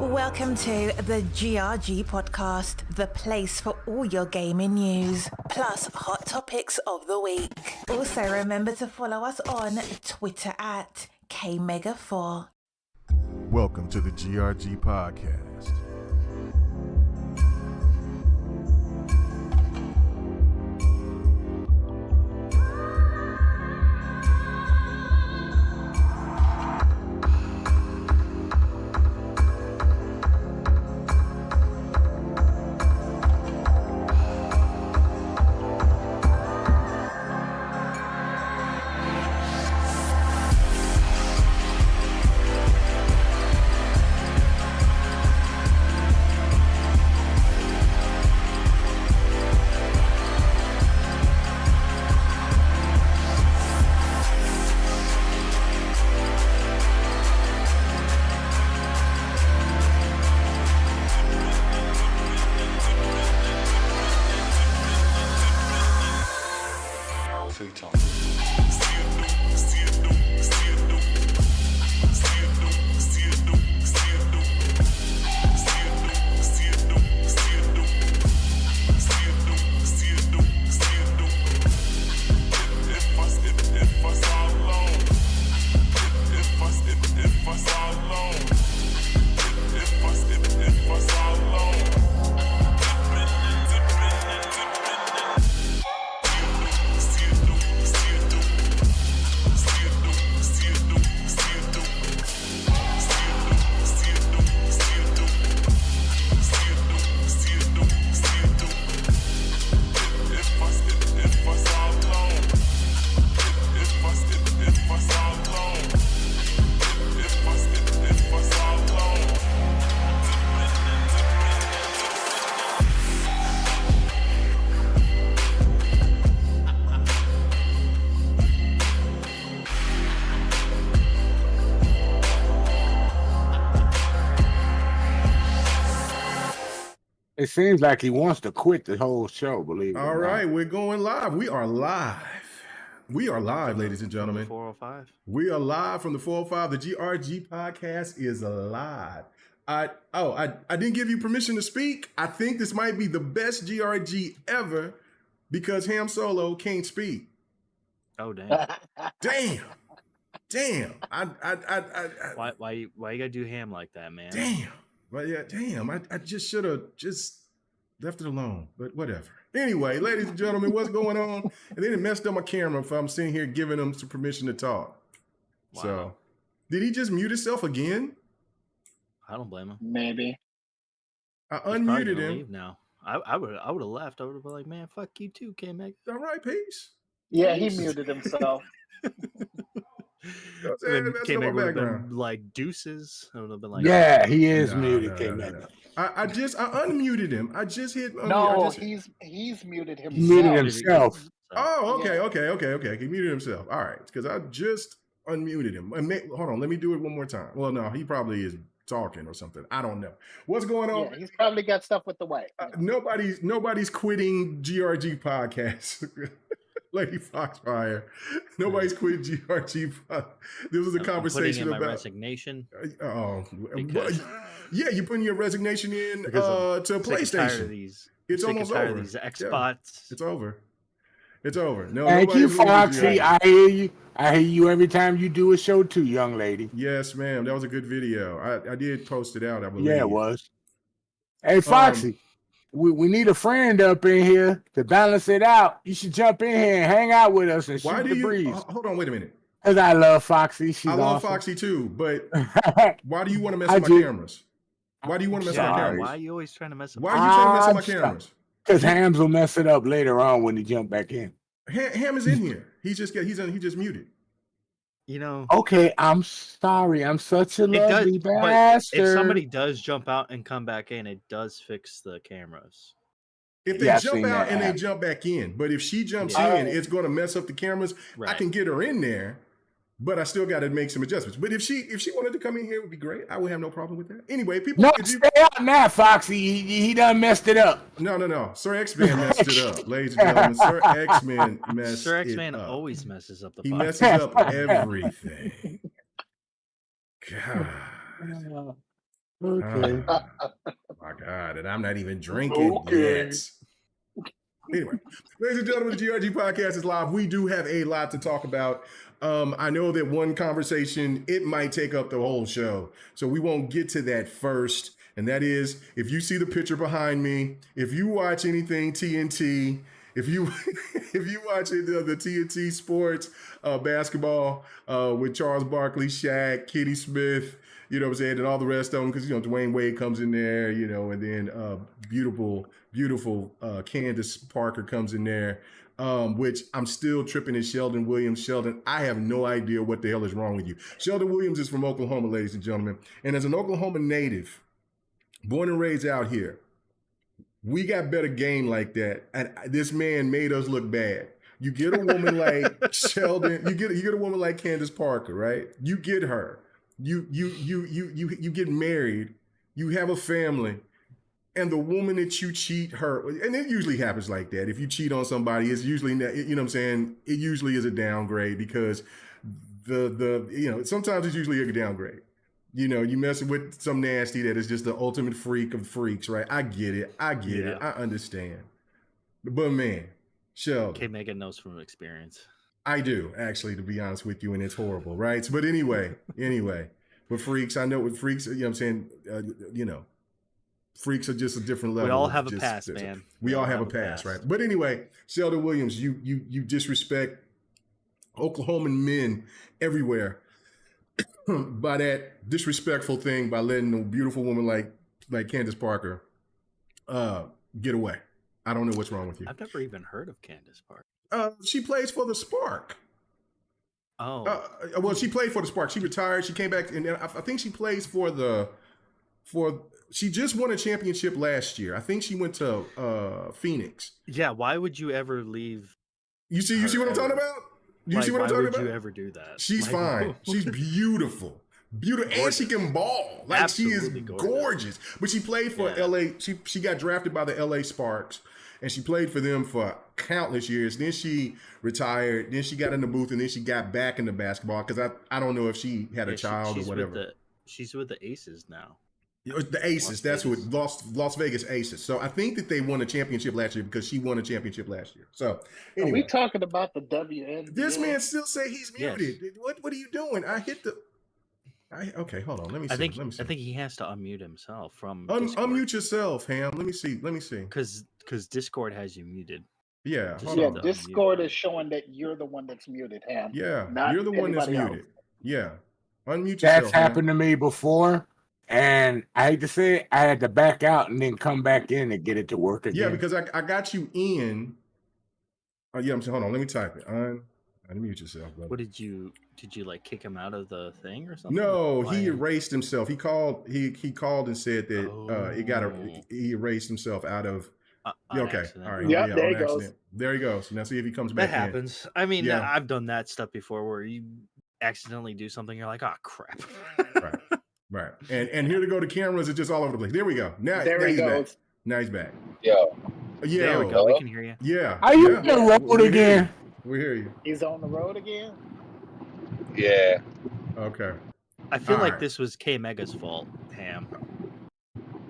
Welcome to the GRG podcast, the place for all your gaming news, plus hot topics of the week. Also, remember to follow us on Twitter at KMega4. Welcome to the GRG podcast. It seems like he wants to quit the whole show, believe it or All not. right, we're going live. We are live. We are live, ladies and gentlemen. 405. We are live from the 405. The GRG podcast is live. I didn't give you permission to speak. I think this might be the best GRG ever because Ham Solo can't speak. Oh damn! Damn. Why you gotta do ham like that, man? Damn. Well, yeah, damn. I just should have just left it alone, but whatever. Anyway, ladies and gentlemen, what's going on? And then it messed up my camera if I'm sitting here giving them some permission to talk. Wow. So, did he just mute himself again? I don't blame him. Maybe. I He's probably unmuted gonna him. leave now. I would have left. I would have been like, man, fuck you too, K-Meg. All right, peace. Yeah, he muted himself. That's K-Meg my would have background. been like deuces. I would have been like, Yeah, he is No, muted. no. I unmuted him. I just hit. No, he's muted himself. He muted himself. Oh, okay, Yeah. okay. He muted himself. All right, because I just unmuted him. Hold on, let me do it one more time. Well, no, he probably is talking or something. I don't know what's going on. Yeah, he's probably got stuff with the wife. Nobody's quitting GRG podcast. Lady Foxfire. Nobody's quitting GRG. There was a I'm conversation putting in my about resignation. Because, yeah, you're putting your resignation in to PlayStation. It's almost over. These Xbots. It's over. It's over. No, Thank you, nobody's leaving Foxy. GRG. I hear you. I hear you every time you do a show too, young lady. Yes, ma'am. That was a good video. I did post it out, I believe. Yeah, it was. Hey, Foxy, we need a friend up in here to balance it out. You should jump in here and hang out with us and shoot the breeze. Hold on, wait a minute. Because I love Foxy. She's I love awesome. Foxy too, but why do you want to mess with my cameras? Why do you want to mess with my Sorry. cameras? Why are you always trying to mess up? Why are you trying to mess with my Stop. cameras? Because Hams will mess it up later on when he jump back in. Ham is in here. He just muted. You know, Okay, I'm sorry. I'm such a lovely but bastard. if somebody does jump out and come back in, it does fix the cameras. If they Yeah, I've jump seen out that and they happen. jump back in, but if she jumps Yeah. in, it's going to mess up the cameras. I Right. can get her in there, but I still got to make some adjustments. But if she wanted to come in here, it would be great. I would have no problem with that. Anyway, people. No, if you- stay out now, Foxy. He done messed it up. No. Sir X-Man messed it up, ladies and gentlemen. Sir X-Man messed Sir it X-Man up. always messes up the He podcast. messes up everything. God. Okay. My God, and I'm not even drinking yet. Anyway, ladies and gentlemen, the GRG podcast is live. We do have a lot to talk about. I know that one conversation, it might take up the whole show. So we won't get to that first. And that is, if you see the picture behind me, if you watch anything TNT, if you watch the TNT Sports basketball with Charles Barkley, Shaq, Kenny Smith, you know what I'm saying, and all the rest of them, because, you know, Dwayne Wade comes in there, you know, and then beautiful Candace Parker comes in there, which I'm still tripping at Sheldon Williams. Sheldon, I have no idea what the hell is wrong with you. Sheldon Williams is from Oklahoma, ladies and gentlemen. And as an Oklahoma native, born and raised out here, we got better game like that. And this man made us look bad. You get a woman like Sheldon, you get a woman like Candace Parker, right? You get her. You get married, you have a family, and the woman that you cheat her, and it usually happens like that. If you cheat on somebody, it's usually, you know what I'm saying, it usually is a downgrade, because the you know, sometimes it's usually a downgrade. You know, you messing with some nasty that is just the ultimate freak of freaks, right? I get it. I understand. But man, Sheldon. K Megan knows from experience. I do, actually, to be honest with you, and it's horrible, right? But anyway, with freaks, I know with freaks, you know what I'm saying, you know, freaks are just a different level. We all have a past, man. We all have a past, right? But anyway, Sheldon Williams, you disrespect Oklahoman men everywhere by that disrespectful thing, by letting a beautiful woman like Candace Parker get away. I don't know what's wrong with you. I've never even heard of Candace Parker. She plays for the Spark. Oh. Well, she played for the Spark. She retired. She came back, and I think she plays she just won a championship last year. I think she went to Phoenix. Yeah, why would you ever leave? You see what I'm talking about? You see what I'm talking about? Why would you ever do that? She's fine. She's beautiful. And she can ball. Like, absolutely, she is gorgeous. But she played for LA. She got drafted by the LA Sparks, and she played for them for countless years. Then she retired. Then she got in the booth, and then she got back into basketball, because I don't know if she had a child or whatever. She's with the Aces now. The Aces, that's who it, Las Vegas Aces. So I think that they won a championship last year, because she won a championship last year. So anyway. Are we talking about the WNBA? This man still say he's muted. Yes. What are you doing? Okay, hold on. Let me see. I think he has to unmute himself from unmute yourself, Ham. Let me see. Because Discord has you muted. Yeah. Discord is showing that you're the one that's muted, Ham. Yeah. You're the one that's muted. Else. Yeah. Unmute yourself. That's happened to me before. And I hate to say it, I had to back out and then come back in and get it to work again. Yeah, because I got you in. I'm saying, hold on, let me type it. Unmute yourself, brother. What did you like kick him out of the thing or something? No, he erased himself. He called and said that he erased himself out of okay. Accident. All right. Yeah, there he goes. There he goes. Now see if he comes back. That happens. I mean, I've done that stuff before where you accidentally do something, you're like, oh crap. Right. And here to go, the cameras are just all over the place. There we go. Now he's back. Now he's back. Yeah. There we go. We can hear you. Yeah. Are you on the road again? We hear you. He's on the road again? Yeah. Okay. I feel like this was K Mega's fault, Ham.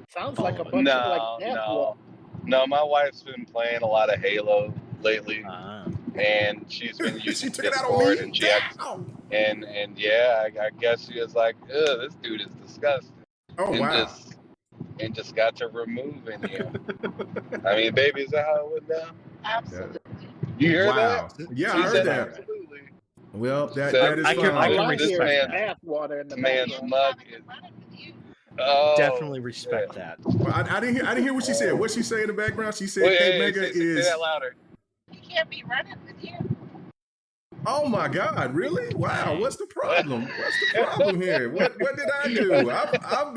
Sounds like a bunch of death. No, my wife's been playing a lot of Halo lately. And she's been using Discord, and I guess she was like, "Ugh, this dude is disgusting." Oh, wow. And just got to removing him. I mean, baby, is that how it went down? Absolutely. You hear that? Yeah, I heard that. Absolutely. Well, that is fine. I can respect that. This man's mug is. Definitely respect that. Well, I didn't hear what she said. What she say in the background? She said K Mega is. Say that louder. You can't be running with you. Oh my God! Really? Wow! What's the problem? What's the problem here? What did I do? I've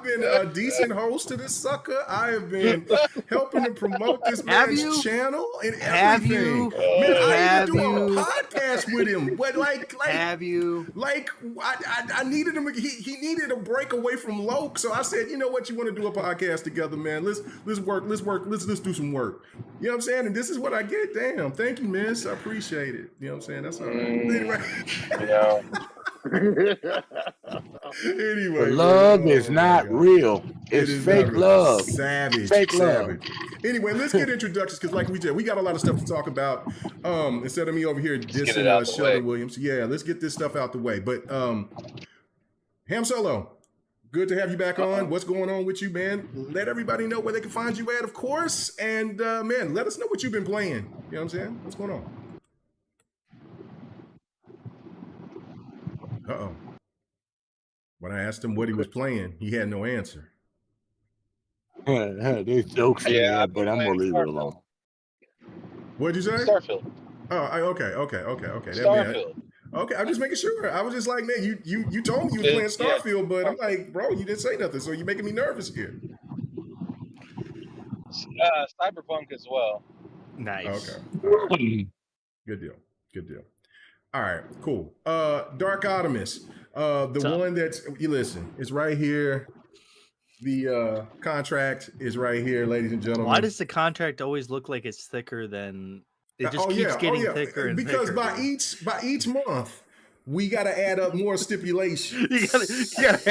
been a decent host to this sucker. I have been helping to promote this man's channel and everything. Man, I even do a podcast with him. But have you? Like I needed him. He needed a break away from Loke, so I said, you know what? You want to do a podcast together, man? Let's work. Let's do some work. You know what I'm saying? And this is what I get. Damn. Thank you, miss. I appreciate it. You know what I'm saying? That's all right. Anyway. Anyway, love is not real. It's fake love. Savage. Fake savage. love. Anyway, let's get introductions because, like we said, we got a lot of stuff to talk about. Instead of me over here dissing Sheldon Williams, yeah, let's get this stuff out the way. But Ham Solo, good to have you back on. What's going on with you, man? Let everybody know where they can find you at, of course. And man, let us know what you've been playing. You know what I'm saying? What's going on? Uh-oh. When I asked him what he was playing, he had no answer. There's jokes in there, but I'm gonna leave it alone. What'd you say? Starfield. Oh, okay. Starfield. Okay, I'm just making sure. I was just like, man, you told me you was playing Starfield, but I'm like, bro, you didn't say nothing, so you're making me nervous here. Cyberpunk as well. Nice. Okay. Good deal. All right, cool. Dark Optimus, the one that's you listen, it's right here. The contract is right here, ladies and gentlemen. Why does the contract always look like it's thicker than it just keeps getting thicker and because thicker? by each month we got to add up more stipulations. you gotta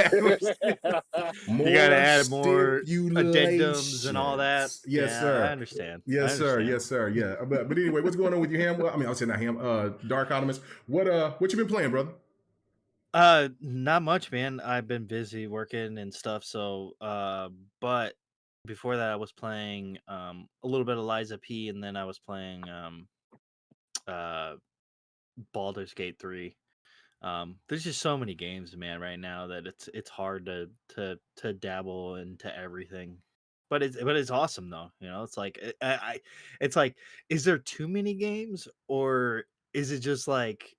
add more addendums and all that. Yes, sir. I understand. Yes, sir. Yeah. But anyway, what's going on with you, Ham? Well, I mean, I'll say not Ham. Dark Optimus. What you been playing, brother? Not much, man. I've been busy working and stuff. So, but before that, I was playing a little bit of Liza P, and then I was playing Baldur's Gate 3. There's just so many games, man, right now that it's hard to dabble into everything. But it's awesome though. You know, it's like it's like, is there too many games, or is it just like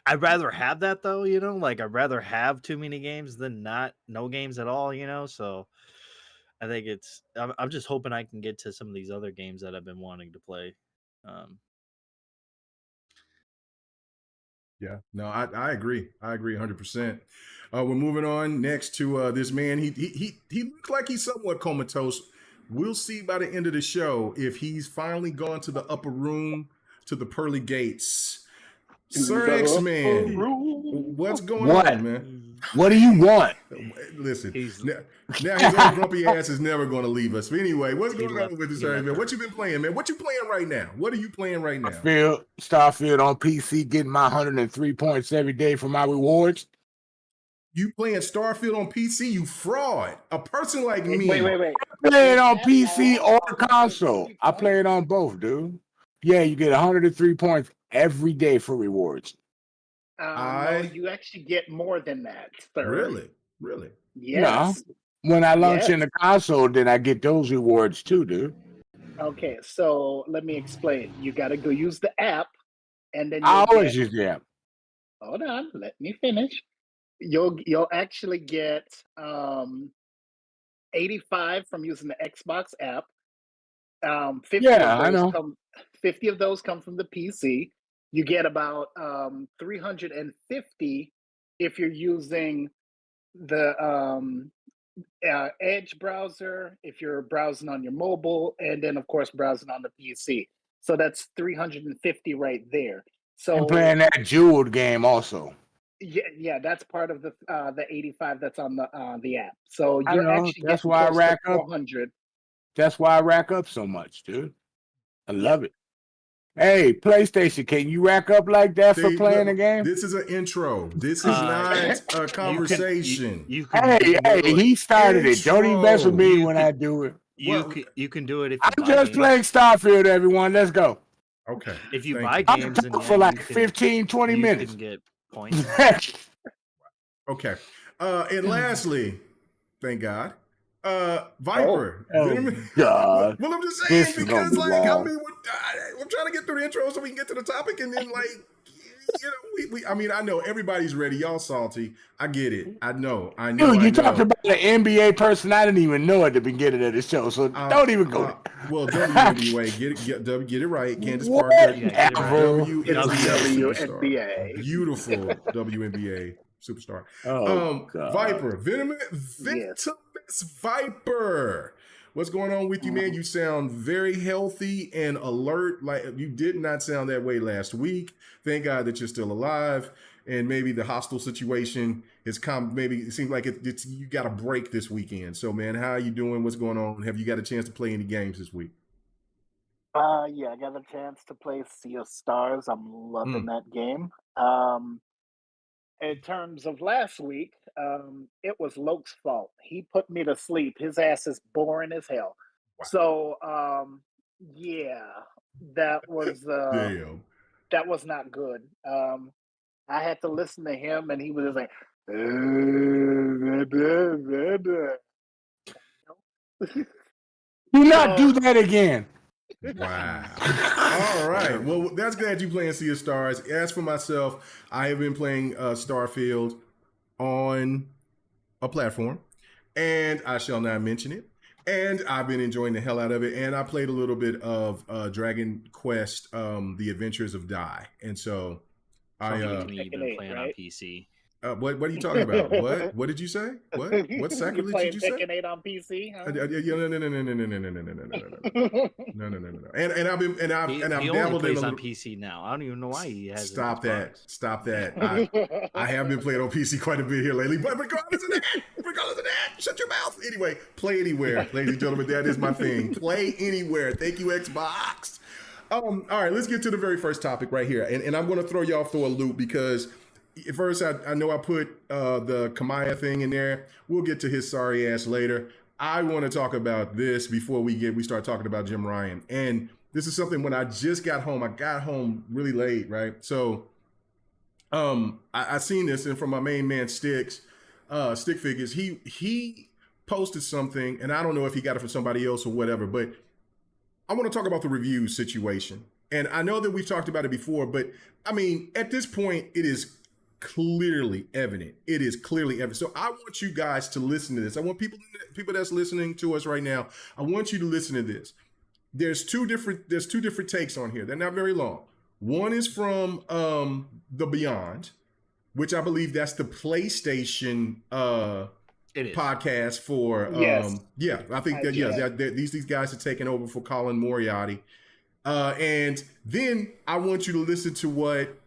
I'd rather have that though, you know, like I'd rather have too many games than no games at all, you know. So I think I'm just hoping I can get to some of these other games that I've been wanting to play. Yeah, no, I agree. I agree 100%. We're moving on next to this man. He looks like he's somewhat comatose. We'll see by the end of the show if he's finally gone to the upper room, to the pearly gates. Sir X-Man, what's going on, man? What do you want? Listen, now his old grumpy ass is never going to leave us. But anyway, what's going on with this, man? What you been playing, man? What you playing right now? What are you playing right now? Starfield on PC, getting my 103 points every day for my rewards. You playing Starfield on PC? You fraud! A person like me. Wait. I play it on PC or console. I play it on both, dude. Yeah, you get 103 points every day for rewards. No, you actually get more than that, sir. Really? Yes. No. When I launch in the console, then I get those rewards too, dude. Okay, so let me explain. You got to go use the app, and then I always use the app. Hold on, let me finish. You'll actually get 85 from using the Xbox app. 50 of those come from the PC. You get about 350 if you're using the Edge browser, if you're browsing on your mobile, and then of course browsing on the PC. So that's 350 right there. So I'm playing that jeweled game also. Yeah, that's part of the 85 that's on the app. So that's why I rack up 400. That's why I rack up so much, dude. I love it. Hey, PlayStation, can you rack up like that for playing a game? This is an intro. This is not a conversation. He started it. Don't even mess with me when I do it. You can do it if I'm just playing Starfield, everyone. Let's go. Okay. If you buy games for like 15, 20 minutes. You can get points. Okay. And lastly, thank God, Viper. God. Well, I'm just saying because, like, I mean, I'm trying to get through the intro so we can get to the topic, and then, like, you know, I know everybody's ready. Y'all salty. I get it. I know. Dude, you talked about an NBA person I didn't even know at the beginning of the show, so don't even go there. Well, WNBA, get it right. Candace Parker. WNBA. Beautiful WNBA superstar. God. Viper. Venomous Viper. What's going on with you, man? You sound very healthy and alert. Like, you did not sound that way last week. Thank God that you're still alive. and maybe the hostile situation has come. Maybe it seems like it's you got a break this weekend. So, man, how are you doing? What's going on? Have you got a chance to play any games this week? Yeah, I got a chance to play Sea of Stars. I'm loving that game. In terms of last week, it was Loke's fault. He put me to sleep. His ass is boring as hell. Wow. So, yeah, that was Damn. that was not good. I had to listen to him, and he was just like, Do not do that again. Wow. All right. Well, that's glad you playing Sea of Stars. As for myself, I have been playing Starfield on a platform, and I shall not mention it. And I've been enjoying the hell out of it. And I played a little bit of Dragon Quest, The Adventures of Dai. And so you've been playing on PC. What are you talking about? What did you say? What sacrilege did you say? Tekken 8 on PC? Huh? No. And I've dabbled in on PC now. I don't even know why he has. Stop that. I have been playing on PC quite a bit here lately. But regardless of that, shut your mouth. Anyway, play anywhere, ladies and gentlemen. That is my thing. Play anywhere. Thank you, Xbox. All right, let's get to the very first topic right here, and I'm going to throw y'all through a loop because. At first, I know I put the Kamaya thing in there. We'll get to his sorry ass later. I want to talk about this before we start talking about Jim Ryan. And this is something when I just got home. I got home really late, right? So I seen this, and from my main man Stick Figures, he posted something, and I don't know if he got it from somebody else or whatever, but I want to talk about the review situation. And I know that we've talked about it before, but I mean, at this point, it is clearly evident. It is clearly evident. So I want you guys to listen to this. I want people that's listening to us right now. I want you to listen to this. There's two different takes on here. They're not very long. One is from the Beyond, which I believe that's the PlayStation podcast for. Yes. Yeah, I think that these guys are taking over for Colin Moriarty. And then I want you to listen to what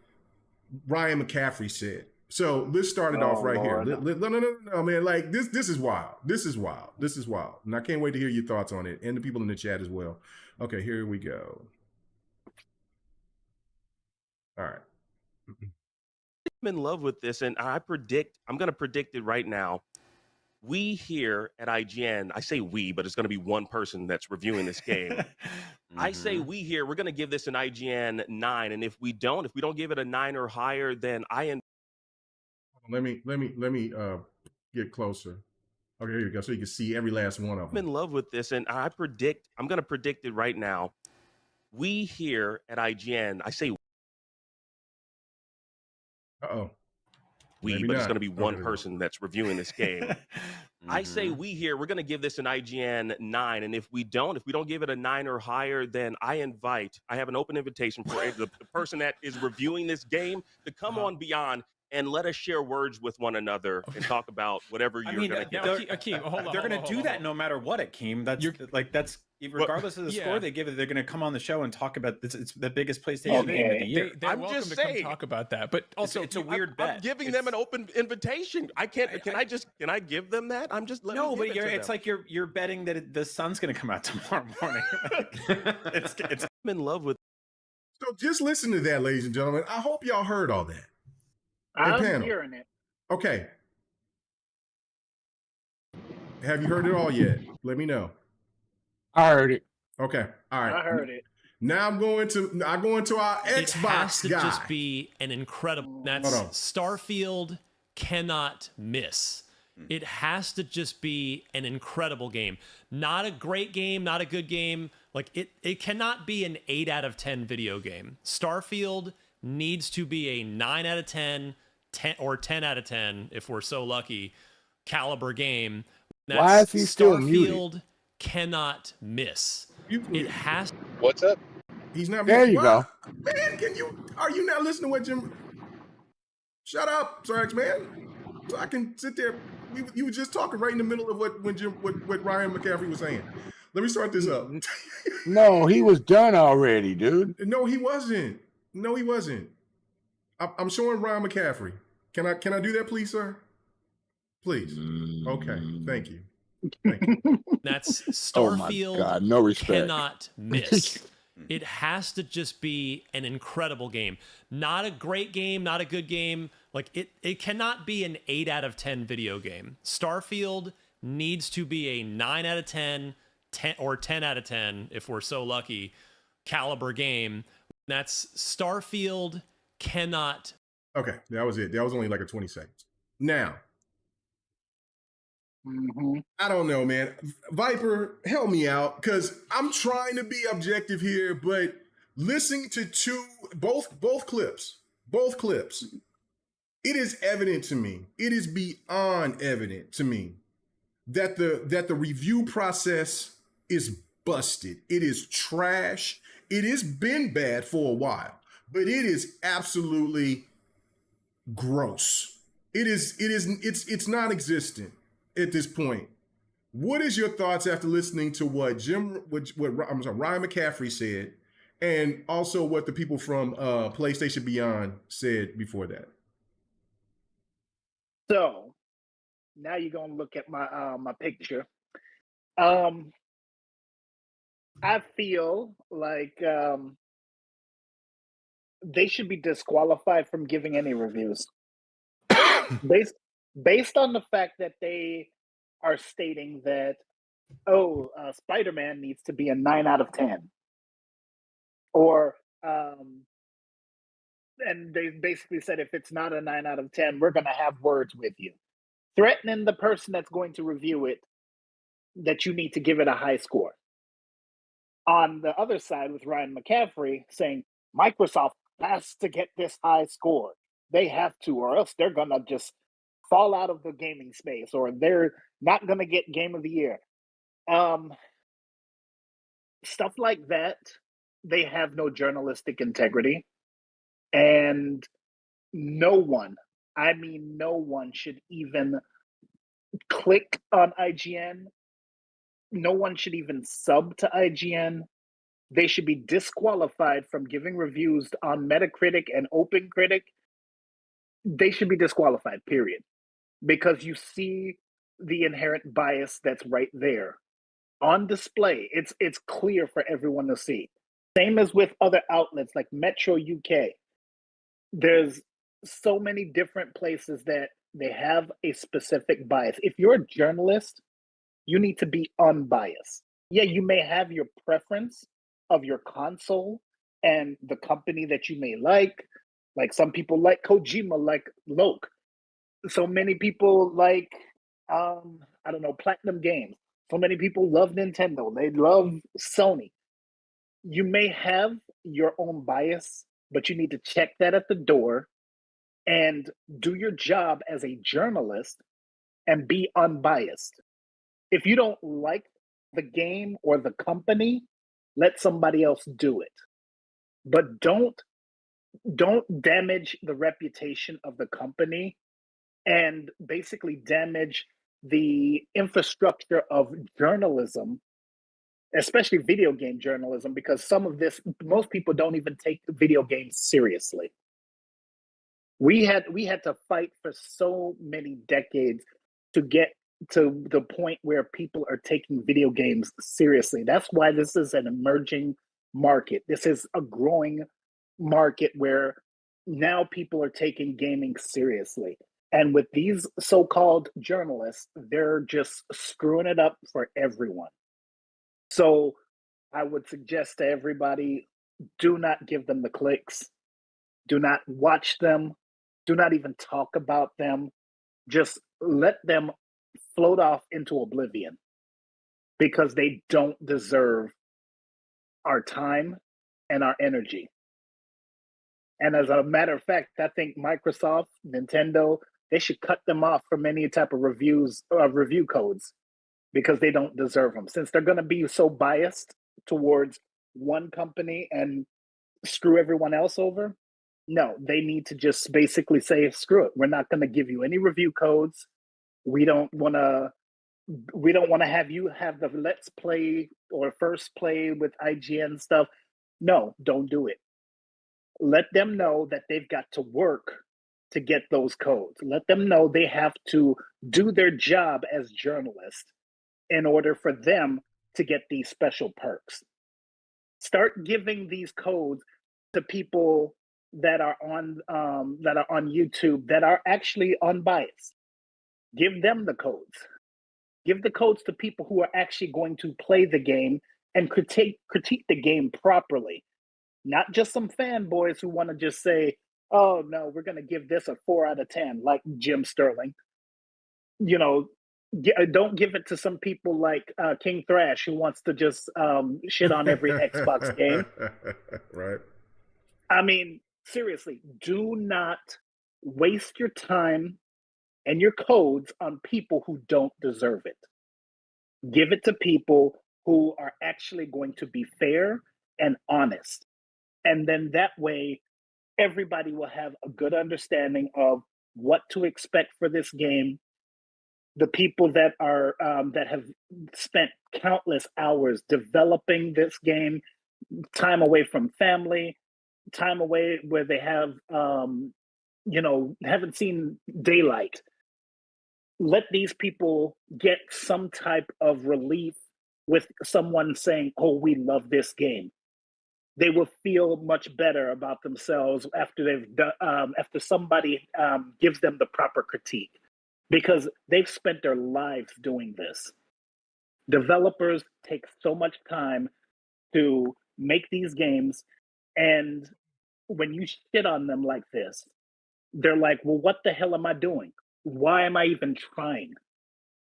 Ryan McCaffrey said. So let's start it off right Lord. here. No, man. Like this is wild. This is wild. And I can't wait to hear your thoughts on it and the people in the chat as well. Okay, here we go. All right. I'm in love with this, and I'm going to predict it right now. We here at IGN, I say we, but it's going to be one person that's reviewing this game. I say we here, we're going to give this an IGN 9, and if we don't give it a 9 or higher, then Let me get closer. Okay, here you go. So you can see every last one of them. I'm in love with this, and I'm going to predict it right now. We here at IGN, I say but it's going to be one person that's reviewing this game. I say we here, we're going to give this an IGN 9, and if we don't give it a 9 or higher, then I have an open invitation for the person that is reviewing this game to come on Beyond and let us share words with one another and talk about whatever you're going to give. Akeem, hold on. They're going to do that no matter what, Akeem. That's regardless of the score they give it, they're going to come on the show and talk about this. It's the biggest PlayStation game of the year. They're welcome to come talk about that. But also, it's a weird bet. I'm giving them an open invitation. I can't. Can I give them that? I'm just letting. No, but it's like you're betting that the sun's going to come out tomorrow morning. it's I'm in love with. So just listen to that, ladies and gentlemen. I hope y'all heard all that. I'm hearing it. Okay. Have you heard it all yet? Let me know. I heard it. Okay. All right. I heard it. Now I'm going to our Xbox it has to guy. just be an incredible. That's Starfield cannot miss. It has to just be an incredible game. Not a great game, not a good game. Like it cannot be an 8 out of 10 video game. Starfield needs to be a 9 out of 10, 10 or 10 out of 10 if we're so lucky caliber game. Why is he still muted? Starfield cannot miss. It has. What's up? He's not. There you go. Man, are you not listening to what Jim? Shut up, Sarx, man. So I can sit there. You were just talking right in the middle of what Ryan McCaffrey was saying. Let me start this up. No, he was done already, dude. No, he wasn't. I'm showing Ryan McCaffrey. Can I do that, please, sir? Please. Okay. Thank you. Thank you. That's Oh my Starfield. God, no respect. Cannot miss. It has to just be an incredible game. Not a great game, not a good game. Like it cannot be an 8 out of 10 video game. Starfield needs to be a 9 out of 10, 10 or 10 out of 10 if we're so lucky caliber game. That's Starfield cannot. Okay, that was it. That was only like a 20 seconds. Now, I don't know, man. Viper, help me out, because I'm trying to be objective here, but listening to both clips, it is evident to me. It is beyond evident to me that the review process is busted. It is trash. It has been bad for a while, but it is absolutely gross. It's non-existent at this point. What is your thoughts after listening to what Ryan McCaffrey said, and also what the people from PlayStation Beyond said before that? So now you're gonna look at my my picture. I feel like they should be disqualified from giving any reviews based on the fact that they are stating that Spider-Man needs to be a 9 out of 10, or and they basically said if it's not a 9 out of 10, we're gonna have words with you, threatening the person that's going to review it that you need to give it a high score. On the other side, with Ryan McCaffrey saying Microsoft has to get this high score. They have to, or else they're going to just fall out of the gaming space, or they're not going to get Game of the Year. Stuff like that, they have no journalistic integrity. And no one, I mean, no one should even click on IGN. No one should even sub to IGN. They should be disqualified from giving reviews on Metacritic and OpenCritic. They should be disqualified, period. Because you see the inherent bias that's right there on display. It's clear for everyone to see. Same as with other outlets like Metro UK. There's so many different places that they have a specific bias. If you're a journalist, you need to be unbiased. Yeah, you may have your preference of your console and the company that you may like. Like some people like Kojima, like Loke. So many people like, I don't know, Platinum Games. So many people love Nintendo. They love Sony. You may have your own bias, but you need to check that at the door and do your job as a journalist and be unbiased. If you don't like the game or the company, let somebody else do it. But don't damage the reputation of the company and basically damage the infrastructure of journalism, especially video game journalism, because some of this, most people don't even take video games seriously. We had to fight for so many decades to get to the point where people are taking video games seriously. That's why this is an emerging market. This is a growing market where now people are taking gaming seriously. And with these so-called journalists, they're just screwing it up for everyone. So I would suggest to everybody, do not give them the clicks. Do not watch them. Do not even talk about them. Just let them float off into oblivion, because they don't deserve our time and our energy. And as a matter of fact, I think Microsoft, Nintendo, they should cut them off from any type of review codes, because they don't deserve them. Since they're going to be so biased towards one company and screw everyone else over, no, they need to just basically say, screw it. We're not going to give you any review codes. We don't want to have you have the let's play or first play with IGN stuff. No, don't do it. let them know that they've got to work to get those codes. Let them know they have to do their job as journalists in order for them to get these special perks. Start giving these codes to people that are on YouTube that are actually unbiased. Give them the codes. Give the codes to people who are actually going to play the game and critique the game properly. Not just some fanboys who want to just say, oh no, we're going to give this a 4 out of 10, like Jim Sterling. Don't give it to some people like King Thrash who wants to just shit on every Xbox game. Right. I mean, seriously, do not waste your time and your codes on people who don't deserve it. Give it to people who are actually going to be fair and honest. And then that way, everybody will have a good understanding of what to expect for this game. The people that are that have spent countless hours developing this game, time away from family, time away where they have haven't seen daylight. Let these people get some type of relief with someone saying, oh, we love this game. They will feel much better about themselves after they've done, after somebody gives them the proper critique, because they've spent their lives doing this. Developers take so much time to make these games, and when you shit on them like this, they're like, well, what the hell am I doing? Why am I even trying?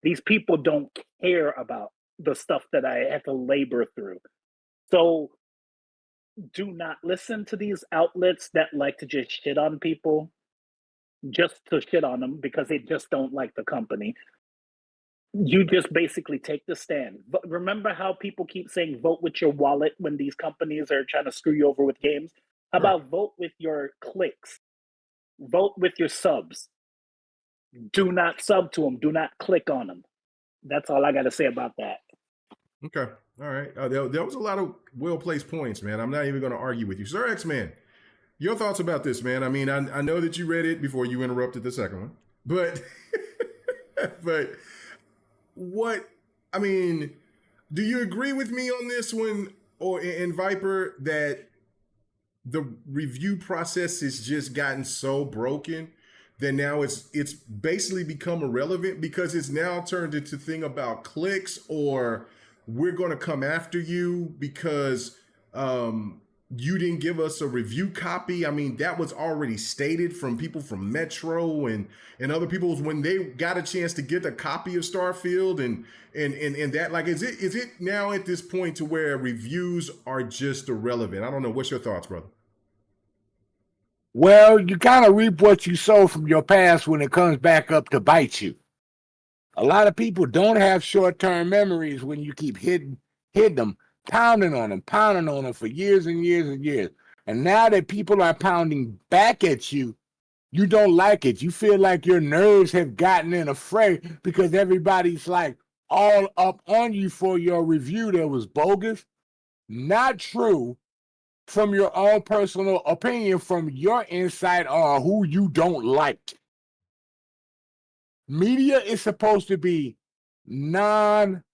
These people don't care about the stuff that I had to labor through. So do not listen to these outlets that like to just shit on people, just to shit on them because they just don't like the company. You just basically take the stand. But remember how people keep saying vote with your wallet when these companies are trying to screw you over with games? How about vote with your clicks? Vote with your subs. Do not sub to them. Do not click on them. That's all I got to say about that. Okay. All right. There was a lot of well-placed points, man. I'm not even going to argue with you. Sir X-Man, your thoughts about this, man? I mean, I know that you read it before you interrupted the second one, but what, I mean, do you agree with me on this one, or in Viper, that the review process has just gotten so broken that now it's basically become irrelevant because it's now turned into a thing about clicks, or we're going to come after you because you didn't give us a review copy? I mean, that was already stated from people from Metro and other people when they got a chance to get a copy of Starfield and that. Like, is it now at this point to where reviews are just irrelevant? I don't know. What's your thoughts, brother? Well, you kind of reap what you sow from your past when it comes back up to bite you. A lot of people don't have short-term memories when you keep hitting them, pounding on them for years and years and years. And now that people are pounding back at you, you don't like it. You feel like your nerves have gotten in a fray because everybody's like all up on you for your review that was bogus. Not true. From your own personal opinion, from your insight on who you don't like. Media is supposed to be non-biased.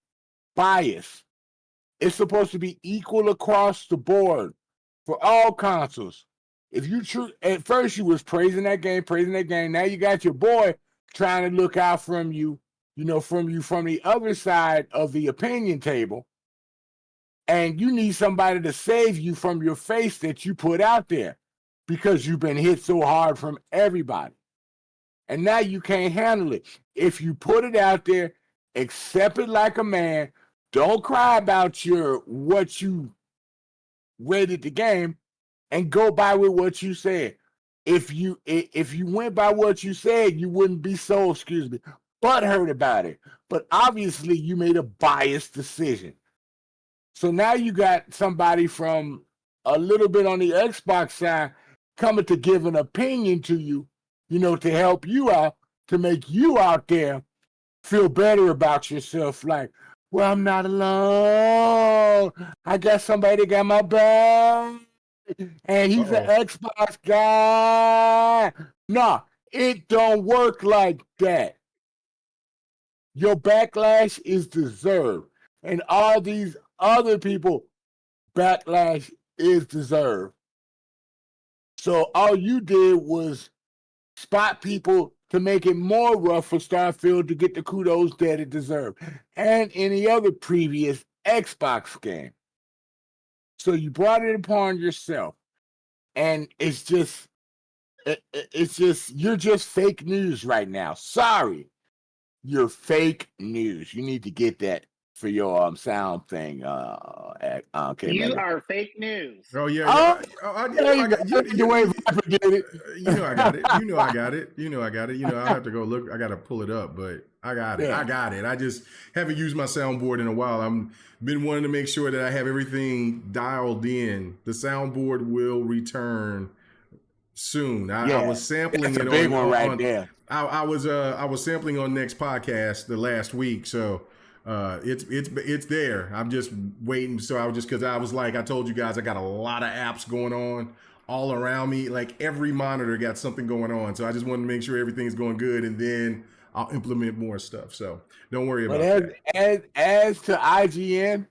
It's supposed to be equal across the board for all consoles. If you at first you was praising that game. Now you got your boy trying to look out from you, from the other side of the opinion table. And you need somebody to save you from your face that you put out there because you've been hit so hard from everybody. And now you can't handle it. If you put it out there, accept it like a man. Don't cry about what you rated the game, and go by with what you said. If you went by what you said, you wouldn't be so, butthurt about it. But obviously you made a biased decision. So now you got somebody from a little bit on the Xbox side coming to give an opinion to you, to help you out, to make you out there feel better about yourself. Like, well, I'm not alone. I got somebody that got my back. and he's an Xbox guy. Nah, it don't work like that. Your backlash is deserved. And all these other people, backlash is deserved. So all you did was spot people to make it more rough for Starfield to get the kudos that it deserved. And any other previous Xbox game. So you brought it upon yourself. And it's just you're just fake news right now. Sorry. You're fake news. You need to get that for your sound thing. You are fake news. Oh yeah. You know I got it. I have to go look. I got to pull it up, but I got it. I got it. I just haven't used my soundboard in a while. I'm been wanting to make sure that I have everything dialed in. The soundboard will return soon. I was sampling it big one right there. I was sampling on Next Podcast the last week, so it's there. I'm just waiting. So because I was like, I told you guys I got a lot of apps going on all around me. Like every monitor got something going on. So I just wanted to make sure everything's going good, and then I'll implement more stuff. So don't worry about that. As to IGN,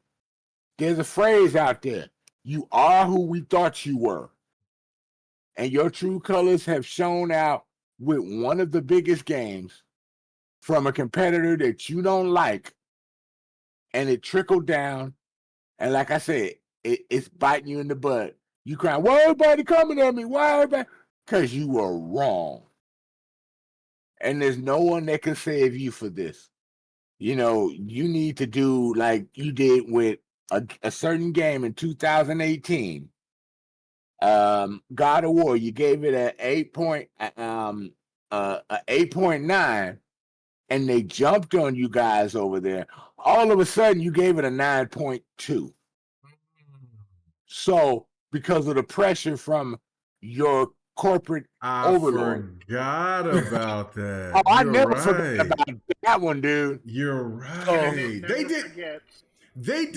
there's a phrase out there: "You are who we thought you were," and your true colors have shown out with one of the biggest games from a competitor that you don't like, and it trickled down. And like I said, it's biting you in the butt. You crying, why everybody coming at me? Why everybody? Because you were wrong. And there's no one that can save you for this. You know, you need to do like you did with a certain game in 2018. God of War, you gave it an 8.9, and they jumped on you guys over there. All of a sudden, you gave it a 9.2. So, because of the pressure from your corporate overlord. Forgot about that. Oh, I never forgot about that one, dude. You're right. They did.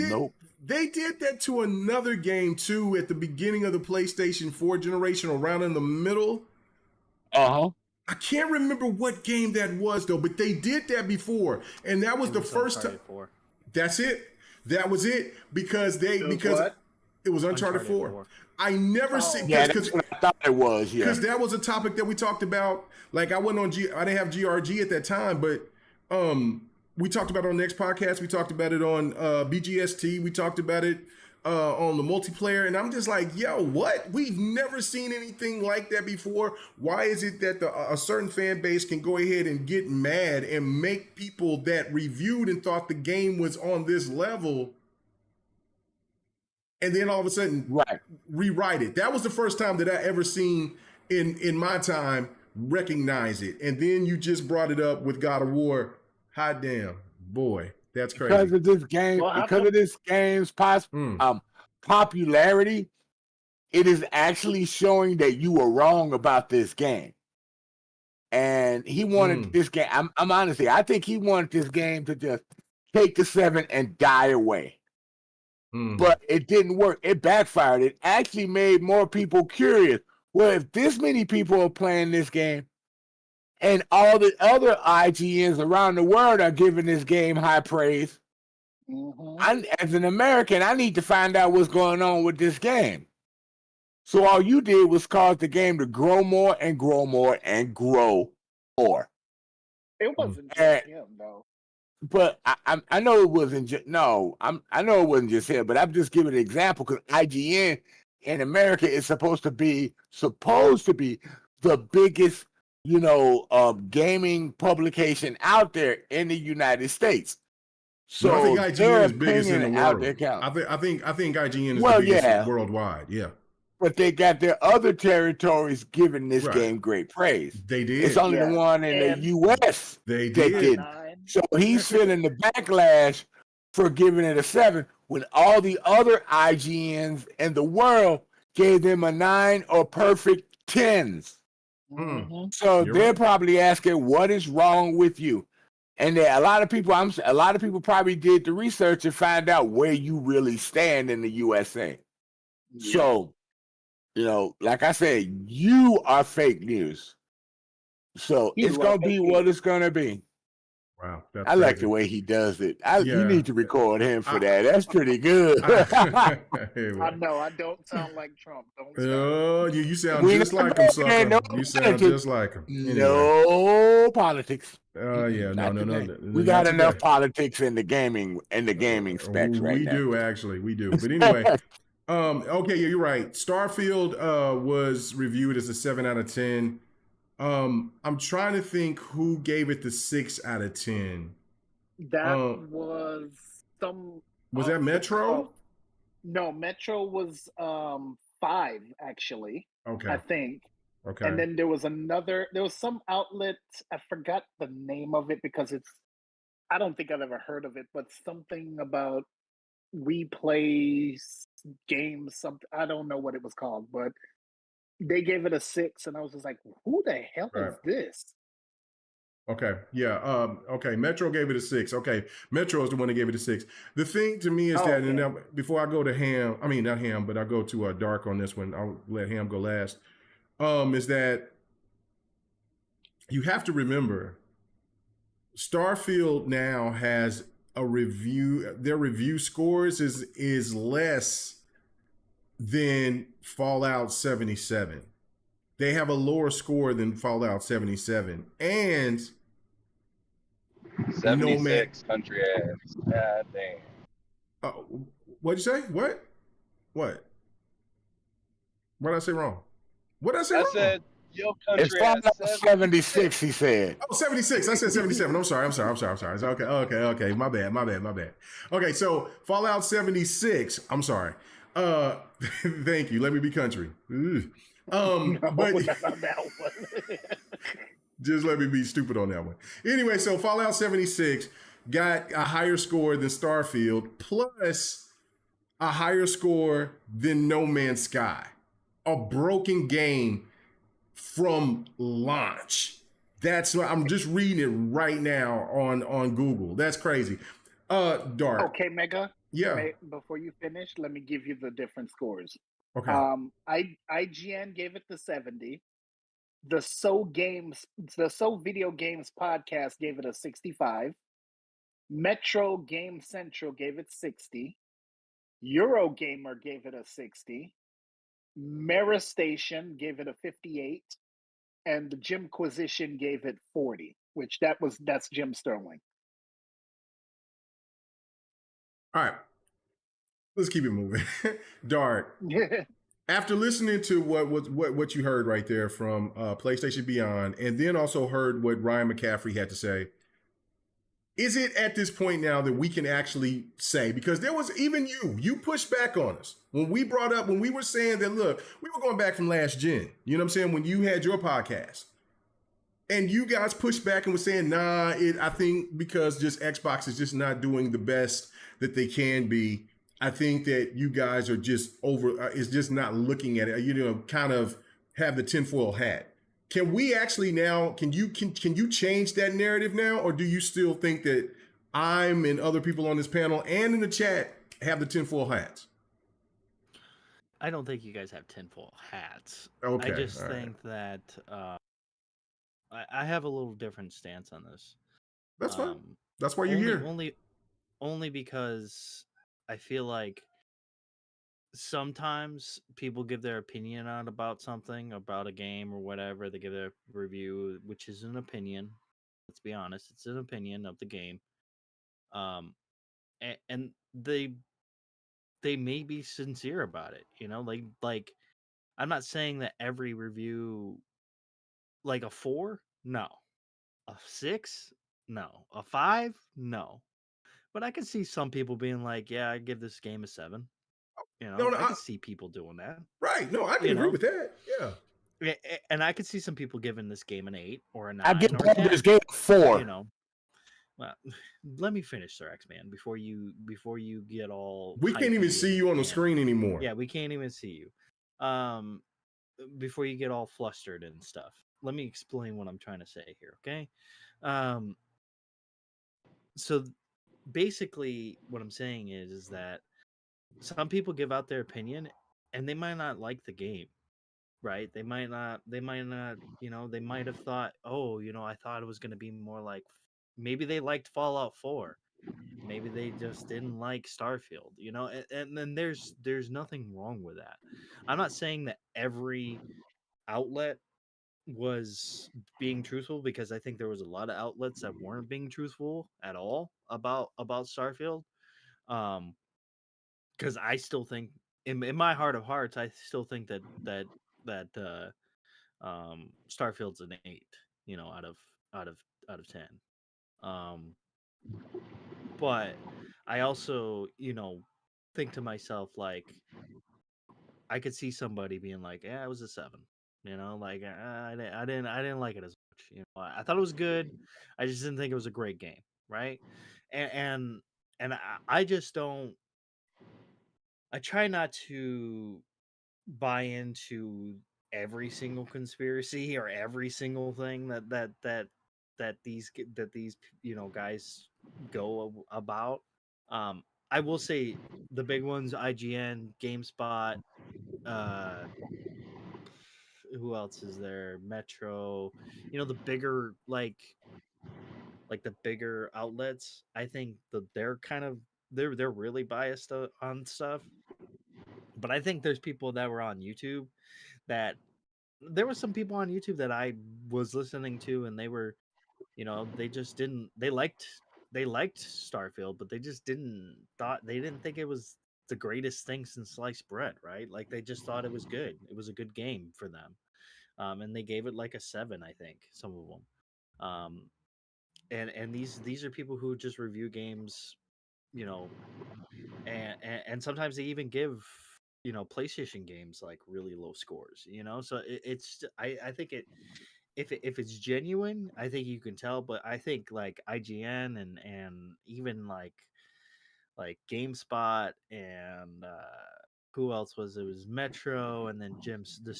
Nope. They did that to another game too at the beginning of the PlayStation 4 generation, around in the middle. I can't remember what game that was though, but they did that before, and that was the first time. That's it. That was it because it was Uncharted 4. I never see that's what I thought it was. Yeah, because that was a topic that we talked about. Like I wasn't on I didn't have GRG at that time, but we talked about it on the next podcast. We talked about it on BGST. We talked about it on the multiplayer. And I'm just like, yo, what? We've never seen anything like that before. Why is it that a certain fan base can go ahead and get mad and make people that reviewed and thought the game was on this level, and then all of a sudden rewrite it? That was the first time that I ever seen in my time recognize it. And then you just brought it up with God of War. Hot damn, boy, that's crazy. Because of this game, because of this game's popularity, it is actually showing that you were wrong about this game. And he wanted this game. I'm honestly, I think he wanted this game to just take the 7 and die away. But it didn't work. It backfired. It actually made more people curious. Well, if this many people are playing this game, and all the other IGNs around the world are giving this game high praise, as an American, I need to find out what's going on with this game. So all you did was cause the game to grow more and grow more and grow more. It wasn't just him, though. But I know it wasn't just I know it wasn't just him, but I'm just giving an example because IGN in America is supposed to be the biggest gaming publication out there in the United States. So I think IGN is biggest in the world. I think IGN is the biggest worldwide. Yeah. But they got their other territories giving this game great praise. They did. It's only the one in the US they did. So he's feeling the backlash for giving it a 7 when all the other IGNs in the world gave them a 9 or perfect 10s. So they're probably asking, what is wrong with you? And a lot of people probably did the research and find out where you really stand in the USA. So Like I said, you are fake news. So it's gonna be what it's gonna be. Wow, that's I crazy. like the way he does it. You need to record him for that. That's pretty good. I know. I don't sound like Trump. Don't start. Oh, you sound just like him, sucker. You sound just like him. Anyway. No politics. Yeah, no. We got enough politics in the gaming specs right now. We do actually, we do. But anyway, okay, yeah, you're right. Starfield was reviewed as a 7 out of 10. I'm trying to think who gave it the 6 out of 10. That was some. Was that Metro? No, Metro was 5 actually. Okay. I think. Okay. And then there was some outlet, I forgot the name of it because I don't think I've ever heard of it, but something about we play games, something, I don't know what it was called, but they gave it a 6 and I was just like, who the hell is this? Okay. Yeah. Okay. Metro gave it a 6. Okay. Metro is the one that gave it a 6. The thing to me is that, and now, before I go to Ham, I mean, not Ham, but I go to Dark on this one. I'll let Ham go last. Is that you have to remember Starfield now has a review, their review scores is less than Fallout 77. They have a lower score than Fallout 77. And 76 country ads. God damn. What'd you say? What did I say wrong? What did I say wrong? I said your country it's Fallout 76, he said. Oh, 76. I said 77. I'm sorry. Okay. My bad. Okay, so Fallout 76. I'm sorry. Thank you. Let me be country. But just let me be stupid on that one. Anyway, so Fallout 76 got a higher score than Starfield, plus a higher score than No Man's Sky. A broken game from launch. That's what I'm just reading it right now on Google. That's crazy. Dark. Okay, Mega. Yeah. Before you finish, let me give you the different scores. Okay. IGN gave it the 70. The So Video Games podcast gave it a 65. Metro Game Central gave it 60. Eurogamer gave it a 60. Mera Station gave it a 58. And the Jimquisition gave it 40, that's Jim Sterling. All right. Let's keep it moving. Dark. After listening to what you heard right there from PlayStation Beyond, and then also heard what Ryan McCaffrey had to say, is it at this point now that we can actually say, because there was even you pushed back on us when we were saying that, look, we were going back from last gen, you know what I'm saying, when you had your podcast, and you guys pushed back and were saying, I think because just Xbox is just not doing the best that they can be. I think that you guys are just is just not looking at it, kind of have the tinfoil hat. Can we actually now, can you change that narrative now? Or do you still think that I'm and other people on this panel and in the chat have the tinfoil hats? I don't think you guys have tinfoil hats. Okay. I just think that I have a little different stance on this. That's fine. That's why you're here. Only because I feel like sometimes people give their opinion about something, about a game or whatever. They give their review, which is an opinion. Let's be honest, it's an opinion of the game. And they may be sincere about it, like I'm not saying that every review, like a 4, no, a 6, no, a 5, no. But I can see some people being like, yeah, I give this game a 7. I can see people doing that. Right. No, I can agree with that. Yeah. And I could see some people giving this game an 8 or a 9. I give this game a 4. Well, let me finish, Sir X-Man, before you get all. We can't even see you on the screen anymore. Yeah, we can't even see you. Before you get all flustered and stuff, let me explain what I'm trying to say here, okay? So basically, what I'm saying is that some people give out their opinion, and they might not like the game. right? They might not, you know, they might have thought, oh, you know, I thought it was going to be more like, maybe they liked Fallout 4. Maybe they just didn't like Starfield, you know, and then there's nothing wrong with that. I'm not saying that every outlet was being truthful, because I think there was a lot of outlets that weren't being truthful at all about Starfield. Because I still think, in my heart of hearts, I still think that Starfield's an 8, you know, out of 10. Um, but I also, you know, think to myself, like, I could see somebody being like, "Yeah, it was a 7." You know, like, I didn't like it as much. You know, I thought it was good. I just didn't think it was a great game, right? And I just don't. I try not to buy into every single conspiracy or every single thing that these you know, guys go about. I will say the big ones: IGN, GameSpot, uh who else is there? Metro. You know, the bigger, like the bigger outlets. I think that they're kind of, they're really biased on stuff. But I think there's people that were on YouTube that, there were some people on YouTube that I was listening to, and they were, you know, they just didn't, they liked Starfield, but they just didn't think it was the greatest thing since sliced bread, right? Like, they just thought it was good. It was a good game for them. And they gave it like a 7, I think, some of them. And these are people who just review games, you know, and sometimes they even give, you know, PlayStation games like really low scores, you know. So I think if it's genuine, I think you can tell. But I think like IGN and even like GameSpot and who else was it? It was Metro, and then Jim's the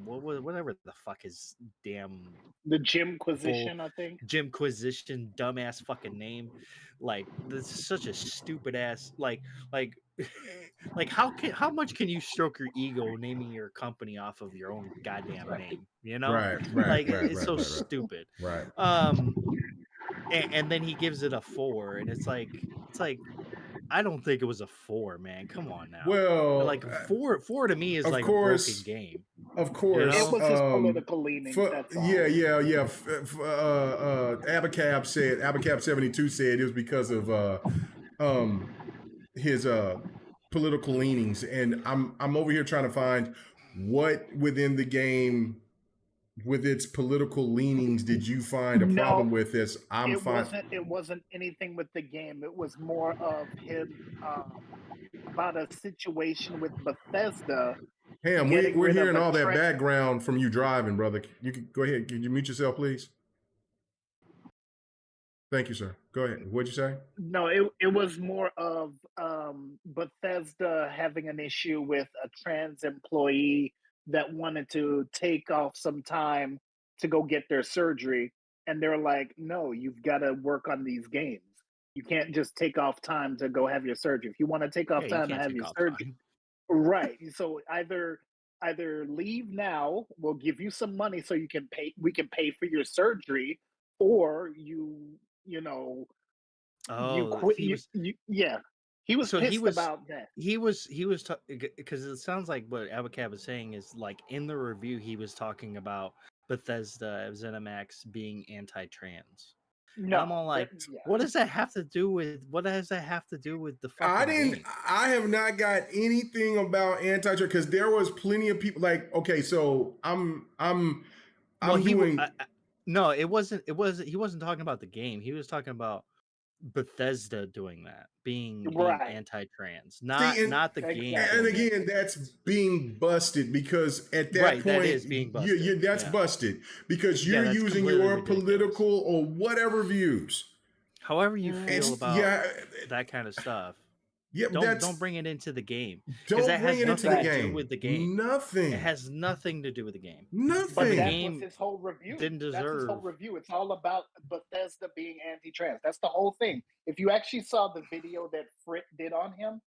whatever the fuck his damn The Jimquisition, I think. Jimquisition, dumbass fucking name. Like, this is such a stupid ass, like like, how much can you stroke your ego naming your company off of your own goddamn name, you know? Right. Like, it's so stupid. Right. And then he gives it a 4, and it's like I don't think it was a 4, man. Come on now. Well, Like, four to me is of like course, a broken game. Of course, It was his political leanings. That's all. Yeah. Abacab 72 said it was because of his political leanings, and I'm over here trying to find what within the game with its political leanings did you find a problem with this. It wasn't anything with the game. It was more of him about a situation with Bethesda. Ham, we're hearing all that background from you driving, brother. You can go ahead. Can you mute yourself, please? Thank you, sir. Go ahead. What'd you say? No, it was more of Bethesda having an issue with a trans employee that wanted to take off some time to go get their surgery. And they're like, no, you've got to work on these games. You can't just take off time to go have your surgery. If you want to take off time to have your surgery, right. So either leave now, we'll give you some money so we can pay for your surgery, or you know, you quit. Yeah, he was pissed about that. He was because it sounds like what Abacab was saying is, like, in the review he was talking about Bethesda ZeniMax being anti-trans. No, I'm all like, what does that have to do with the fucking game? I have not got anything about anti-trans, because there was plenty of people like, okay, so no, it wasn't he wasn't talking about the game. He was talking about Bethesda doing that, being anti-trans, not the game. And again, that's being busted, because at that point, that is being busted. That's busted, because you're using your political or whatever views. However you feel about that kind of stuff. Yeah, don't bring it into the game. Don't bring it into the game. With the game. Nothing. It has nothing to do with the game. Nothing. But that was his whole review. Didn't deserve. That's his whole review. It's all about Bethesda being anti-trans. That's the whole thing. If you actually saw the video that Frit did on him,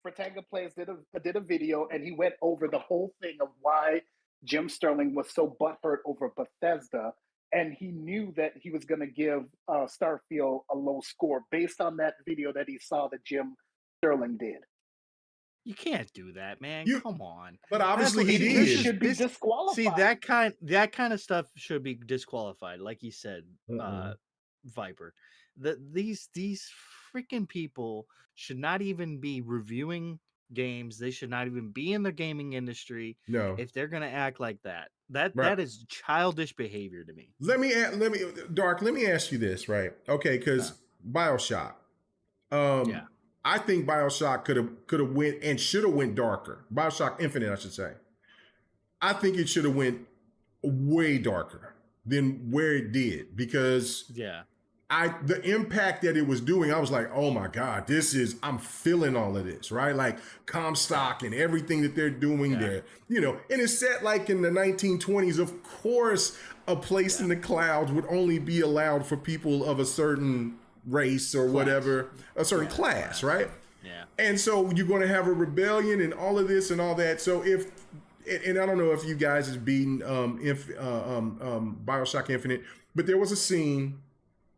Fratanga Plays did a video, and he went over the whole thing of why Jim Sterling was so butthurt over Bethesda, and he knew that he was going to give Starfield a low score based on that video that he saw that Jim Sterling did. You can't do that, man. Come on. But obviously he did. He should be disqualified. See, that kind of stuff should be disqualified, like you said, Viper. These freaking people should not even be reviewing games. They should not even be in the gaming industry. No. If they're gonna act like that. That is childish behavior to me. Dark, let me ask you this, right? Okay, because BioShock. I think BioShock could have went and should have went darker. BioShock Infinite, I should say. I think it should have went way darker than where it did, because the impact that it was doing, I was like, oh my God, I'm feeling all of this, right? Like Comstock and everything that they're doing there, and it's set like in the 1920s. Of course, a place in the clouds would only be allowed for people of a certain race or whatever, a certain class, right? Yeah. And so you're going to have a rebellion and all of this and all that. So and I don't know if you guys have beaten BioShock Infinite, but there was a scene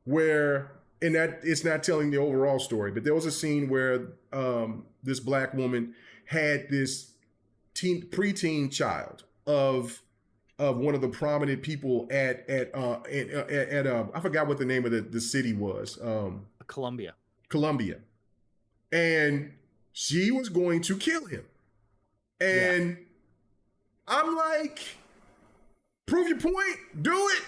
where, and that it's not telling the overall story, but there was a scene where this black woman had this preteen child of one of the prominent people at I forgot what the name of the city was. Columbia. And she was going to kill him. And I'm like, prove your point, do it,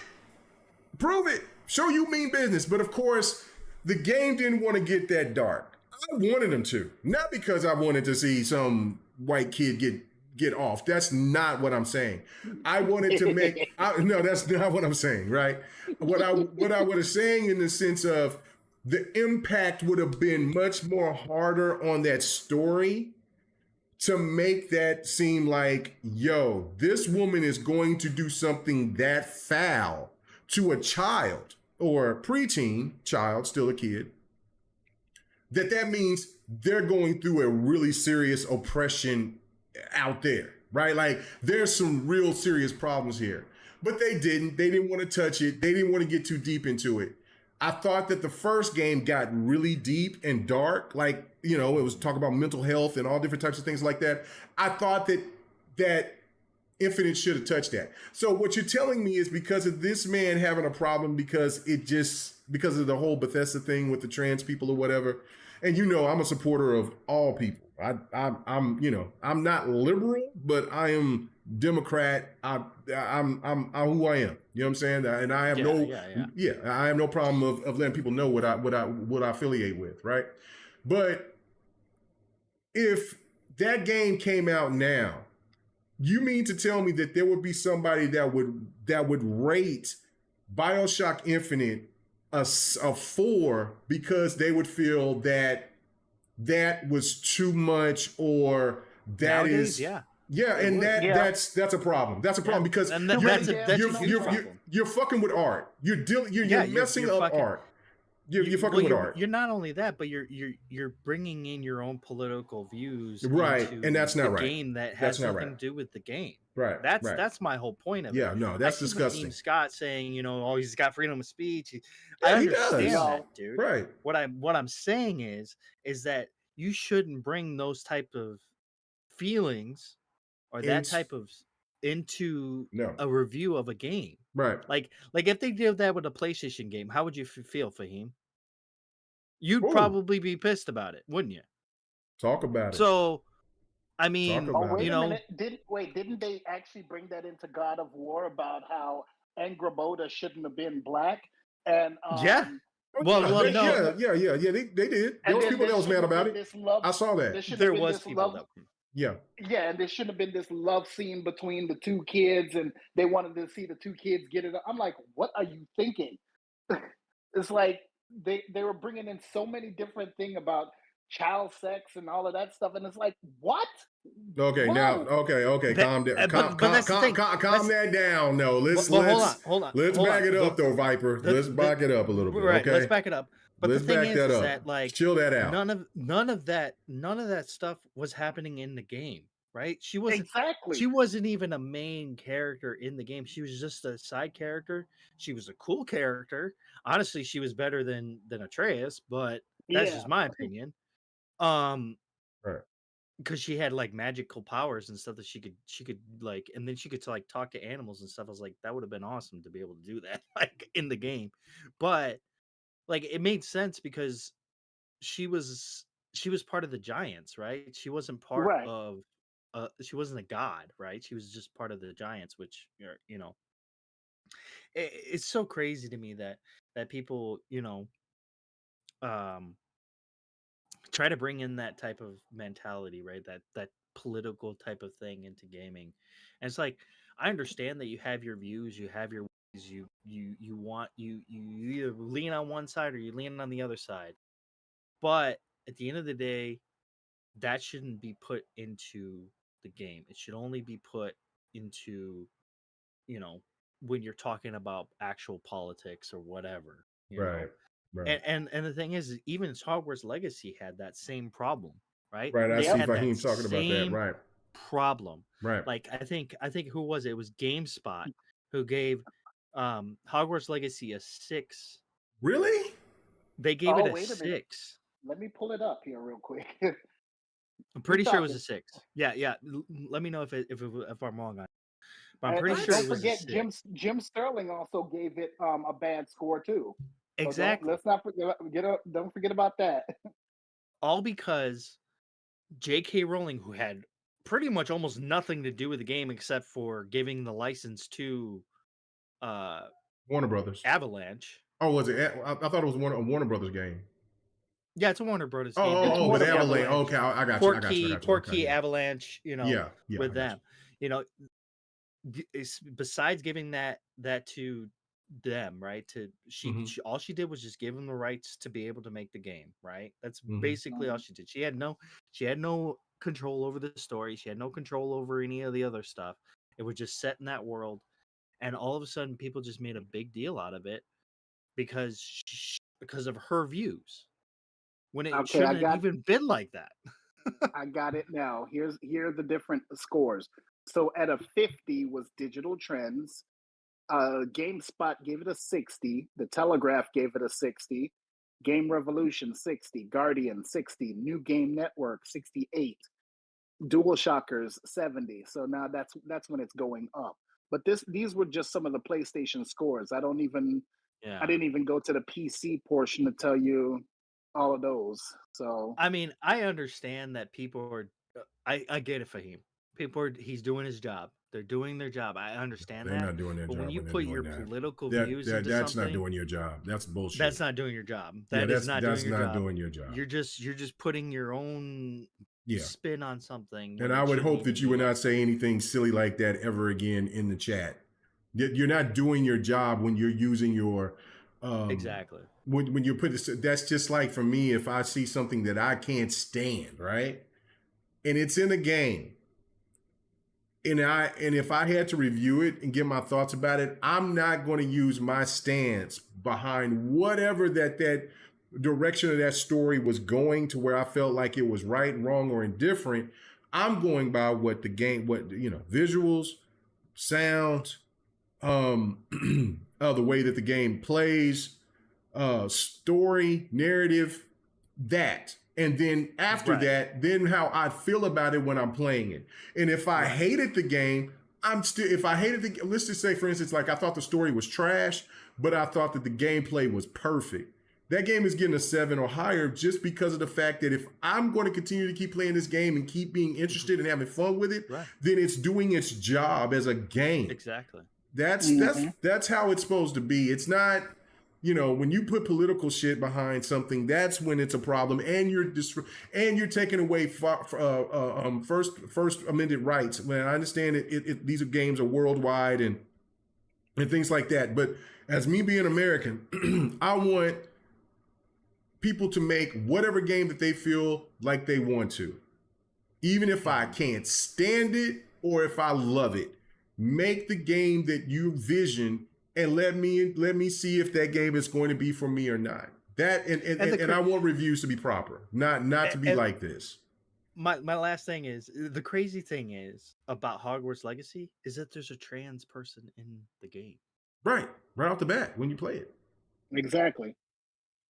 prove it, show you mean business. But of course, the game didn't want to get that dark. I wanted them to, not because I wanted to see some white kid get off. That's not what I'm saying. I wanted to make, no, that's not what I'm saying, right? What I was saying in the sense of the impact would have been much more harder on that story to make that seem like, yo, this woman is going to do something that foul to a child or preteen child, still a kid, that means they're going through a really serious oppression out there, right? Like there's some real serious problems here, but they didn't want to touch it. They didn't want to get too deep into it. I thought that the first game got really deep and dark. Like, it was talking about mental health and all different types of things like that. I thought that Infinite should have touched that. So what you're telling me is because of this man having a problem because of the whole Bethesda thing with the trans people or whatever. And I'm a supporter of all people. I'm not liberal, but I am Democrat. I'm who I am. You know what I'm saying? And I have I have no problem of letting people know what I affiliate with, right? But if that game came out now, you mean to tell me that there would be somebody that would rate BioShock Infinite a 4 because they would feel that was too much, or that nowadays, and that's a problem. That's a problem because you're fucking with art. You're messing up art. You're fucking with art. You're not only that, but you're bringing in your own political views, right? And that's not right. Game that has nothing to do with the game, right? That's my whole point of it. Yeah, no, that's disgusting. Scott saying, he's got freedom of speech. I understand that, dude. Right. What I'm saying is that you shouldn't bring those type of feelings or that type of into a review of a game. Right. Like if they did that with a PlayStation game, how would you feel, Fahim? You'd probably be pissed about it, wouldn't you? Talk about it. So, I mean, wait a minute. Didn't they actually bring that into God of War about how Angrboda shouldn't have been black? And yeah. Well, no. Yeah. They did. There was people that was mad about it. I saw that. There was people that. Yeah, and there shouldn't have been this love scene between the two kids, and they wanted to see the two kids get it. I'm like, what are you thinking? It's like they were bringing in so many different things about child sex and all of that stuff, and it's like, what? Okay, Whoa. now, okay, calm down. Calm that down. No, let's hold on. Let's back it up, though, Viper. Let's back it up a little bit. Right, okay? let's back it up. But let's the thing back that is up. that, like, chill that out. None of that stuff was happening in the game, right? She Exactly. wasn't even a main character in the game. She was just a side character. She was a cool character. Honestly, she was better than Atreus, but that's just my opinion. Right. Because she had like magical powers and stuff that she could like, and then she could like talk to animals and stuff. I was like, that would have been awesome to be able to do that like in the game. But like, it made sense because she was part of the giants, right? She wasn't part of she wasn't a god, right? She was just part of the giants, which you know, it's so crazy to me that people, you know, try to bring in that type of mentality, right? That political type of thing into gaming. And it's like, I understand that you have your views, you have your ways, you want you either lean on one side or you lean on the other side. But at the end of the day, that shouldn't be put into the game. It should only be put into, you know, when you're talking about actual politics or whatever, you know. Right. And the thing is, even Hogwarts Legacy had that same problem, right? Right. I They see had Fahim that talking about that. same Right. problem. Right. Like, I think who was it? It was GameSpot who gave Hogwarts Legacy a 6. Really? They gave it a wait 6. Let me pull it up here real quick. I'm pretty sure it was a 6. Yeah. Let me know if I'm wrong on it. But I'm pretty sure it was a 6. Jim Sterling also gave it a bad score too. Exactly. So let's not don't forget about that. All because J.K. Rowling, who had pretty much almost nothing to do with the game except for giving the license to Warner Brothers. Avalanche. Oh, was it? I thought it was a Warner Brothers game. Yeah, it's a Warner Brothers game. Oh, with Avalanche. Okay, I got you. Portkey, Avalanche, you know, yeah, with them. You know, besides giving that to them, right? She all she did was just give them the rights to be able to make the game, right? That's basically all she did. She had no control over the story. She had no control over any of the other stuff. It was just set in that world, and all of a sudden, people just made a big deal out of it because of her views, when it shouldn't have even been like that. I got it now. Here are the different scores. So at a 50 was Digital Trends. GameSpot gave it a 60. The Telegraph gave it a 60. Game Revolution 60. Guardian 60. New Game Network 68. DualShockers 70. So now that's when it's going up. But these were just some of the PlayStation scores. I didn't even go to the PC portion to tell you all of those. So I mean, I understand that people are. I get it, Fahim. He's doing his job. They're doing their job. I understand They're that. not doing their job. But when you put your political views into that's something, not doing your job. That's bullshit. That's not doing your job. That's not doing your job. You're just putting your own spin on something. And I would hope that you would not say anything silly like that ever again in the chat. You're not doing your job when you're using your exactly. When you put this, that's just like for me, if I see something that I can't stand, right? And it's in a game. And if I had to review it and give my thoughts about it, I'm not going to use my stance behind whatever that direction of that story was going to, where I felt like it was right, wrong, or indifferent. I'm going by what the game, visuals, sound, the way that the game plays, story, narrative, that. And then after that, then how I feel about it when I'm playing it. And if I hated the game, let's just say, for instance, like I thought the story was trash, but I thought that the gameplay was perfect. That game is getting a 7 or higher just because of the fact that if I'm going to continue to keep playing this game and keep being interested and having fun with it, then it's doing its job as a game. Exactly. That's how it's supposed to be. It's not, when you put political shit behind something, that's when it's a problem, and you're taking away first amended rights. When I understand these games are worldwide and things like that, but as me being American, I want people to make whatever game that they feel like they want to. Even if I can't stand it or if I love it, make the game that you vision and let me see if that game is going to be for me or not. That and I want reviews to be proper, not to be like this. My last thing is, the crazy thing is about Hogwarts Legacy is that there's a trans person in the game. Right off the bat when you play it. Exactly.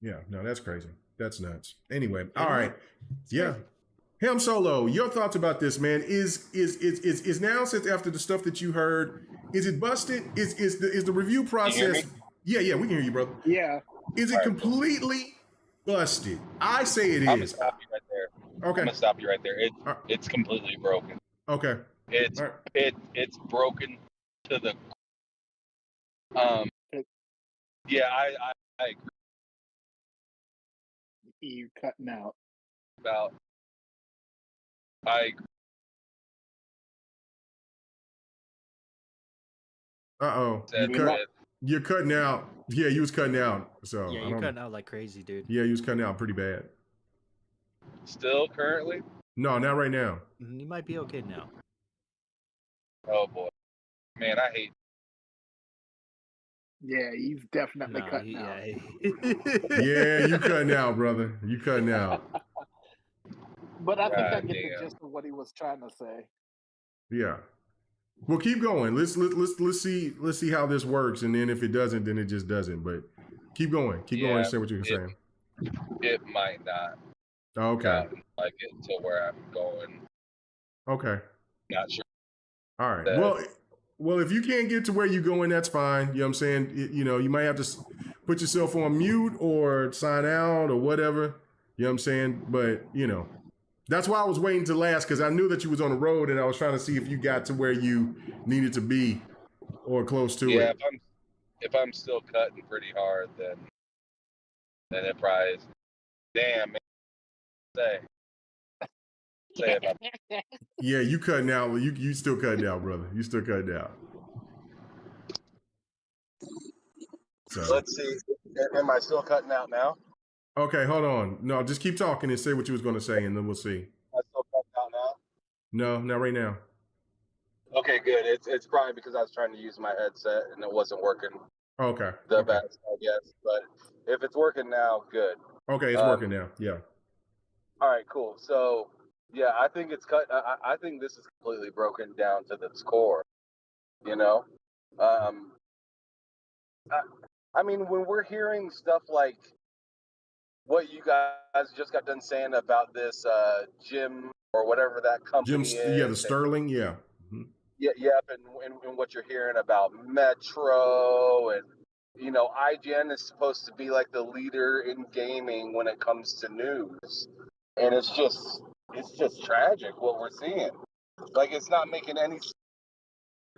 Yeah, no, that's crazy. That's nuts. Anyway, all right. Yeah. Ham Solo, your thoughts about this, man? Is now, since after the stuff that you heard, is it busted? Is the review process? Yeah, we can hear you, brother. Yeah. Is it completely busted? I say it is. I'm gonna stop you right there. Okay. I'm gonna stop you right there. It's completely broken. Okay. It's broken to the yeah, I agree. You cutting out. I agree. Uh-oh. You're cutting out. Yeah, you was cutting out. So yeah, you're cutting out like crazy, dude. Yeah, you was cutting out pretty bad. Still currently? No, not right now. You might be okay now. Oh boy. Man, I hate. Yeah, he's definitely cutting out. Yeah, you cutting out, brother. You cutting out. But I think I get the gist of what he was trying to say. Yeah. Well, keep going. Let's see how this works, and then if it doesn't, then it just doesn't. But keep going. Keep going and say what you're saying. It might not. Okay. Like it to where I'm going. Okay. Not sure. All right. Well, if you can't get to where you're going, that's fine. You know what I'm saying? You might have to put yourself on mute or sign out or whatever. You know what I'm saying? But, that's why I was waiting to last, because I knew that you was on the road and I was trying to see if you got to where you needed to be or close to it. Yeah, if I'm still cutting pretty hard, then it probably is. Damn, man. Say about it. Yeah, you cutting out. You still cutting out, brother. You still cutting out. So. Let's see. Am I still cutting out now? Okay, hold on. No, just keep talking and say what you was going to say, and then we'll see. Am I still cutting out now? No, not right now. Okay, good. It's probably because I was trying to use my headset and it wasn't working. Okay. The best, I guess. But if it's working now, good. Okay, it's working now. Yeah. All right, cool. So, yeah, I think it's cut. I think this is completely broken down to its core. I mean, when we're hearing stuff like what you guys just got done saying about this Jim or whatever that company is. Yeah, the Sterling, yeah. Mm-hmm. Yep, and what you're hearing about Metro and, IGN is supposed to be like the leader in gaming when it comes to news. And it's just tragic what we're seeing. Like, it's not making any sense.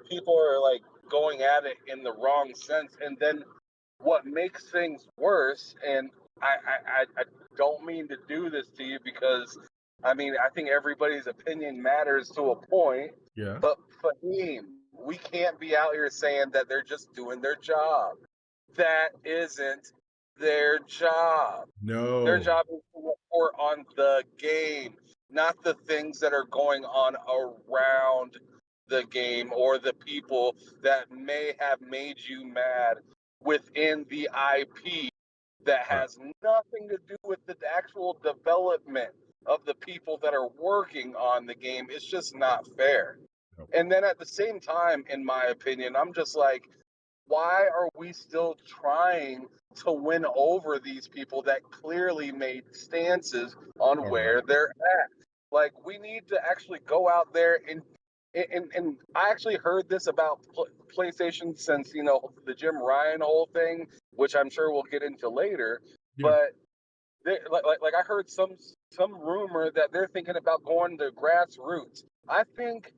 People are like going at it in the wrong sense. And then what makes things worse, and I don't mean to do this to you because, I think everybody's opinion matters to a point. Yeah. But Fahim, we can't be out here saying that they're just doing their job. That isn't their job. No. Their job is to report on the game, not the things that are going on around the game or the people that may have made you mad within the IP that has nothing to do with the actual development of the people that are working on the game. It's just not fair. And then at the same time, in my opinion, I'm just like, why are we still trying to win over these people that clearly made stances on where they're at? Like, we need to actually go out there and I actually heard this about PlayStation since, the Jim Ryan whole thing, which I'm sure we'll get into later. Yeah. But like I heard some rumor that they're thinking about going to grassroots. I think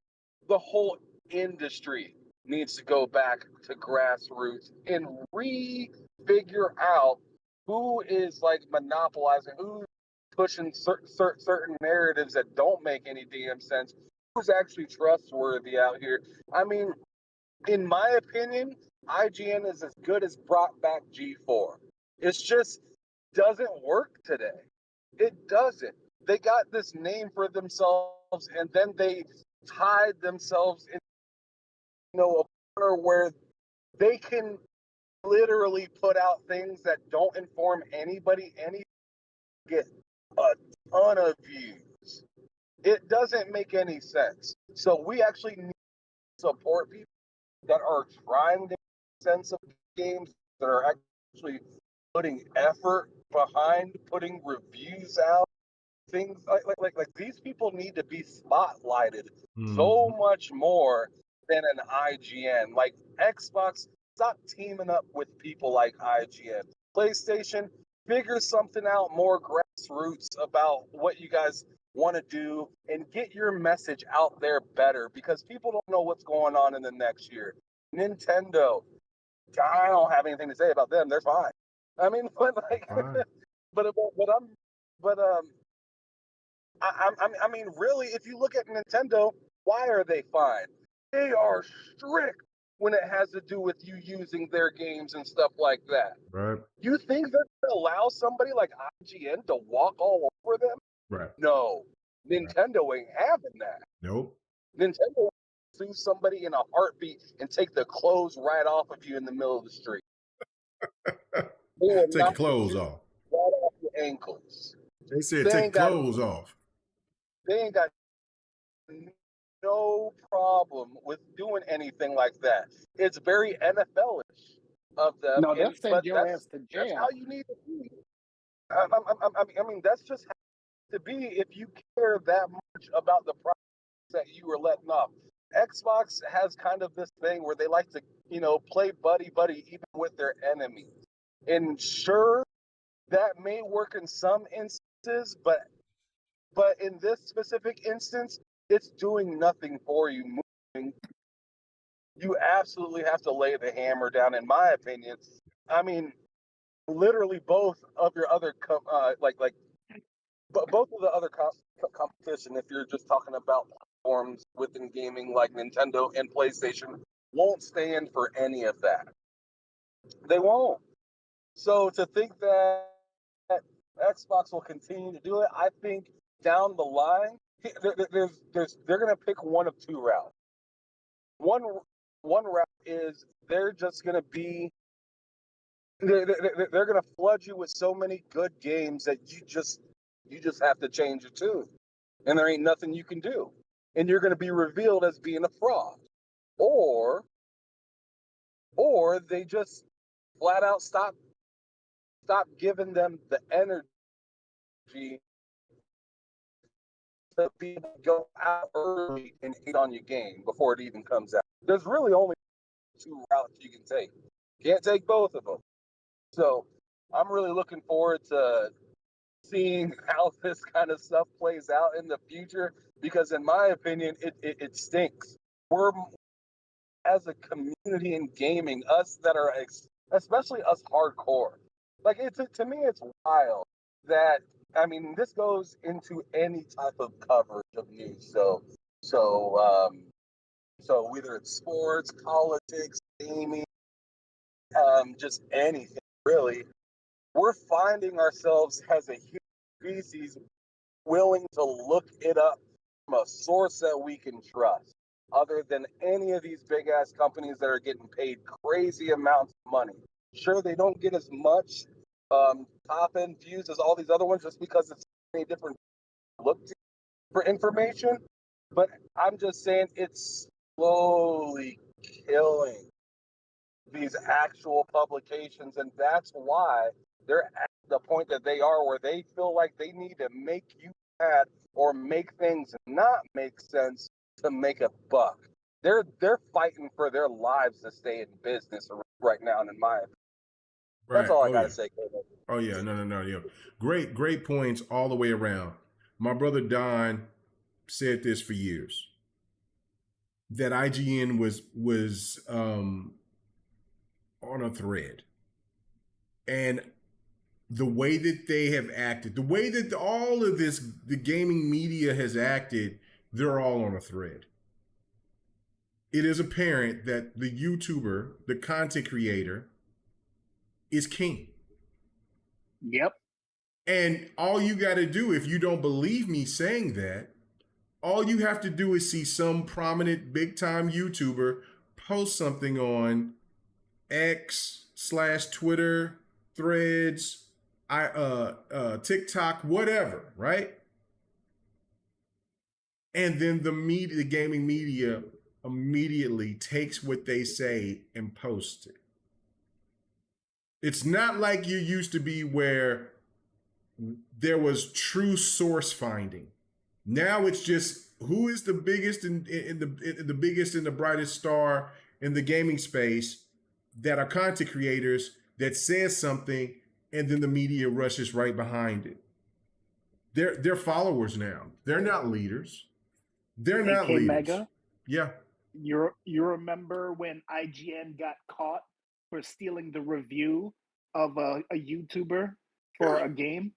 the whole industry needs to go back to grassroots and refigure out who is like monopolizing, who's pushing certain narratives that don't make any damn sense, who's actually trustworthy out here. I mean, in my opinion, IGN is as good as brought back G4. It's just doesn't work today. It doesn't. They got this name for themselves, and then they tied themselves in, a corner where they can literally put out things that don't inform anybody, get a ton of views. It doesn't make any sense. So we actually need to support people that are trying to make sense of games, that are actually putting effort behind putting reviews out. Things like these people need to be spotlighted so much more than an IGN. Like Xbox, stop teaming up with people like IGN. PlayStation, figure something out more grassroots about what you guys want to do and get your message out there better, because people don't know what's going on in the next year. Nintendo, I don't have anything to say about them. They're fine. I mean, but like, I mean, really, if you look at Nintendo, why are they fine? They are strict when it has to do with you using their games and stuff like that. Right. You think they're going to allow somebody like IGN to walk all over them? Right. No. Nintendo ain't having that. Nope. Nintendo will sue somebody in a heartbeat and take the clothes right off of you in the middle of the street. Take your clothes off. Right off your ankles. They said take clothes off. They ain't got no problem with doing anything like that. It's very NFL-ish of them. No, they'll send your ass to jail. That's how you need to be. I mean, that's just how to be if you care that much about the products that you are letting off. Xbox has kind of this thing where they like to, play buddy even with their enemies. And sure, that may work in some instances, but in this specific instance, it's doing nothing for you moving. You absolutely have to lay the hammer down, in my opinion. I mean, literally both of your other both of the other competition, if you're just talking about platforms within gaming like Nintendo and PlayStation, won't stand for any of that. They won't. So to think that Xbox will continue to do it, I think down the line, they're going to pick one of two routes. One route is they're just going to be they're going to flood you with so many good games that you just have to change your tune, and there ain't nothing you can do, and you're going to be revealed as being a fraud, or they just flat out stop giving them the energy to be able to go out early and hate on your game before it even comes out. There's really only two routes you can take. Can't take both of them. So I'm really looking forward to seeing how this kind of stuff plays out in the future, because in my opinion, it stinks. We're, as a community in gaming, us that are, especially us hardcore, like to me, it's wild that, I mean, this goes into any type of coverage of news. So whether it's sports, politics, gaming, just anything really, we're finding ourselves as a human species willing to look it up from a source that we can trust, other than any of these big ass companies that are getting paid crazy amounts of money. Sure, they don't get as much top end views as all these other ones just because it's a different look to for information, but I'm just saying it's slowly killing these actual publications, and that's why they're at the point that they are, where they feel like they need to make you mad or make things not make sense to make a buck. They're fighting for their lives to stay in business right now, and in my opinion. Right. That's all I gotta say. Oh yeah, no, yeah. Great points all the way around. My brother Don said this for years, that IGN was on a thread, and the way that they have acted, the way that all of the gaming media has acted, they're all on a thread. It is apparent that the YouTuber, the content creator, is king. Yep. And all you got to do, if you don't believe me saying that, all you have to do is see some prominent big time YouTuber post something on X/Twitter, Threads, TikTok, whatever, right? And then the gaming media immediately takes what they say and posts it. It's not like you used to be where there was true source finding. Now it's just who is the biggest the biggest and the brightest star in the gaming space that are content creators that says something, and then the media rushes right behind it. They're followers now. They're not leaders. They're not AK leaders. Mega, Yeah. you remember when IGN got caught for stealing the review of a YouTuber for a game?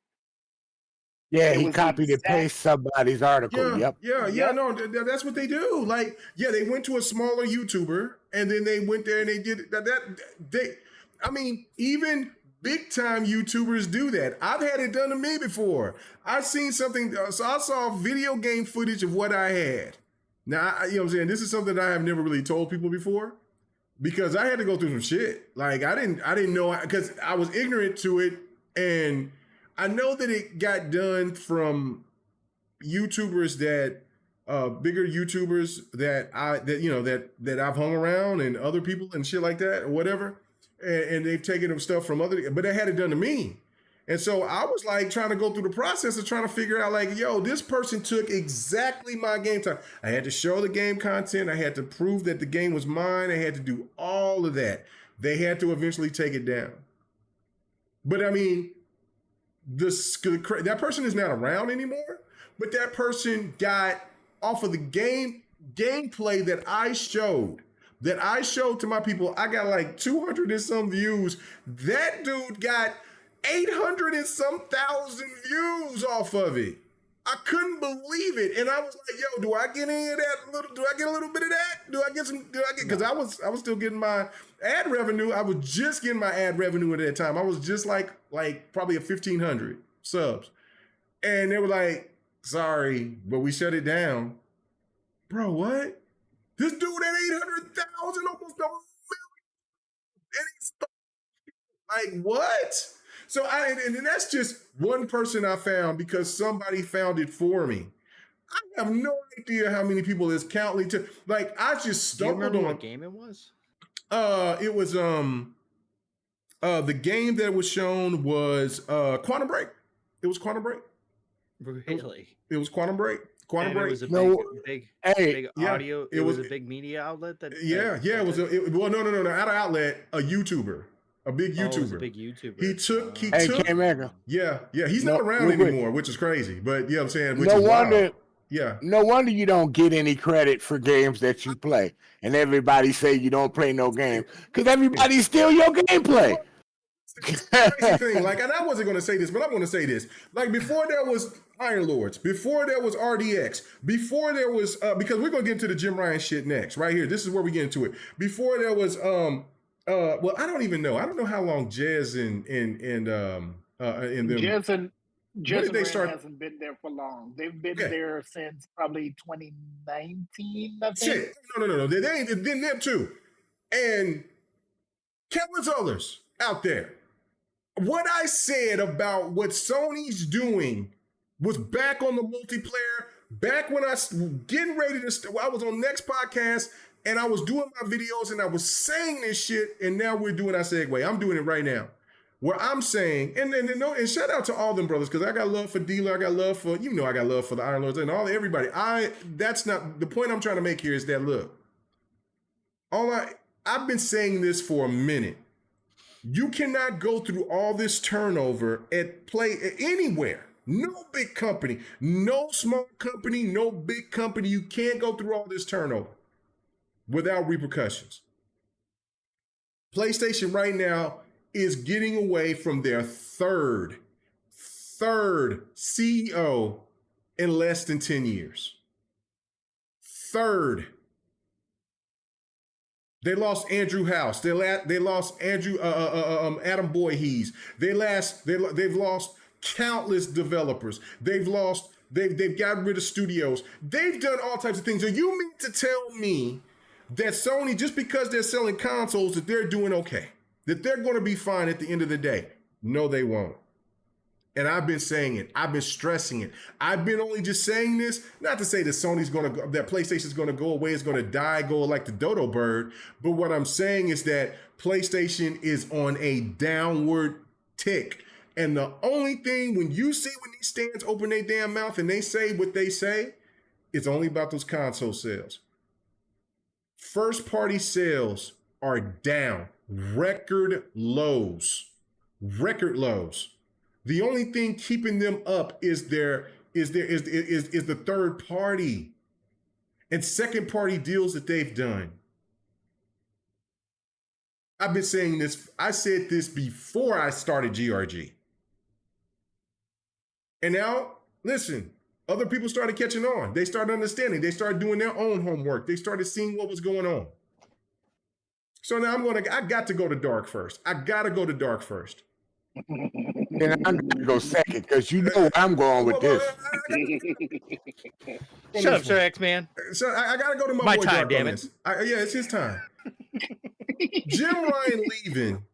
Yeah, It he was the copied and exact- pasted somebody's article. Yeah, Yep. yeah. No, that's what they do. Like, yeah, they went to a smaller YouTuber and then they went there and they did that. I mean, even big time YouTubers do that. I've had it done to me before. I've seen something. So I saw video game footage of what I had. Now, you know what I'm saying? This is something that I have never really told people before because I had to go through some shit. Like, I didn't know, because I was ignorant to it, and I know that it got done from YouTubers that bigger YouTubers that I've hung around, and other people and shit like that or whatever, and they've taken stuff from other, but they had it done to me. And so I was like trying to go through the process of trying to figure out, like, yo, this person took exactly my game time. I had to show the game content. I had to prove that the game was mine. I had to do all of that. They had to eventually take it down. But I mean, that person is not around anymore. But that person got off of the gameplay that I showed to my people. I got like 200 and some views. That dude got 800 and some thousand views off of it. I couldn't believe it, and I was like, "Yo, do I get any of that? Do I get a little bit of that? Do I get some? Because I was still getting my ad revenue. I was just getting my ad revenue at that time. I was just like probably a 1,500 subs, and they were like, "Sorry, but we shut it down." Bro, what? This dude at 800,000, almost a million, and he's like, what? So and that's just one person I found because somebody found it for me. I have no idea how many people is counting to. Like, I just stumbled on what game it was. It was the game that was shown was Quantum Break. It was Quantum Break. Really? It was Quantum Break. Quantum Break. It was a big audio. Yeah, it was a big media outlet. It was no, not an outlet, a YouTuber. A big YouTuber. It was a big YouTuber. He took. Yeah. He's not around anymore, which is crazy. But you know what I'm saying? No wonder. Yeah. No wonder you don't get any credit for games that you play, and everybody say you don't play no game because everybody steal your gameplay. Crazy thing. Like, and I wasn't going to say this, but I'm going to say this. Like, before there was Iron Lords, before there was RDX, before there was because we're going to get into the Jim Ryan shit next, right here. This is where we get into it. Before there was well, I don't even know. I don't know how long Jez and them. Jez and they start? hasn't been there for long. They've been there since probably 2019. I think. Shit. No. They ain't been them too, and countless others out there. What I said about what Sony's doing was back on the multiplayer. Back when I was getting ready to, I was on Next Podcast. And I was doing my videos and I was saying this shit, and now we're doing our segue. I'm doing it right now. Where I'm saying, and shout out to all them brothers, because I got love for Dealer, I got love for, I got love for the Iron Lords and everybody. That's not, the point I'm trying to make here is that, look, I've been saying this for a minute. You cannot go through all this turnover at anywhere. No big company, no small company, no big company. You can't go through all this turnover without repercussions. PlayStation right now is getting away from their third CEO in less than 10 years. Third. They lost Andrew House. They lost Andrew Adam Boyes. They've lost countless developers. They've gotten rid of studios. They've done all types of things. And you mean to tell me that Sony, just because they're selling consoles, that they're doing okay, that they're going to be fine at the end of the day? No, they won't. And I've been saying it. I've been stressing it. I've been only just saying this, not to say that that PlayStation's going to go away, it's going to die, go like the dodo bird. But what I'm saying is that PlayStation is on a downward tick. And the only thing, when these stands open their damn mouth and they say what they say, it's only about those console sales. First party sales are down. Record lows. The only thing keeping them up is the third party and second party deals that they've done. I've been saying this. I said this before I started GRG. And now, listen, other people started catching on. They started understanding. They started doing their own homework. They started seeing what was going on. So now I got to go to dark first. And I'm gonna go second because you know where I'm going with this. Shut up, Sir X-Man. So I gotta go to my boy time, Dark damn on it. this. Yeah, it's his time. Jim Ryan leaving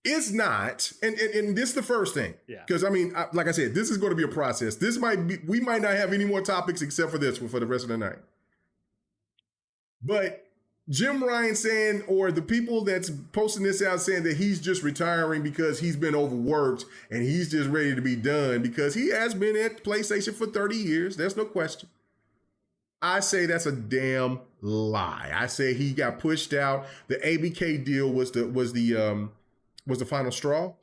is not, and this is the first thing. Yeah. Because like I said, this is going to be a process. We might not have any more topics except for this one for the rest of the night. But Jim Ryan saying, or the people that's posting this out saying that he's just retiring because he's been overworked and he's just ready to be done because he has been at PlayStation for 30 years. There's no question. I say that's a damn lie. I say he got pushed out. The ABK deal was the final straw.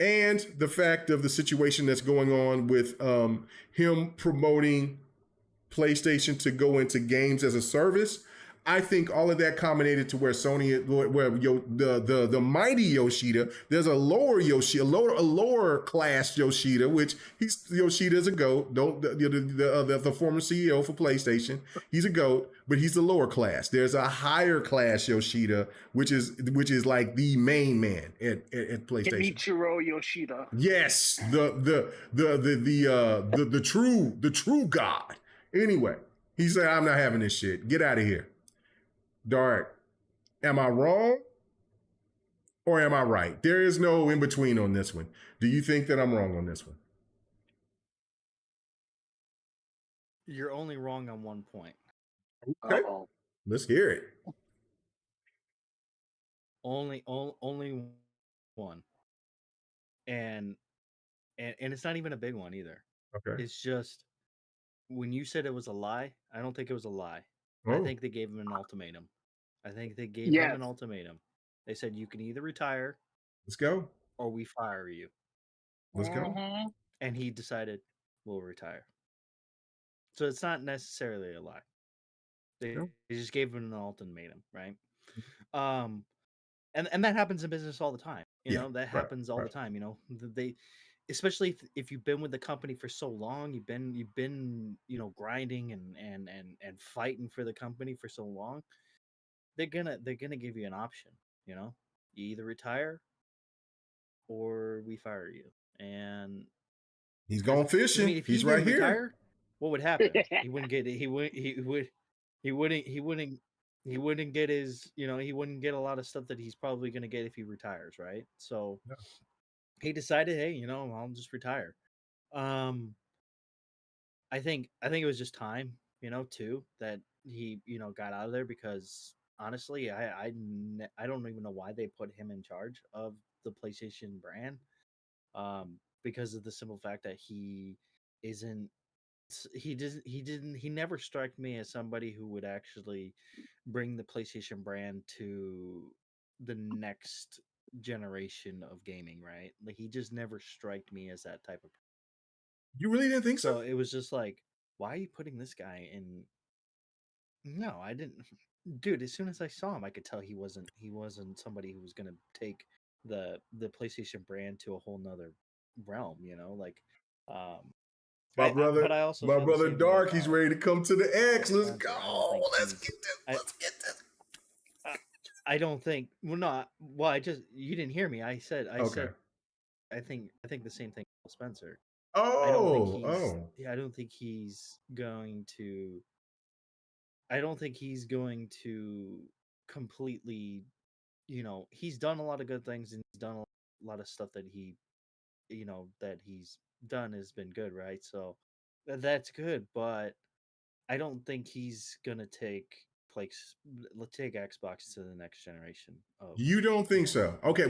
And the fact of the situation that's going on with him promoting PlayStation to go into games as a service. I think all of that culminated to where Sony, the mighty Yoshida, there's a lower Yoshida, a lower class Yoshida, which Yoshida's a GOAT. The former CEO for PlayStation, he's a GOAT, but he's the lower class. There's a higher class Yoshida, which is like the main man at PlayStation. Kenichiro Yoshida. Yes, the true God. Anyway, he said, "I'm not having this shit. Get out of here." Dark, am I wrong or am I right? There is no in between on this one. Do you think that I'm wrong on this one? You're only wrong on one point. Okay. Uh-oh. Let's hear it. Only one. And it's not even a big one either. Okay. It's just when you said it was a lie, I don't think it was a lie. Oh. I think they gave him an ultimatum. They said you can either retire, Let's go. or we fire you. Let's go. And he decided we'll retire. So it's not necessarily a lie. They just gave him an ultimatum, right? And that happens in business all the time. You know, that happens all the time. You know, they, especially if you've been with the company for so long, you've been grinding and fighting for the company for so long. They're gonna give you an option. You know, you either retire or we fire you. And he's going fishing. I mean, if he's right here. Retire, what would happen? He wouldn't get it. He wouldn't get his, he wouldn't get a lot of stuff that he's probably going to get if he retires, right? So he decided, hey, I'll just retire. I think it was just time, too, that he, got out of there, because honestly, I don't even know why they put him in charge of the PlayStation brand, because of the simple fact that he never struck me as somebody who would actually bring the PlayStation brand to the next generation of gaming, right? Like, he just never struck me as that type of person. You really didn't think so? So it was just like, why are you putting this guy in? No, I didn't. Dude, as soon as I saw him, I could tell he wasn't somebody who was going to take the PlayStation brand to a whole nother realm, My brother Dark, he's ready to come to the X. Let's go. Let's get this. I don't think. Well, no. Well, you didn't hear me. I said. Okay. I think the same thing. With Spencer. Oh. Yeah, I don't think he's going to. I don't think he's going to completely. He's done a lot of good things, and he's done a lot of stuff that that he's done has been good, right? So that's good, but I don't think he's gonna take Xbox to the next generation of. You don't think so? Okay,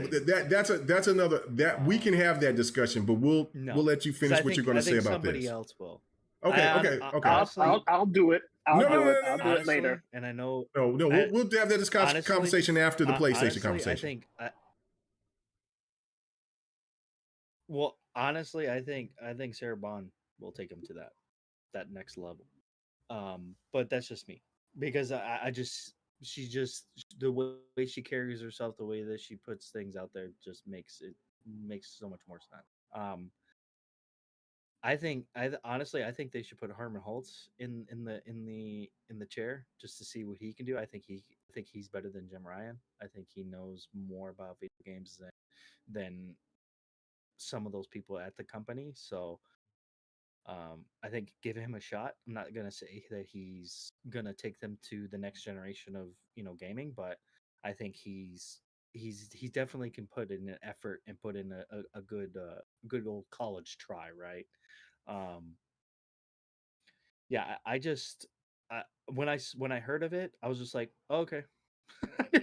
that's another that we can have that discussion, but we'll let you finish what you're going to say about somebody this. else will. Okay. I'll do it. I'll do it later. And I know. No. We'll have that conversation after the PlayStation conversation. Honestly, I think Sarah Bond will take him to that next level. But that's just me, because she just the way she carries herself, the way that she puts things out there, just makes so much more sense. Honestly, I think they should put Herman Holtz in the chair just to see what he can do. I think he's better than Jim Ryan. I think he knows more about video games than some of those people at the company. So I think give him a shot. I'm not gonna say that he's gonna take them to the next generation of gaming, but I think he definitely can put in an effort and put in a good old college try, right? Yeah, when I heard of it, I was just like, oh, okay. I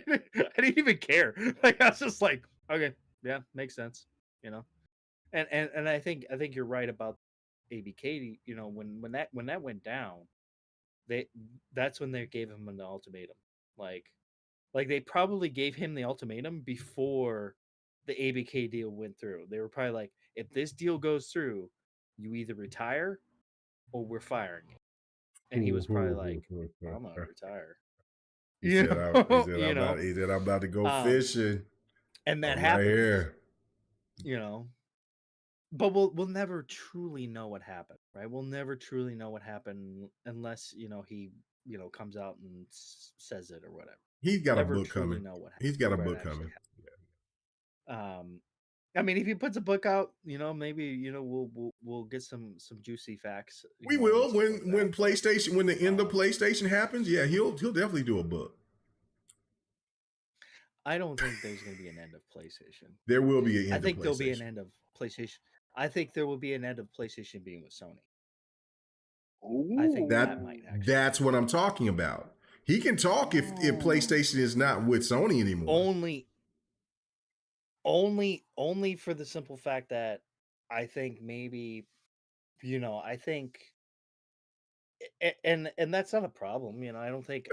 didn't even care. Like, I was just like, okay, yeah, makes sense, And I think you're right about ABK. When that went down, that's when they gave him an ultimatum. Like they probably gave him the ultimatum before the ABK deal went through. They were probably like, if this deal goes through, you either retire or we're firing you. And he was probably like, I'm gonna retire. He said, I'm about to go fishing. And that happened. Right, but we'll never truly know what happened, right? We'll never truly know what happened unless he comes out and says it or whatever. He's got a book coming. He's got a book coming. I mean, if he puts a book out, maybe we'll get some juicy facts. We will when PlayStation, when the end of PlayStation happens. Yeah, he'll definitely do a book. I don't think there's going to be an end of PlayStation. There will be an end. I think there'll be an end of PlayStation. I think there will be an end of PlayStation being with Sony. Ooh. I think that might actually. That's what I'm talking about. He can talk if PlayStation is not with Sony anymore. Only for the simple fact that I think maybe, I think, and that's not a problem. I don't think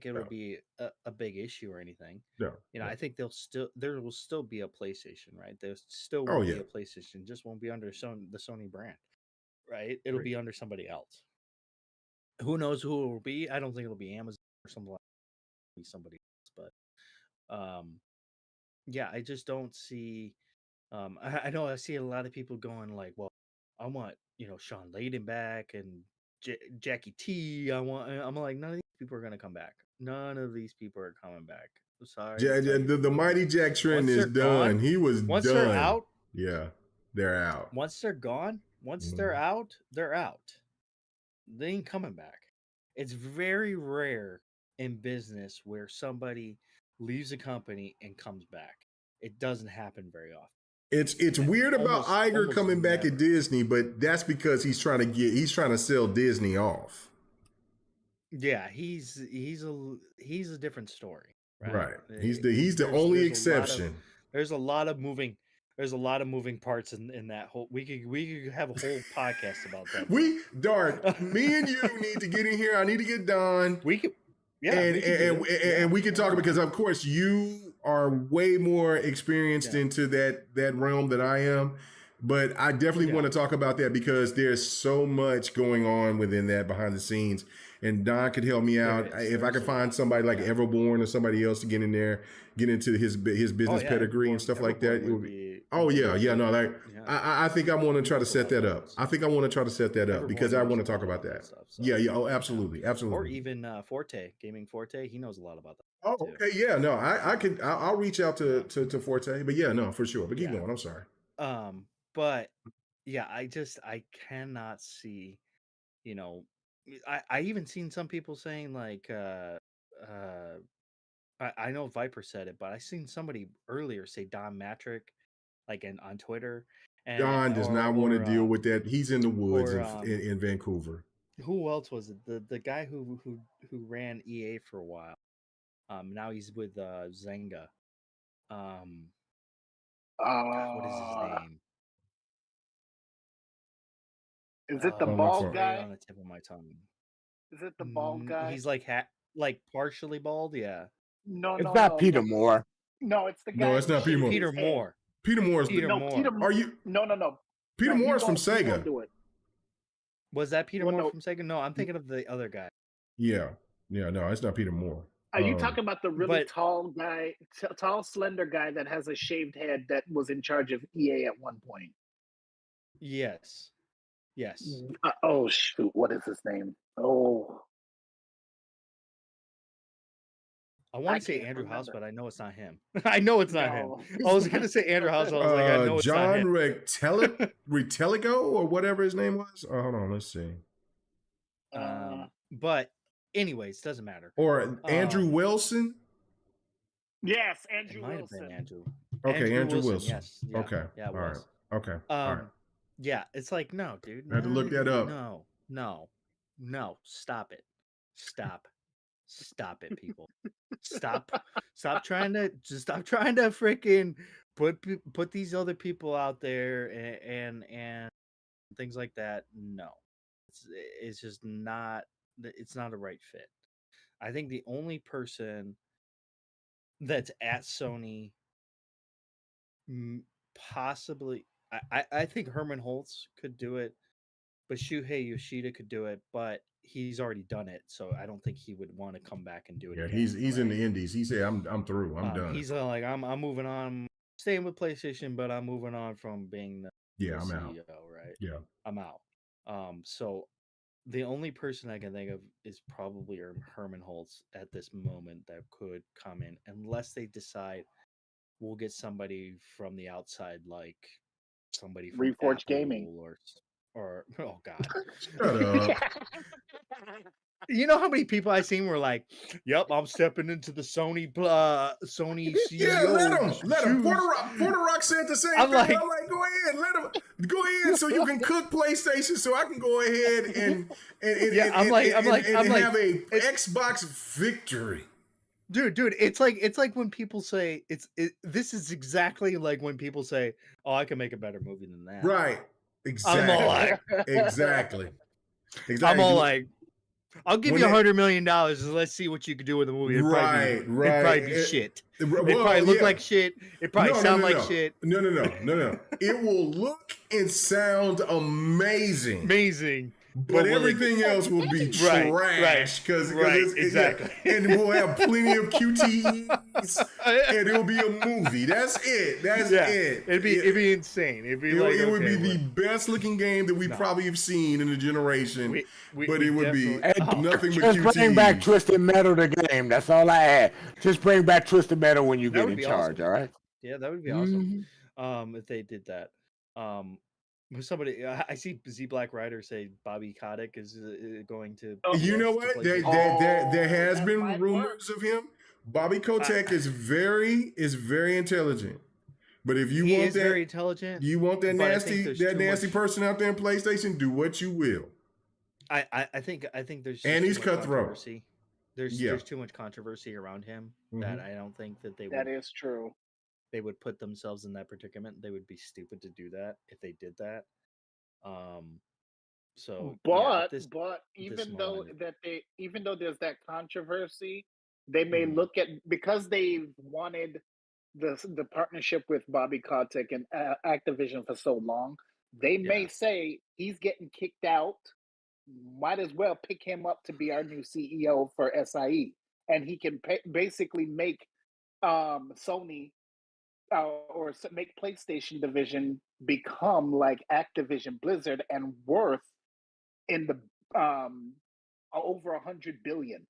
it'll be a big issue or anything. I think there will still be a PlayStation, right? There still will be a PlayStation, just won't be under the Sony brand, right? It'll be under somebody else. Who knows who it will be? I don't think it'll be Amazon or something like that. It'll be somebody else, but yeah, I just don't see. I know I see a lot of people going like, "Well, I want Sean Layden back and Jackie T. I'm like, none of these people are gonna come back. None of these people are coming back. I'm sorry. The Mighty Jack trend is done. He was done. Once they're out, yeah, they're out. Once they're gone, they're out. They're out. They ain't coming back. It's very rare in business where somebody leaves a company and comes back. It doesn't happen very often. It's weird about Iger coming back at Disney, but that's because he's trying to sell Disney off. Yeah, he's a different story. Right. He's the only exception. There's a lot of moving parts in that whole. We could have a whole podcast about that. Me and you need to get in here. I need to get Don. We could. Yeah, and we can talk because of course you are way more experienced into that realm than I am, but I definitely want to talk about that because there's so much going on within that behind the scenes, and Don could help me out if I could find somebody like Everborn or somebody else to get in there, get into his business pedigree and stuff like that. I think I want to try to set that up. Because I want to talk about that. Absolutely. Or even Gaming Forte, he knows a lot about that. Oh, too. okay, yeah, no, I'll reach out to Forte, but yeah, no, for sure. But keep Yeah. going. I'm sorry. But yeah, I cannot see, you know, I even seen some people saying like I know Viper said it, but I seen somebody earlier say Don Matrick like on Twitter and Don does not want to deal with that. He's in the woods or in Vancouver. who else was it? The guy who ran EA for a while. Now he's with Zynga. What is his name? Is it the Don't look for bald it. Right guy? on the tip of my tongue. Is it the bald guy? He's like like partially bald, yeah. No, It's no, not no, Peter no. Moore. No, it's the No, guy it's who not Peter shaved Moore. his Peter head. Moore. Peter Moore is Peter No, Moore. Peter. Are you No. Peter No, he Moore is from won't- he won't Sega? do it. Was that Peter Well, Moore no. from Sega? No, I'm thinking of the other guy. Yeah, no, it's not Peter Moore. Are you talking about the really but- tall guy, tall, slender guy that has a shaved head that was in charge of EA at one point? Yes. Oh shoot! What is his name? Oh, I want I to say can't Andrew House, remember. but I know it's not him. I know it's not No. him. I was gonna say Andrew House, but I was like, I know it's not John him. Retelico or whatever his name was. Oh, hold on, let's see. But anyways, doesn't matter. Or Andrew Wilson. Yes, It Andrew might have been Wilson. Andrew. Okay, Andrew Wilson. Yes. Yeah, Okay. Yeah, it All was. right. Okay. All right. Yeah, it's like no, dude. I had to look that up. No. Stop it. Stop it, people. Stop trying to freaking put these other people out there and things like that. No, it's just not. It's not a right fit. I think the only person that's at Sony, possibly, I think Herman Holtz could do it, but Shuhei Yoshida could do it, but he's already done it, so I don't think he would want to come back and do it. Yeah, again, he's in the indies. He said, "I'm through. I'm done." He's like, I'm moving on. I'm staying with PlayStation, but I'm moving on from being the I'm CEO, out. right? Yeah, I'm out. So the only person I can think of is probably Herman Holtz at this moment that could come in, unless they decide we'll get somebody from the outside, like somebody from Reforge Apple Gaming. or oh god. shut up. You know how many people I seen were like, "Yep, I'm stepping into the Sony CEO." Yeah, let him. Porter Rock said the same thing. I'm like, go ahead, let him go ahead, so you can cook PlayStation, so I can go ahead and have a Xbox victory. Dude, it's like when people say this is exactly like when people say, "Oh, I can make a better movie than that." Right. Exactly. I'm all like, exactly. I'm all like, I'll give you $100 million and let's see what you can do with the movie. It'd probably be shit. It'd probably look like shit. It'd probably sound like shit. No. It will look and sound amazing. Amazing. But everything else will be trash because exactly. And we'll have plenty of QTEs, and it'll be a movie. That's it. That's it. It'd be insane. It would be the best looking game that we probably have seen in a generation. But it would be nothing but QTEs. Just bring back Twisted Metal the game. That's all I had. Just bring back Twisted Metal when you get in charge. All right. Yeah, that would be awesome. If they did that. Somebody, I see Z Black Rider say Bobby Kotick is going to. You know what? There has been rumors of him. Bobby Kotick is very intelligent. But if you want that, very intelligent. You want that nasty person out there in PlayStation, do what you will. I think there's and he's cutthroat. There's too much controversy around him that I don't think that they would. That is true. They would put themselves in that predicament. They would be stupid to do that if they did that. But even though there's that controversy, they may look at, because they've wanted the partnership with Bobby Kotick and Activision for so long, they may say he's getting kicked out. Might as well pick him up to be our new CEO for SIE, and he can basically make Sony or make PlayStation division become like Activision Blizzard and worth in the over 100 billion.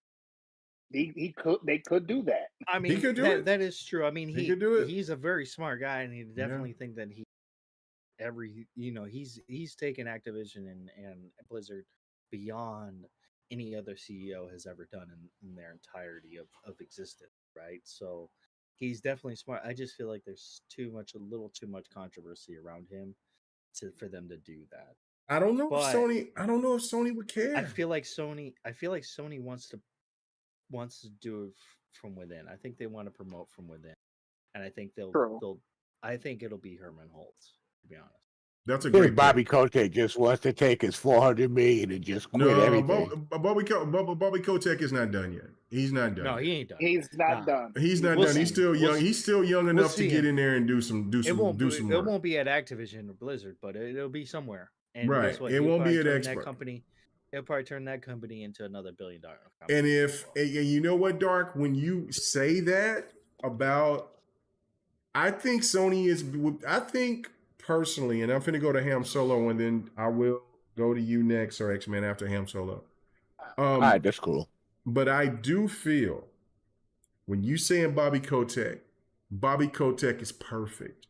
They could do that. I mean, could do it. that is true. I mean, He could do it. he's a very smart guy, and he definitely think that he's taken Activision and Blizzard beyond any other CEO has ever done in their entirety of existence, right? So he's definitely smart. I just feel like there's a little too much controversy around him for them to do that. I don't know if Sony would care. I feel like Sony wants to do it from within. I think they want to promote from within, and I think I think it'll be Herman Holtz, to be honest. That's a great Bobby Kotick just wants to take his $400 million and just quit everything. Bobby Kotick is not done yet. He's not done. No, he ain't done. He's not done. He's not done. He's still young. He's still young enough to get in there and do some work. It won't be at Activision or Blizzard, but it'll be somewhere. And right. Guess what? It won't be at Xbox. It'll probably turn that company into another $1 billion company. And you know what, Dark, when you say that about, I think Sony is, I think personally, and I'm finna go to Ham Solo, and then I will go to you next, or X-Men after Ham Solo. All right, that's cool. But I do feel when you saying Bobby Kotick is perfect,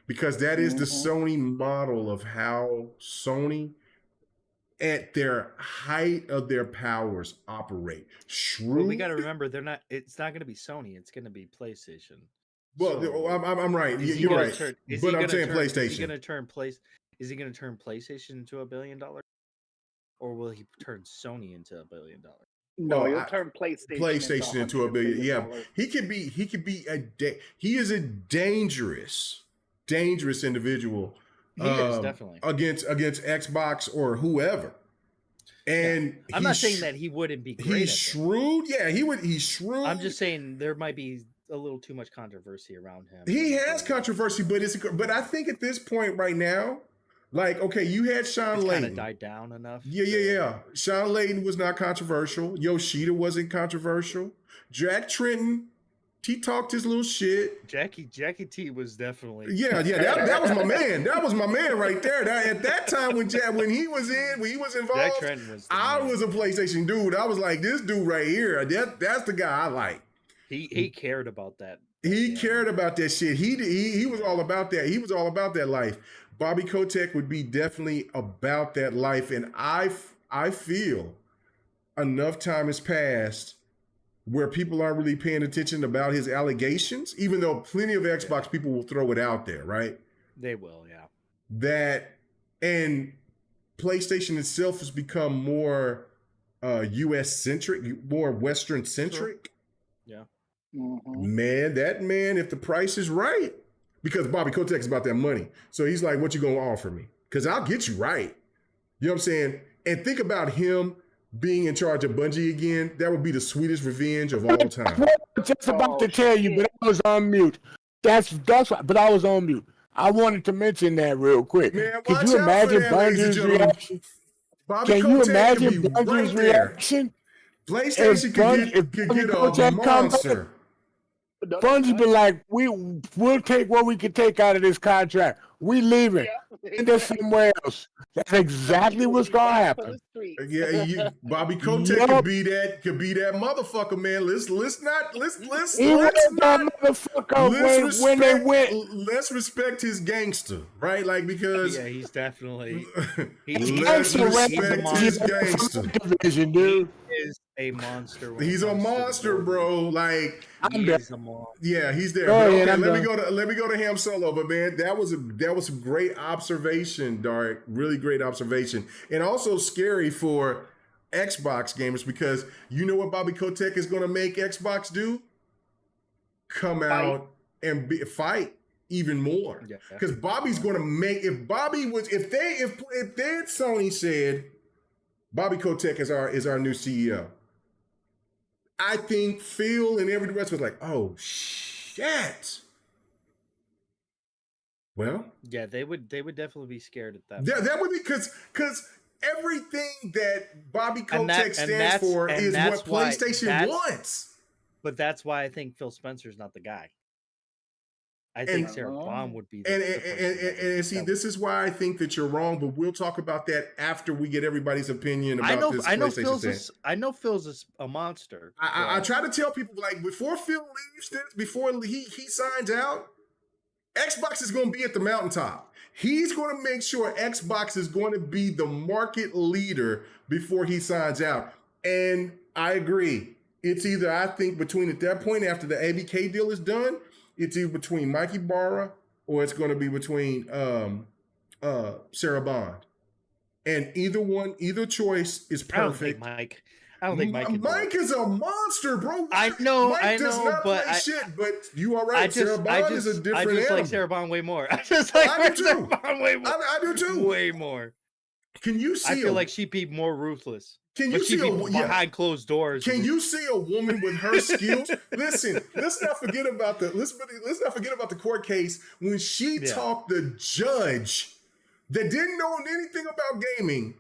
because that is the Sony model of how Sony, at their height of their powers, operate. Well, we got to remember, it's not going to be Sony. It's going to be PlayStation. Well, so, I'm right. You're right. But I'm saying PlayStation. Is he going to turn PlayStation into $1 billion, or will he turn Sony into $1 billion? No, he'll turn PlayStation into $1 billion. Yeah, he is a dangerous individual. He is definitely against Xbox or whoever. And I'm not saying that he wouldn't be great. He's shrewd. Yeah, he's shrewd. I'm just saying there might be a little too much controversy around him. He has controversy, but I think at this point right now, like, okay, you had Sean Layden. Kind of died down enough. Yeah. Sean Layden was not controversial. Yoshida wasn't controversial. Jack Tretton, he talked his little shit. Jackie T was definitely that was my man. That was my man right there. At that time when he was involved, Jack Tretton was I was a PlayStation dude. I was like, this dude right here. That's the guy I like. He cared about that. He cared about that shit. He was all about that. He was all about that life. Bobby Kotick would be definitely about that life, and I feel enough time has passed where people aren't really paying attention about his allegations, even though plenty of Xbox people will throw it out there, right? They will, yeah. That, and PlayStation itself has become more US centric, more Western centric. Yeah. Man, if the price is right, because Bobby Kotick is about that money. So he's like, what you gonna offer me? Because I'll get you right. You know what I'm saying? And think about him being in charge of Bungie again. That would be the sweetest revenge of all time. I was just about to tell you, but I was on mute. But I was on mute. I wanted to mention that real quick. Man, could you imagine Bungie's reaction? Can you imagine Bungie's reaction? PlayStation could get a monster. Bungie be like, we'll take what we can take out of this contract. We leaving. And there's somewhere else. That's exactly what's gonna happen. Yeah, Bobby Kotick could be that motherfucker, man. Let's respect his gangster, right? Like, because he's definitely let's respect his gangster. Division, dude. He is a monster. He's a monster, bro. Like, he's a monster. Yeah, he's there. Let me go to Ham Solo. But man, that was a great observation, Dark. Really great observation, and also scary for Xbox gamers, because you know what Bobby Kotick is going to make Xbox do? Come out and fight even more. Because Bobby's going to make, if they had Sony said Bobby Kotick is our new CEO, I think Phil and every rest was like, oh shit. Well, yeah, they would definitely be scared at that. Yeah, that would be because everything that Bobby Kotick stands for is what PlayStation wants. But that's why I think Phil Spencer's not the guy. I think Sarah Bond would be and see, this is why I think that you're wrong, but we'll talk about that after we get everybody's opinion about this PlayStation thing. I know Phil's is a monster. I try to tell people, like, before Phil leaves, before he signs out, Xbox is going to be at the mountaintop. He's going to make sure Xbox is going to be the market leader before he signs out. And I agree. It's either, I think, between at that point after the ABK deal is done, it's either between Mikey Barra or it's going to be between Sarah Bond. And either choice is perfect. I don't think Mike. Mike is a monster, bro. I know. Mike does not play shit, but you are right. Sarah Bond is a different animal. I just like Sarah Bond way more. I just like Sarah Bond way more. I do too. Way more. Can you see? I feel like she'd be more ruthless. Can you see behind closed doors? Can you see a woman with her skills? Listen, let's not forget about the court case when she talked the judge that didn't know anything about gaming.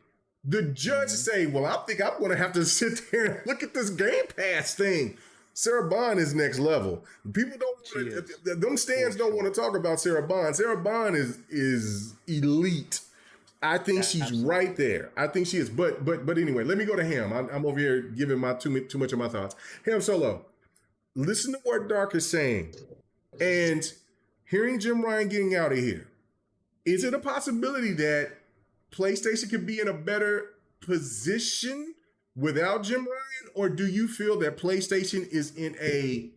The judge say, "Well, I think I'm going to have to sit there and look at this Game Pass thing." Sarah Bond is next level. People don't. Them stands don't want to talk about Sarah Bond. Sarah Bond is elite. I think she's right there. I think she is. But anyway, let me go to Ham. I'm over here giving my too much of my thoughts. Ham Solo, listen to what Dark is saying, and hearing Jim Ryan getting out of here. Is it a possibility that PlayStation could be in a better position without Jim Ryan, or do you feel that PlayStation is in a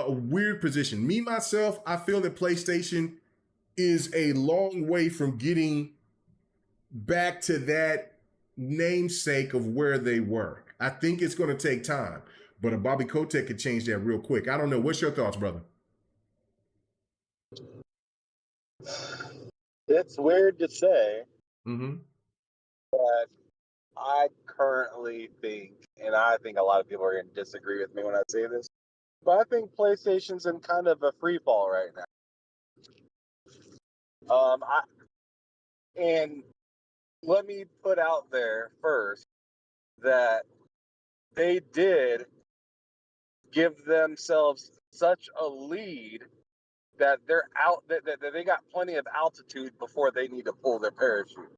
weird position? Me myself, I feel that PlayStation is a long way from getting back to that namesake of where they were. I think it's going to take time, but a Bobby Kotick could change that real quick. I don't know. What's your thoughts, brother? It's weird to say, but I currently think, and I think a lot of people are going to disagree with me when I say this, but I think PlayStation's in kind of a free fall right now. And let me put out there first that they did give themselves such a lead that they're out, that they got plenty of altitude before they need to pull their parachute.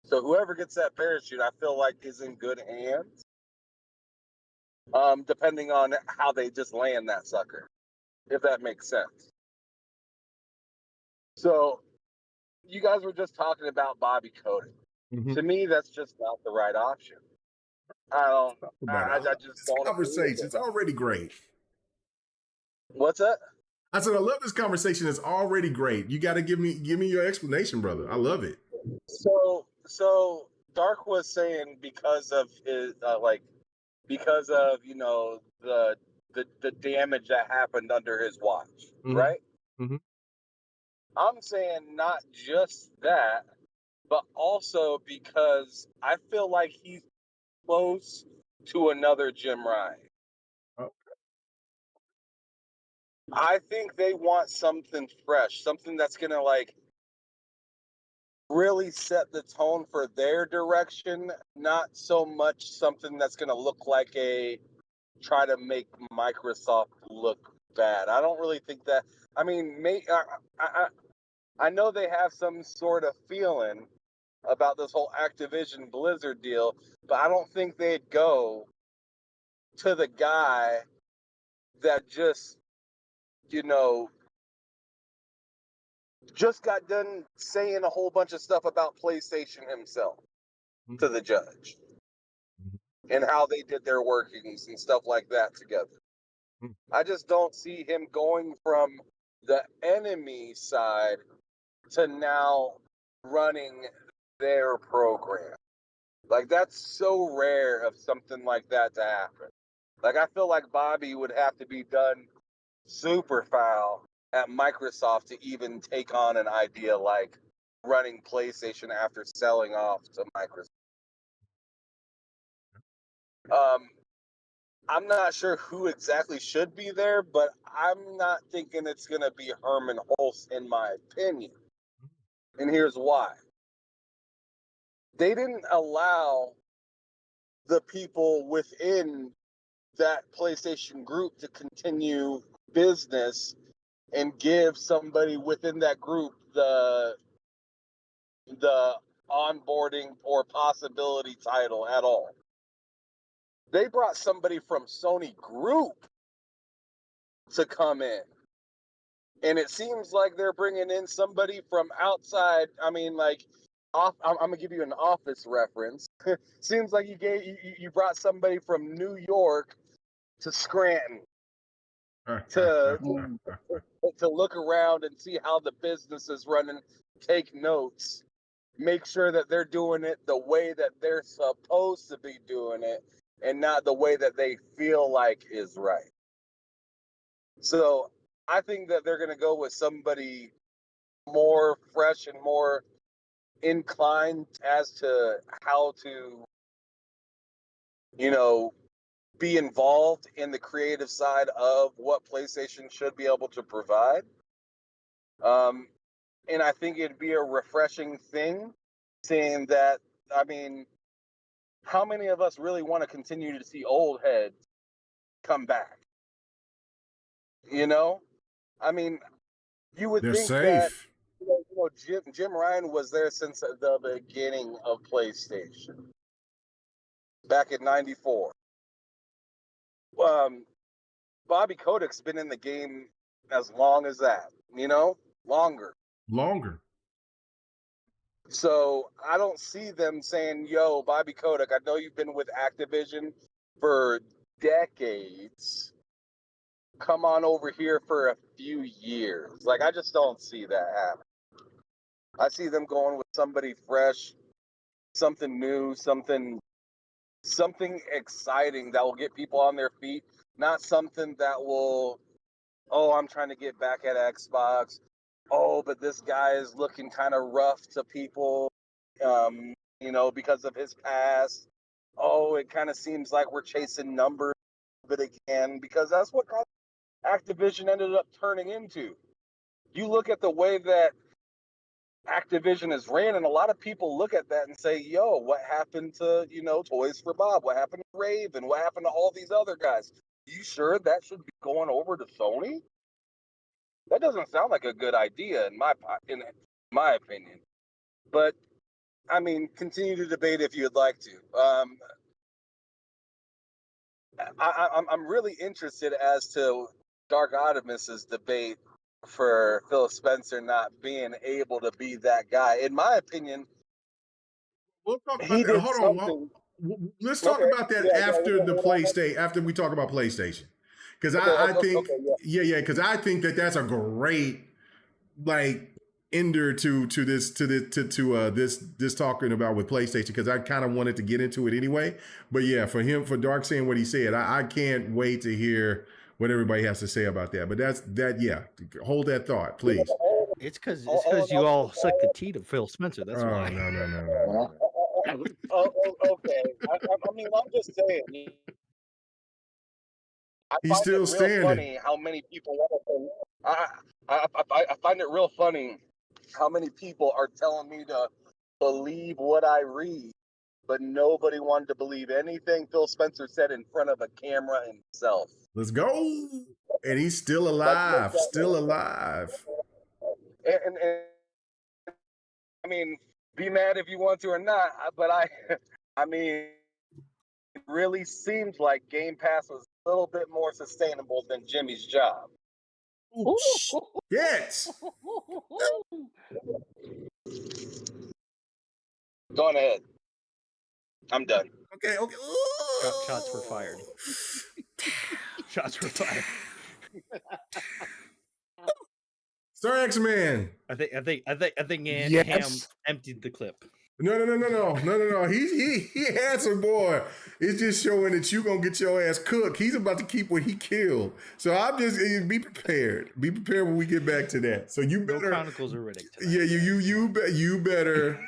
So whoever gets that parachute, I feel like is in good hands. Depending on how they just land that sucker, if that makes sense. So you guys were just talking about Bobby Kotick. To me, that's just not the right option. I just don't. Conversation. It's already great. What's that? I said, I love this conversation. It's already great. You got to give me your explanation, brother. I love it. So Dark was saying because of his because of the damage that happened under his watch, right? I'm saying not just that, but also because I feel like he's close to another Jim Ryan. Okay. I think they want something fresh, something that's going to really set the tone for their direction, not so much something that's going to look like try to make Microsoft look bad. I don't really think that. I mean, I know they have some sort of feeling about this whole Activision Blizzard deal, but I don't think they'd go to the guy that just got done saying a whole bunch of stuff about PlayStation himself to the judge and how they did their workings and stuff like that together. I just don't see him going from the enemy side to now running their program. That's so rare of something like that to happen. I feel like Bobby would have to be done super foul at Microsoft to even take on an idea like running PlayStation after selling off to Microsoft. I'm not sure who exactly should be there, but I'm not thinking it's going to be Herman Hulst, in my opinion. And here's why. They didn't allow the people within that PlayStation group to continue business and give somebody within that group the onboarding or possibility title at all. They brought somebody from Sony Group to come in. And it seems like they're bringing in somebody from outside. I mean, like, I'm gonna give you an Office reference. Seems like you brought somebody from New York to Scranton to look around and see how the business is running, take notes, make sure that they're doing it the way that they're supposed to be doing it, and not the way that they feel like is right. So I think that they're going to go with somebody more fresh and more inclined as to how to, be involved in the creative side of what PlayStation should be able to provide. And I think it'd be a refreshing thing seeing that. I mean, how many of us really want to continue to see old heads come back? I mean, you would They're think that safe. Jim Ryan was there since the beginning of PlayStation, back in '94. Bobby Kodak's been in the game as long as that, longer. So I don't see them saying, "Yo, Bobby Kodak, I know you've been with Activision for decades. Come on over here for a few years." Like, I just don't see that happen. I see them going with somebody fresh, something new, something exciting that will get people on their feet, not something that will, "Oh, I'm trying to get back at Xbox. Oh, but this guy is looking kind of rough to people, because of his past. Oh, it kind of seems like we're chasing numbers, but again, because that's what Activision ended up turning into. You look at the way that Activision is ran, and a lot of people look at that and say, "Yo, what happened to, Toys for Bob? What happened to Raven? What happened to all these other guys? You sure that should be going over to Sony?" That doesn't sound like a good idea in my opinion. But I mean, continue to debate if you'd like to. I'm really interested as to Dark Optimus's debate for Phil Spencer not being able to be that guy. In my opinion, we'll talk he about that. did Hold something. on. Let's talk about that after the PlayStation. After we talk about PlayStation, because I think, because I think that that's a great ender to this talking about with PlayStation, because I kind of wanted to get into it anyway. But yeah, for Dark saying what he said, I can't wait to hear what everybody has to say about that. But yeah, hold that thought, please. It's because you all suck the teat of Phil Spencer. That's why. No. Okay. I mean, I'm just saying. He's still standing. Funny how many people I find it real funny how many people are telling me to believe what I read, but nobody wanted to believe anything Phil Spencer said in front of a camera himself. Let's go. And he's still alive. And I mean, be mad if you want to or not, but I mean, it really seems like Game Pass was a little bit more sustainable than Jimmy's job. Yes. Go on ahead. I'm done. Okay. Shots were fired. Shots were fired. Sir X-Man. I think Yes. Ham emptied the clip. No. He handsome boy. It's just showing that you gonna get your ass cooked. He's about to keep what he killed. So I'm just be prepared. Be prepared when we get back to that. So you better. No Chronicles are ready. Yeah, you better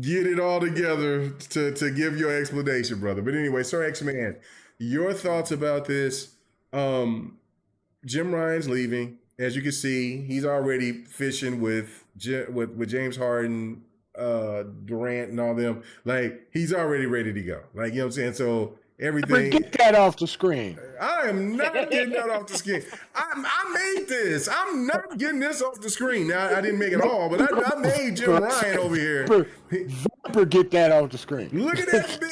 get it all together to give your explanation, brother. But anyway, Sir X-Man, your thoughts about this? Jim Ryan's leaving. As you can see, he's already fishing with James Harden, Durant, and all them. Like, he's already ready to go. Like, you know what I'm saying? So everything. Get that off the screen. I am not getting that off the screen. I made this. I'm not getting this off the screen. Now I didn't make it all, but I made Jim Ryan over here. Vapor, get that off the screen. Look at that big.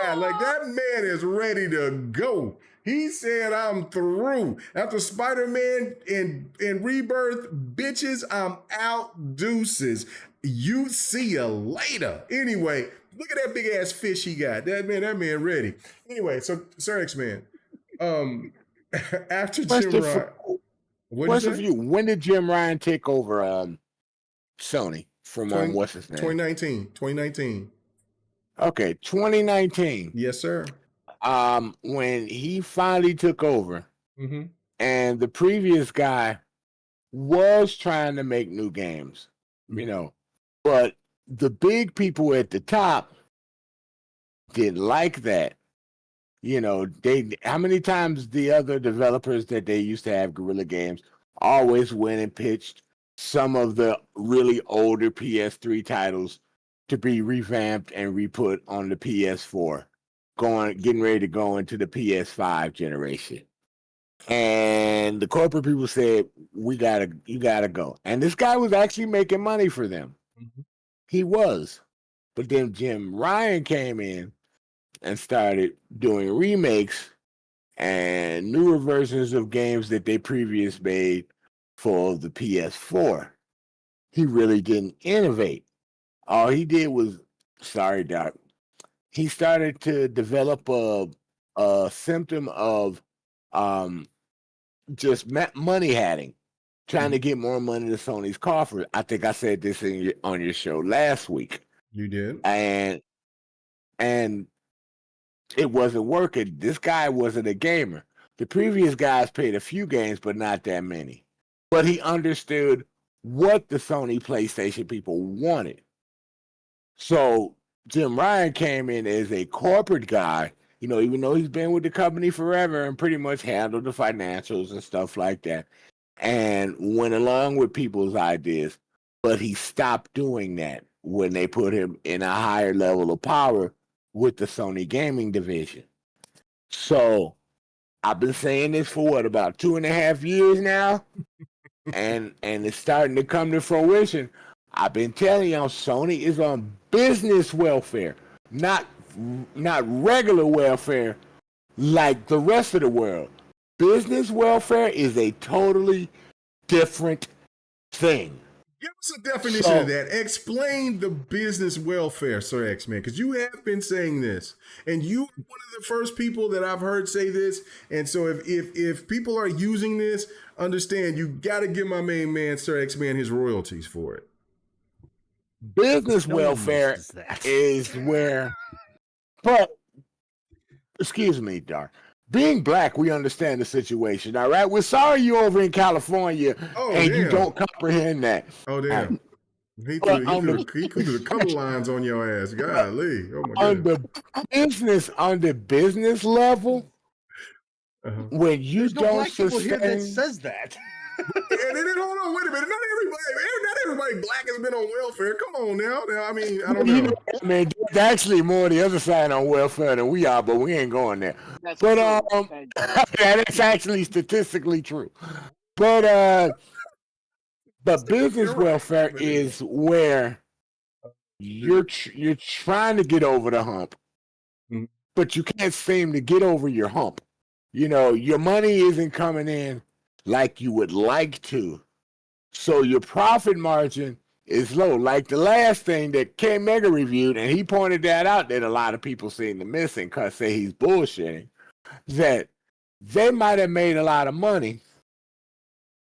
God, like that man is ready to go. He said, "I'm through." After Spider-Man and Rebirth, bitches, I'm out. Deuces. You see ya later. Anyway, look at that big ass fish he got. That man ready. Anyway, so Sir X-Man, after Jim Ryan, question for you: when did Jim Ryan take over Sony from what's his name? 2019. Okay, 2019. Yes, sir. When he finally took over, and the previous guy was trying to make new games, but the big people at the top didn't like that. How many times the other developers that they used to have, Guerrilla Games, always went and pitched some of the really older PS3 titles to be revamped and re-put on the PS4, getting ready to go into the PS5 generation. And the corporate people said, you gotta go. And this guy was actually making money for them. He was. But then Jim Ryan came in and started doing remakes and newer versions of games that they previously made for the PS4. He really didn't innovate. All he did was, sorry, Doc, he started to develop a symptom of just money hatting, trying to get more money to Sony's coffers. I think I said this on your show last week. You did. And it wasn't working. This guy wasn't a gamer. The previous guys played a few games, but not that many. But he understood what the Sony PlayStation people wanted. So Jim Ryan came in as a corporate guy, even though he's been with the company forever and pretty much handled the financials and stuff like that, and went along with people's ideas. But he stopped doing that when they put him in a higher level of power with the Sony gaming division. So I've been saying this for about 2.5 years now, and it's starting to come to fruition. I've been telling y'all, Sony is on business welfare, not regular welfare like the rest of the world. Business welfare is a totally different thing. Give us a definition of that. Explain the business welfare, Sir X-Man, because you have been saying this, and you are one of the first people that I've heard say this. And so if people are using this, understand you got to give my main man, Sir X-Man, his royalties for it. Business welfare is where, but excuse me, Dar. Being black, we understand the situation. All right, we're sorry you over in California you don't comprehend that. Oh damn! He threw the color lines on your ass. Golly! Oh my goodness. On the business level, when you There's don't no black people here that sustain, says that. And then hold on, wait a minute. Not everybody black has been on welfare. Come on now. I mean, I don't know. Man, there's actually more the other side on welfare than we are, but we ain't going there. That's actually statistically true. But business welfare is where you're trying to get over the hump, but you can't seem to get over your hump. Your money isn't coming in like you would like to. So your profit margin is low. Like the last thing that K Mega reviewed, and he pointed that out that a lot of people seem to missing because say he's bullshitting, that they might have made a lot of money,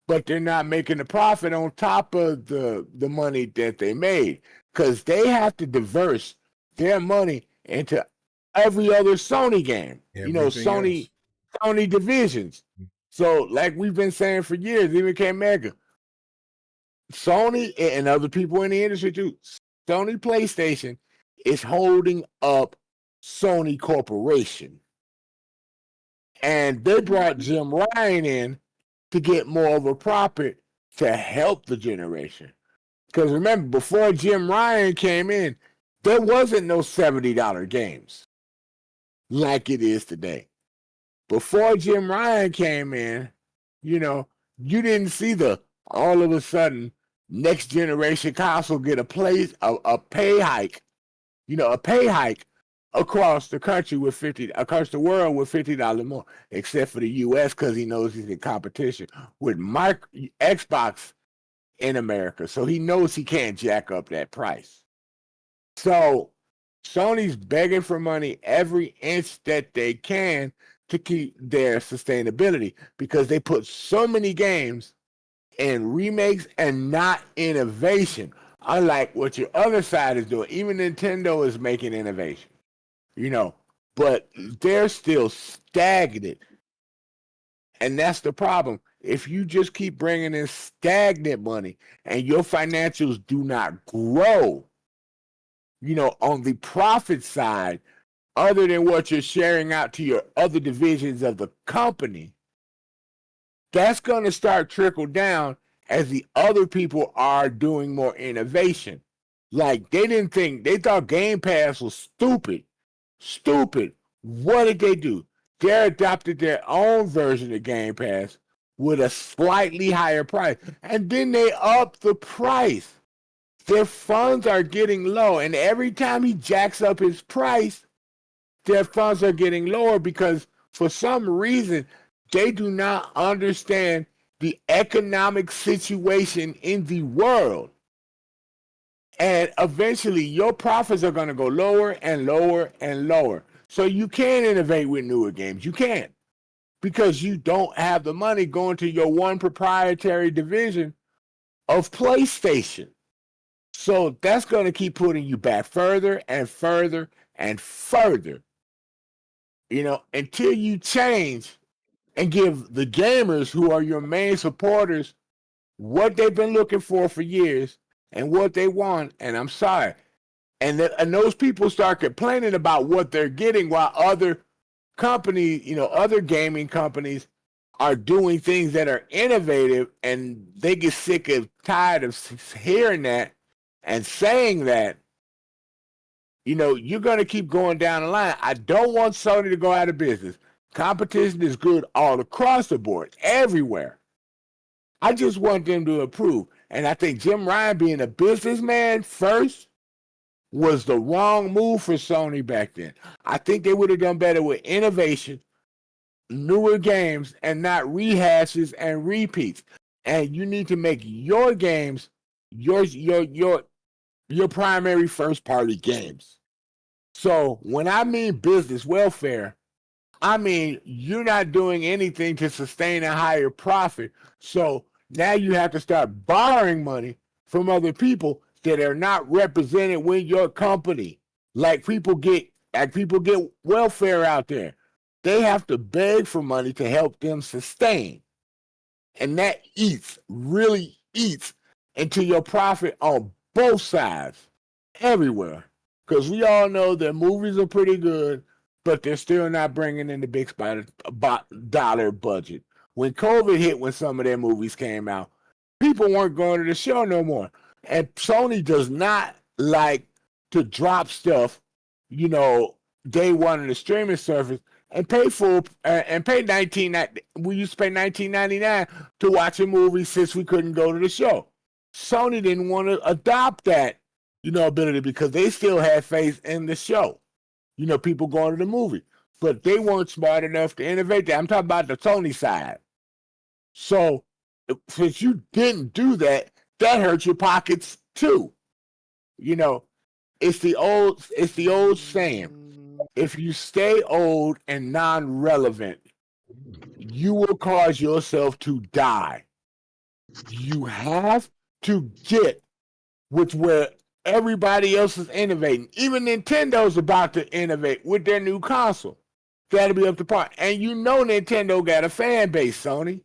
but they're not making the profit on top of the money that they made because they have to diverse their money into every other Sony game. Sony divisions. So, like we've been saying for years, even K Mega, Sony and other people in the industry too, Sony PlayStation is holding up Sony Corporation. And they brought Jim Ryan in to get more of a profit to help the generation. Because remember, before Jim Ryan came in, there wasn't no $70 games like it is today. Before Jim Ryan came in, you know, you didn't see the all of a sudden next generation console get a pay hike, a pay hike across the country across the world with $50 more, except for the US because he knows he's in competition with Xbox in America. So he knows he can't jack up that price. So Sony's begging for money every inch that they can to keep their sustainability because they put so many games in remakes and not innovation, unlike what your other side is doing. Even Nintendo is making innovation, but they're still stagnant. And that's the problem. If you just keep bringing in stagnant money and your financials do not grow, on the profit side, other than what you're sharing out to your other divisions of the company, that's going to start trickle down as the other people are doing more innovation. Like they thought Game Pass was stupid. Stupid. What did they do? They adopted their own version of Game Pass with a slightly higher price. And then they upped the price. Their funds are getting low. And every time he jacks up his price, their funds are getting lower because for some reason, they do not understand the economic situation in the world. And eventually, your profits are going to go lower and lower and lower. So you can't innovate with newer games. You can't. Because you don't have the money going to your one proprietary division of PlayStation. So that's going to keep putting you back further and further and further, until you change and give the gamers who are your main supporters what they've been looking for years and what they want. And I'm sorry. And those people start complaining about what they're getting while other companies, other gaming companies are doing things that are innovative, and they get sick and tired of hearing that and saying that, you're going to keep going down the line. I don't want Sony to go out of business. Competition is good all across the board, everywhere. I just want them to improve. And I think Jim Ryan being a businessman first was the wrong move for Sony back then. I think they would have done better with innovation, newer games, and not rehashes and repeats. And you need to make your games your primary first party games. So when I mean business welfare, I mean you're not doing anything to sustain a higher profit. So now you have to start borrowing money from other people that are not represented with your company. Like people get welfare out there. They have to beg for money to help them sustain. And that really eats into your profit on both sides, everywhere. Because we all know that movies are pretty good, but they're still not bringing in the big dollar budget. When COVID hit, when some of their movies came out, people weren't going to the show no more. And Sony does not like to drop stuff, day one of the streaming service and pay we used to pay $19.99 to watch a movie since we couldn't go to the show. Sony didn't want to adopt that, ability because they still had faith in the show. People going to the movie. But they weren't smart enough to innovate that. I'm talking about the Sony side. So since you didn't do that, that hurts your pockets too. It's the old saying. If you stay old and non-relevant, you will cause yourself to die. You have to get with where everybody else is innovating. Even Nintendo's about to innovate with their new console. That'll be up to par. And Nintendo got a fan base, Sony.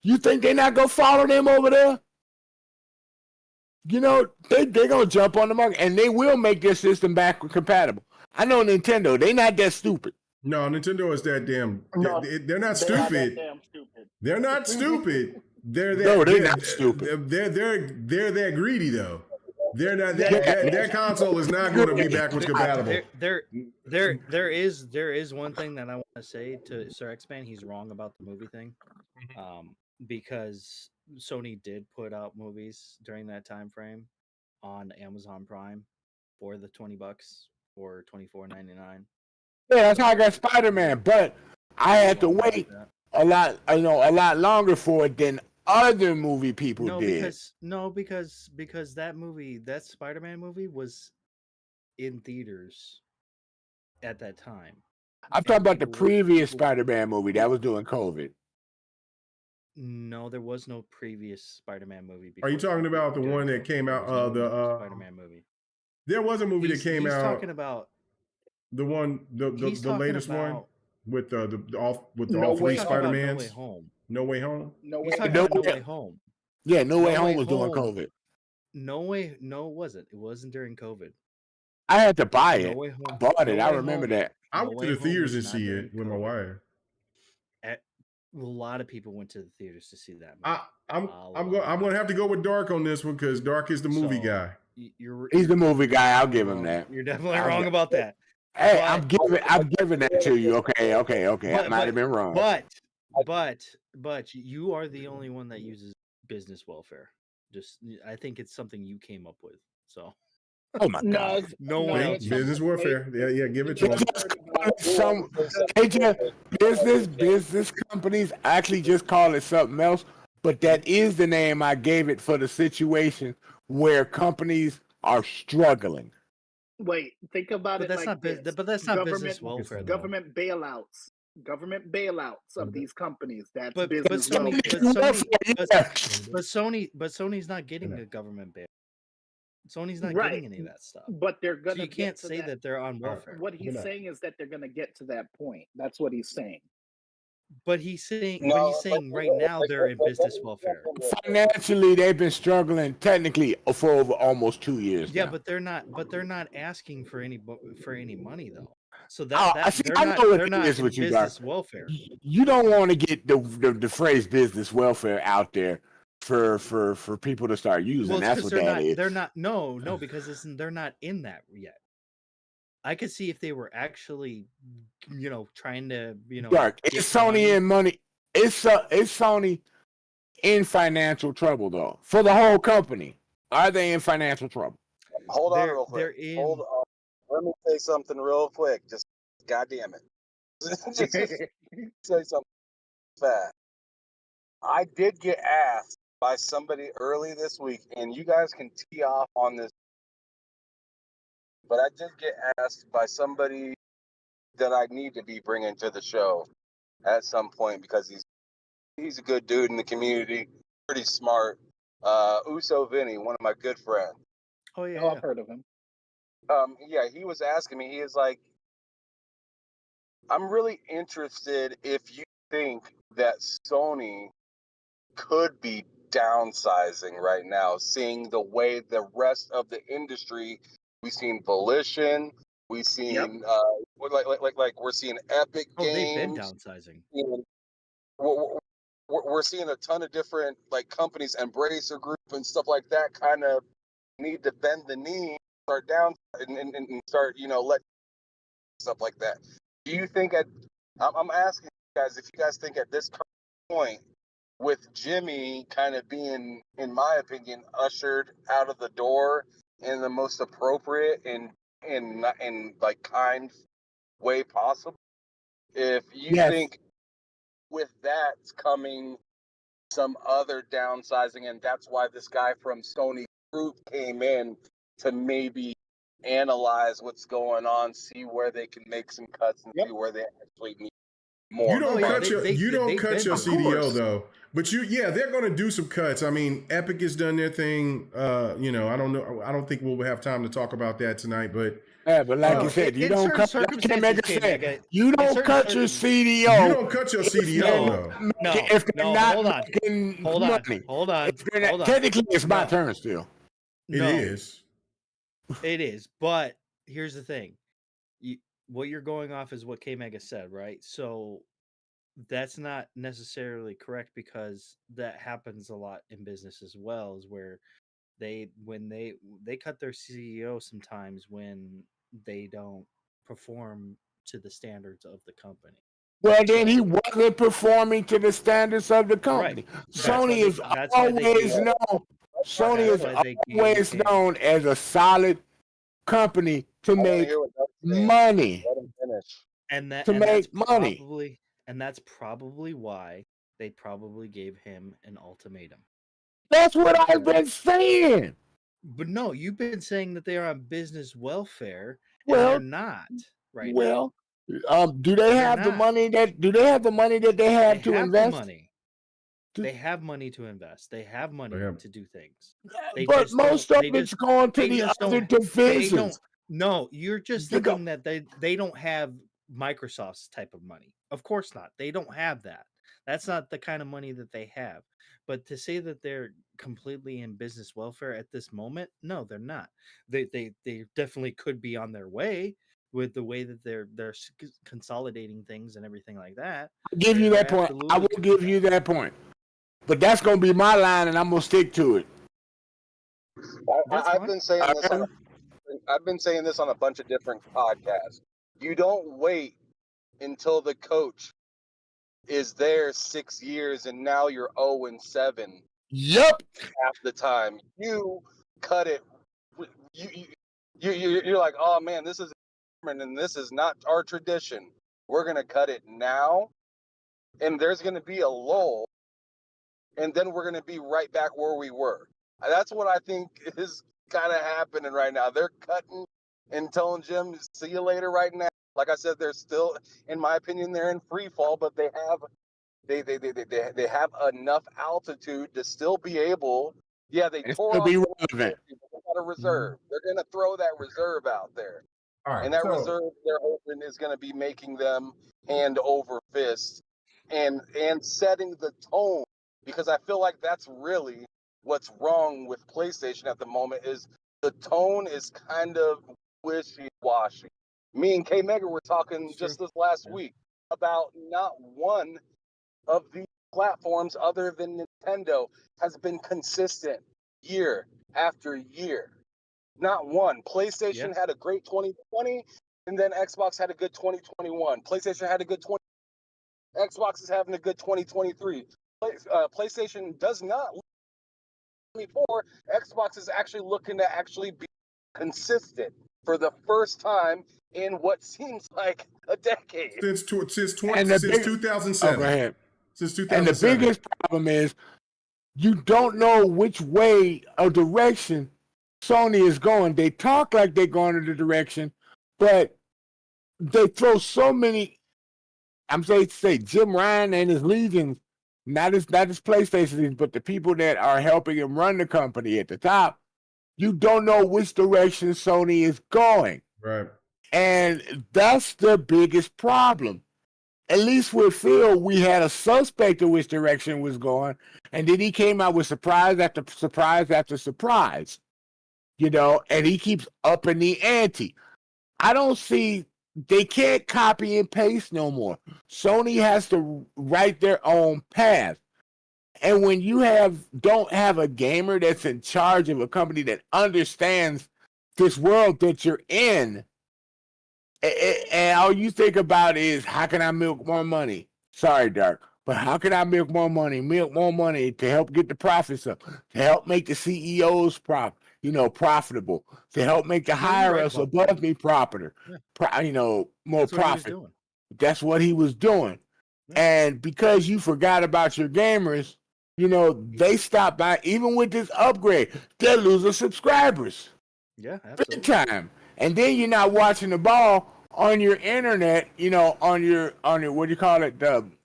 You think they're not going to follow them over there? They're going to jump on the market, and they will make their system backward compatible. I know Nintendo, they're not that stupid. No, Nintendo is that damn. No, they're not stupid. They're not stupid. They're that. No, they're not stupid. They're that greedy though. They're not that console is not going to be backwards compatible. There is one thing that I want to say to Sir X-Man. He's wrong about the movie thing, because Sony did put out movies during that time frame on Amazon Prime for the $20 or $24.99. Yeah, that's how I got Spider-Man, but I had to wait a lot longer for it than other movie people did. Because that Spider-Man movie was in theaters at that time. I'm talking about the previous Spider-Man movie that was during COVID. No, there was no previous Spider-Man movie. Are you talking about the one that came out? The Spider-Man movie. There was a movie that came out. He's talking about the latest one with all three Spider-Mans. No Way Home. No Way Home. No He's Way talking Home. about No Way Home. Yeah, No Way Home was during COVID. No, it wasn't. It wasn't during COVID. I had to buy it. No Way Home. I bought it. I remember that. I went to the theaters and see it with my wife. A lot of people went to the theaters to see that movie. I'm going to have to go with Dark on this one because Dark is the movie guy. He's the movie guy. I'll give him that. You're definitely wrong about that. Hey, I'm giving that to you. Okay. I might have been wrong. But you are the only one that uses business welfare. I think it's something you came up with. So. Oh my God! No one else. Business warfare. Yeah, give it to them. Business companies actually just call it something else, but that is the name I gave it for the situation where companies are struggling. Wait, think about it. But that's not business welfare. Government bailouts. Government bailouts of these companies. That's but business Sony's not getting a government bail. Sony's not getting any of that stuff. But they're gonna. So you can't say that they're on welfare. What he's saying is that they're gonna get to that point. That's what he's saying. But he's saying right now they're in business welfare. Financially, they've been struggling technically for over almost 2 years. Yeah, now. but they're not asking for any money though. So they're not in business welfare. You don't want to get the phrase business welfare out there for people to start using. That's what that is. They're not because they're not in that yet. I could see if they were actually, trying to, Dark. It's Sony in money. It's Sony in financial trouble though. For the whole company, are they in financial trouble? Hold on real quick. Hold on. Let me say something real quick. Just goddamn it. Just say something fast. I did get asked by somebody early this week, and you guys can tee off on this. But I did get asked by somebody that I need to be bringing to the show at some point because he's a good dude in the community, pretty smart. Uso Vinny, one of my good friends. Oh yeah, I've heard of him. Yeah, he was asking me. He is like, I'm really interested if you think that Sony could be downsizing right now, seeing the way the rest of the industry. We've seen Volition. We've seen like we're seeing Epic Games. They've been downsizing. We're seeing a ton of different companies, Embracer Group and stuff like that, kind of need to bend the knee, start down, and start let stuff like that. Do you think I'm asking you guys if you guys think at this point, with Jimmy kind of being, in my opinion, ushered out of the door in the most appropriate and kind way possible. If you think with that's coming some other downsizing, and that's why this guy from Sony Group came in to maybe analyze what's going on, see where they can make some cuts, and see where they actually need more. You don't cut your CDO though. But they're going to do some cuts. I mean, Epic has done their thing. I don't know. I don't think we'll have time to talk about that tonight. But like you said, you don't cut. You don't cut your CDO. You don't cut your CDO. No. If they're not making money. Hold on. Technically, it's my turn still. It is. It is. But here's the thing. What you're going off is what K-Mega said, right? So that's not necessarily correct because that happens a lot in business as well, is where when they cut their CEO sometimes when they don't perform to the standards of the company. Well, then he wasn't performing to the standards of the company. Right. Sony is always known. Sony is always known as a solid company to make money. Let him finish. And that's probably why they probably gave him an ultimatum. That's what I've been saying. But no, you've been saying that they are on business welfare, and Well, they're not right well, now. Do they have the money that they have to invest? They have money to invest. They have money to do things. But most of it's going to the other divisions. No, you're just thinking that they don't have Microsoft's type of money. Of course not. They don't have that. That's not the kind of money that they have. But to say that they're completely in business welfare at this moment, no, they're not. They definitely could be on their way with the way that they're consolidating things and everything like that. I'll give you that point. I will give you that point. But that's going to be my line, and I'm going to stick to it. I've been saying this. I've been saying this on a bunch of different podcasts. You don't wait until the coach is there 6 years and now you're 0-7. Yep. Half the time you cut it. You're like, oh man, this is and this is not our tradition. We're gonna cut it now, and there's gonna be a lull, and then we're gonna be right back where we were. That's what I think is kind of happening right now. They're cutting and telling Jim, see you later right now. Like I said, they're still, in my opinion, they're in free fall, but they have enough altitude to still be able. Yeah, they tore off. Be relevant. They got a reserve. They're gonna throw that reserve out there, and that reserve they're hoping is gonna be making them hand over fist and setting the tone, because I feel like that's really what's wrong with PlayStation at the moment. Is the tone is kind of wishy-washy. Me and K Mega were talking just this last week about not one of these platforms other than Nintendo has been consistent year after year. Not one. PlayStation had a great 2020, and then Xbox had a good 2021. PlayStation had a good Xbox is having a good 2023. PlayStation does not. 24, Xbox is actually looking to actually be consistent for the first time in what seems like a decade. Since 2007. Oh, go ahead. Since 2007. And the biggest problem is you don't know which way or direction Sony is going. They talk like they're going in the direction, but they throw so many. I'm saying to say Jim Ryan and his legions, not his PlayStation, but the people that are helping him run the company at the top. You don't know which direction Sony is going. Right. And that's the biggest problem. At least with Phil, we had a suspect of which direction was going, and then he came out with surprise after surprise after surprise, and he keeps upping the ante. I don't see, they can't copy and paste no more. Sony has to write their own path. And when you don't have a gamer that's in charge of a company that understands this world that you're in, and all you think about is, how can I milk more money? Sorry, Dark, but how can I milk more money to help get the profits up, to help make the CEOs profitable, to help make the hirers above me more profit. That's what he was doing. And because you forgot about your gamers, they stopped by. Even with this upgrade, they're losing subscribers. Yeah, absolutely. Big time. And then you're not watching the ball on your internet, on your what do you call it,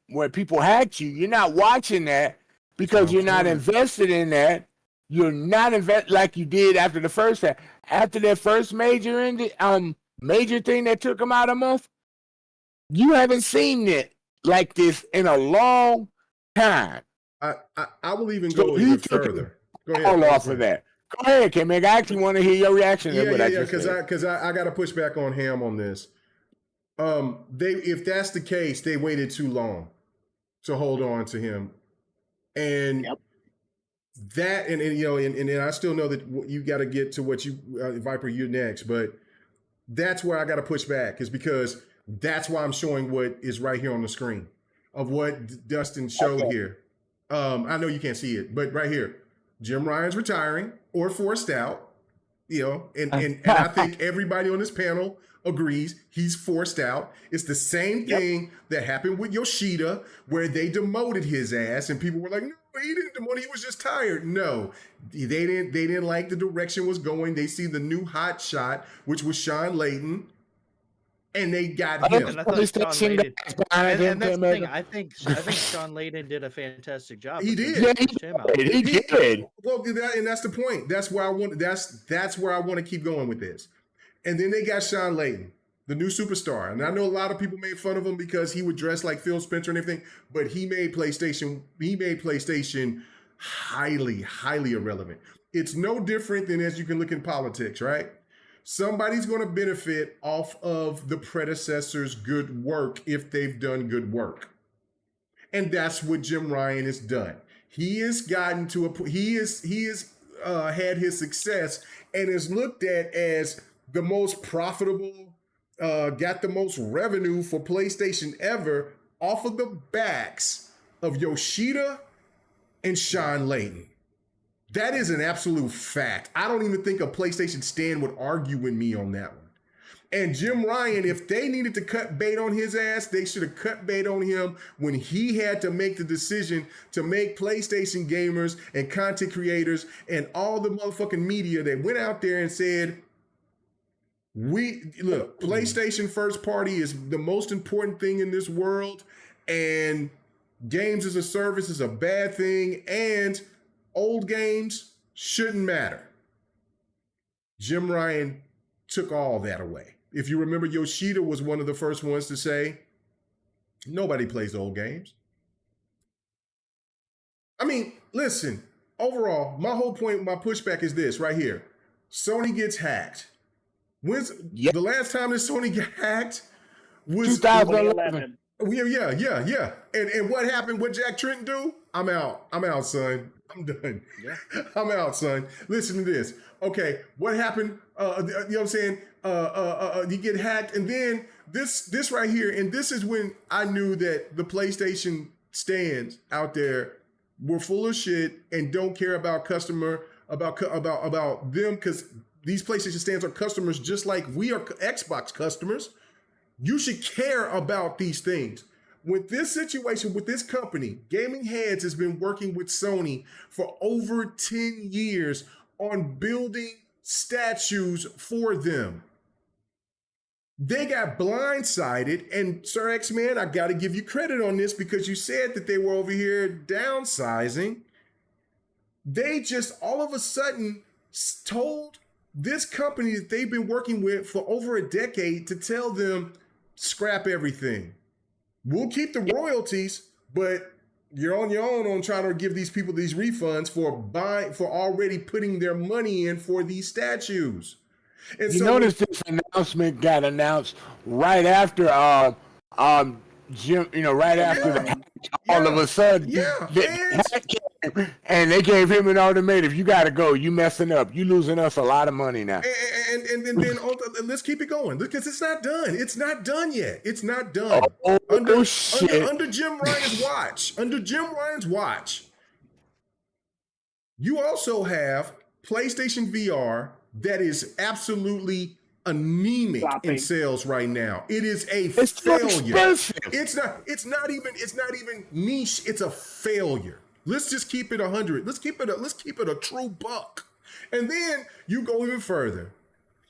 where people hack you. You're not watching that because you're not invested in that. You're not invested like you did after the first half. After that first major thing that took them out a month, you haven't seen it like this in a long time. I will even go even further. Go ahead. All off of that. Go ahead, Kim. I actually want to hear your reaction. Because I got to push back on Ham on this. If that's the case, they waited too long to hold on to him, and that, and you know, and I still know that you got to get to what you, Viper, you're next, but that's where I got to push back, is because that's why I'm showing what is right here on the screen of what Dustin showed here. I know you can't see it, but right here, Jim Ryan's retiring or forced out, you know, and I think everybody on this panel agrees he's forced out. It's the same thing that happened with Yoshida, where they demoted his ass, and people were like, no, he didn't demote, he was just tired. No, they didn't like the direction was going. They see the new hot shot, which was Sean Layton, and they got him. And I thought Sean Layden, and that's the thing. I think Sean Layden did a fantastic job. He did. He did. Well, and that's the point. That's where I want. That's where I want to keep going with this. And then they got Sean Layden, the new superstar. And I know a lot of people made fun of him because he would dress like Phil Spencer and everything, but he made PlayStation highly, highly irrelevant. It's no different than, as you can look in politics, right? Somebody's going to benefit off of the predecessor's good work if they've done good work. And that's what Jim Ryan has done. He has gotten to he has had his success and is looked at as the most profitable, got the most revenue for PlayStation ever off of the backs of Yoshida and Sean Layden. That is an absolute fact. I don't even think a PlayStation stand would argue with me on that one. And Jim Ryan, if they needed to cut bait on his ass, they should have cut bait on him when he had to make the decision to make PlayStation gamers and content creators and all the motherfucking media that went out there and said, PlayStation first party is the most important thing in this world, and games as a service is a bad thing, and old games shouldn't matter. Jim Ryan took all that away. If you remember, Yoshida was one of the first ones to say, nobody plays old games. I mean, listen, overall, my whole point, my pushback is this right here. Sony gets hacked. When's the last time that Sony got hacked? Was 2011. Yeah. And what happened? What Jack Trenton do? I'm out, son. I'm done. Yeah. I'm out, son. Listen to this. Okay, what happened? You know what I'm saying? You get hacked, and then this right here, and this is when I knew that the PlayStation stands out there were full of shit and don't care about about them, because these PlayStation stands are customers just like we are Xbox customers. You should care about these things. With this situation, with this company, Gaming Heads has been working with Sony for over 10 years on building statues for them. They got blindsided, and Sir X-Man, I got to give you credit on this because you said that they were over here downsizing. They just all of a sudden told this company that they've been working with for over a decade to tell them, scrap everything. We'll keep the royalties, but you're on your own on trying to give these people these refunds for already putting their money in for these statues. And you notice this announcement got announced right after Jim, right after the all of a sudden, and they gave him an ultimatum: you got to go. You messing up. You losing us a lot of money now. And then let's keep it going because it's not done. It's not done yet. It's not done. Under Jim Ryan's watch. Under Jim Ryan's watch, you also have PlayStation VR that is absolutely anemic in sales right now. It is a failure. It's not even niche. It's a failure. Let's just keep it 100. Let's keep it a true buck. And then you go even further.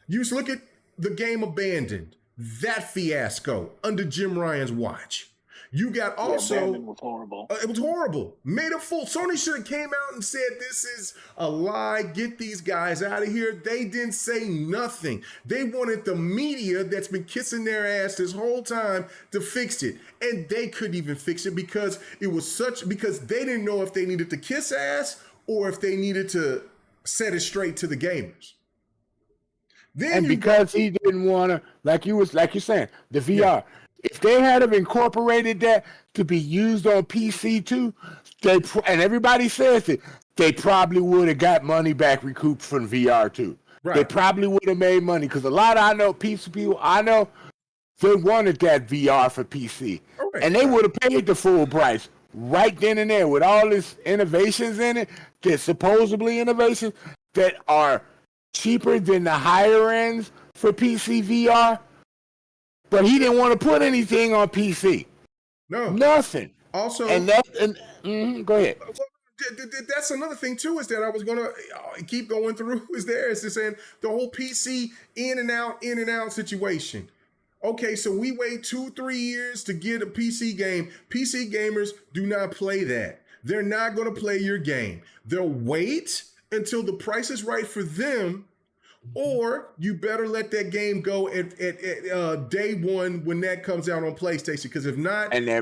You just look at the game Abandoned. That fiasco under Jim Ryan's watch. You got also it was horrible. It was horrible. Made a fool. Sony should have came out and said this is a lie. Get these guys out of here. They didn't say nothing. They wanted the media that's been kissing their ass this whole time to fix it, and they couldn't even fix it because because they didn't know if they needed to kiss ass or if they needed to set it straight to the gamers. Then because he didn't want to, like you're saying, the VR. Yeah. If they had have incorporated that to be used on PC too, and everybody says it, they probably would have got money back recouped from VR too. Right. They probably would have made money because a lot of PC people I know, they wanted that VR for PC, and they would have paid the full price right then and there with all this innovations in it. That supposedly innovations that are cheaper than the higher ends for PC VR. But he didn't want to put anything on PC. No, nothing. Also, go ahead. That's another thing too, is that I was gonna keep going through. Is just saying the whole PC in and out situation. Okay, so we wait 2-3 years to get a PC game. PC gamers do not play that. They're not going to play your game. They'll wait until the price is right for them, or you better let that game go at day one when that comes out on PlayStation. Because if not, and they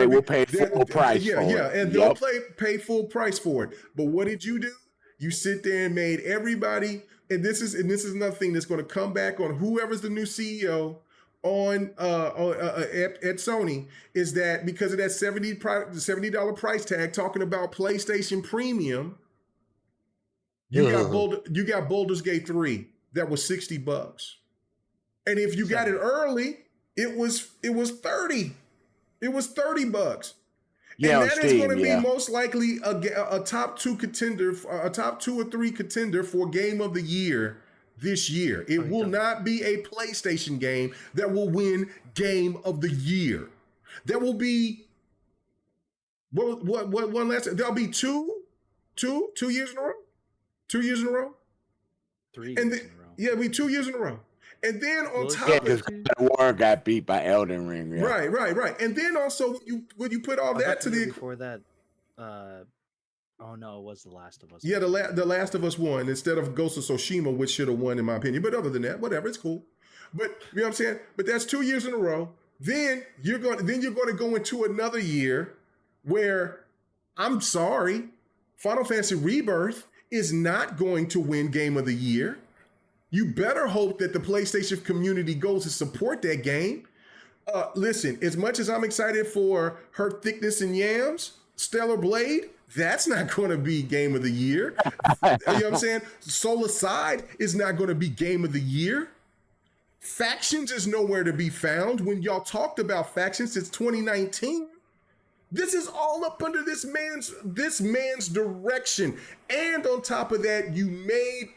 will pay full price. And they'll pay full price for it. But what did you do? You sit there and made everybody. And this is another thing that's going to come back on whoever's the new CEO on at Sony, is that because of that $70 price tag talking about PlayStation Premium, you got Baldur's Gate 3 that was $60. And if you got it early, it was $30. It was $30. Yeah, and that is going to be most likely a top 2 contender, a top 2 or 3 contender for Game of the Year this year. It will not be a PlayStation game that will win Game of the Year. There will be what one last. There'll be two years in a row. 2 years in a row. 3 years in a row. Yeah, it'll be 2 years in a row. And then on top of it, War got beat by Elden Ring. Yeah. Right. And then also when you put all that to the before that, oh no, it was The Last of Us. Yeah, the Last of Us won instead of Ghost of Tsushima, which should have won in my opinion. But other than that, whatever, it's cool. But you know what I'm saying? But that's 2 years in a row. Then you're going to go into another year where, I'm sorry, Final Fantasy Rebirth is not going to win Game of the Year. You better hope that the PlayStation community goes to support that game. Listen, as much as I'm excited for Her Thickness and Yams, Stellar Blade, that's not going to be Game of the Year. You know what I'm saying? Soul Aside is not going to be Game of the Year. Factions is nowhere to be found. When y'all talked about Factions since 2019, this is all up under this man's direction. And on top of that, you made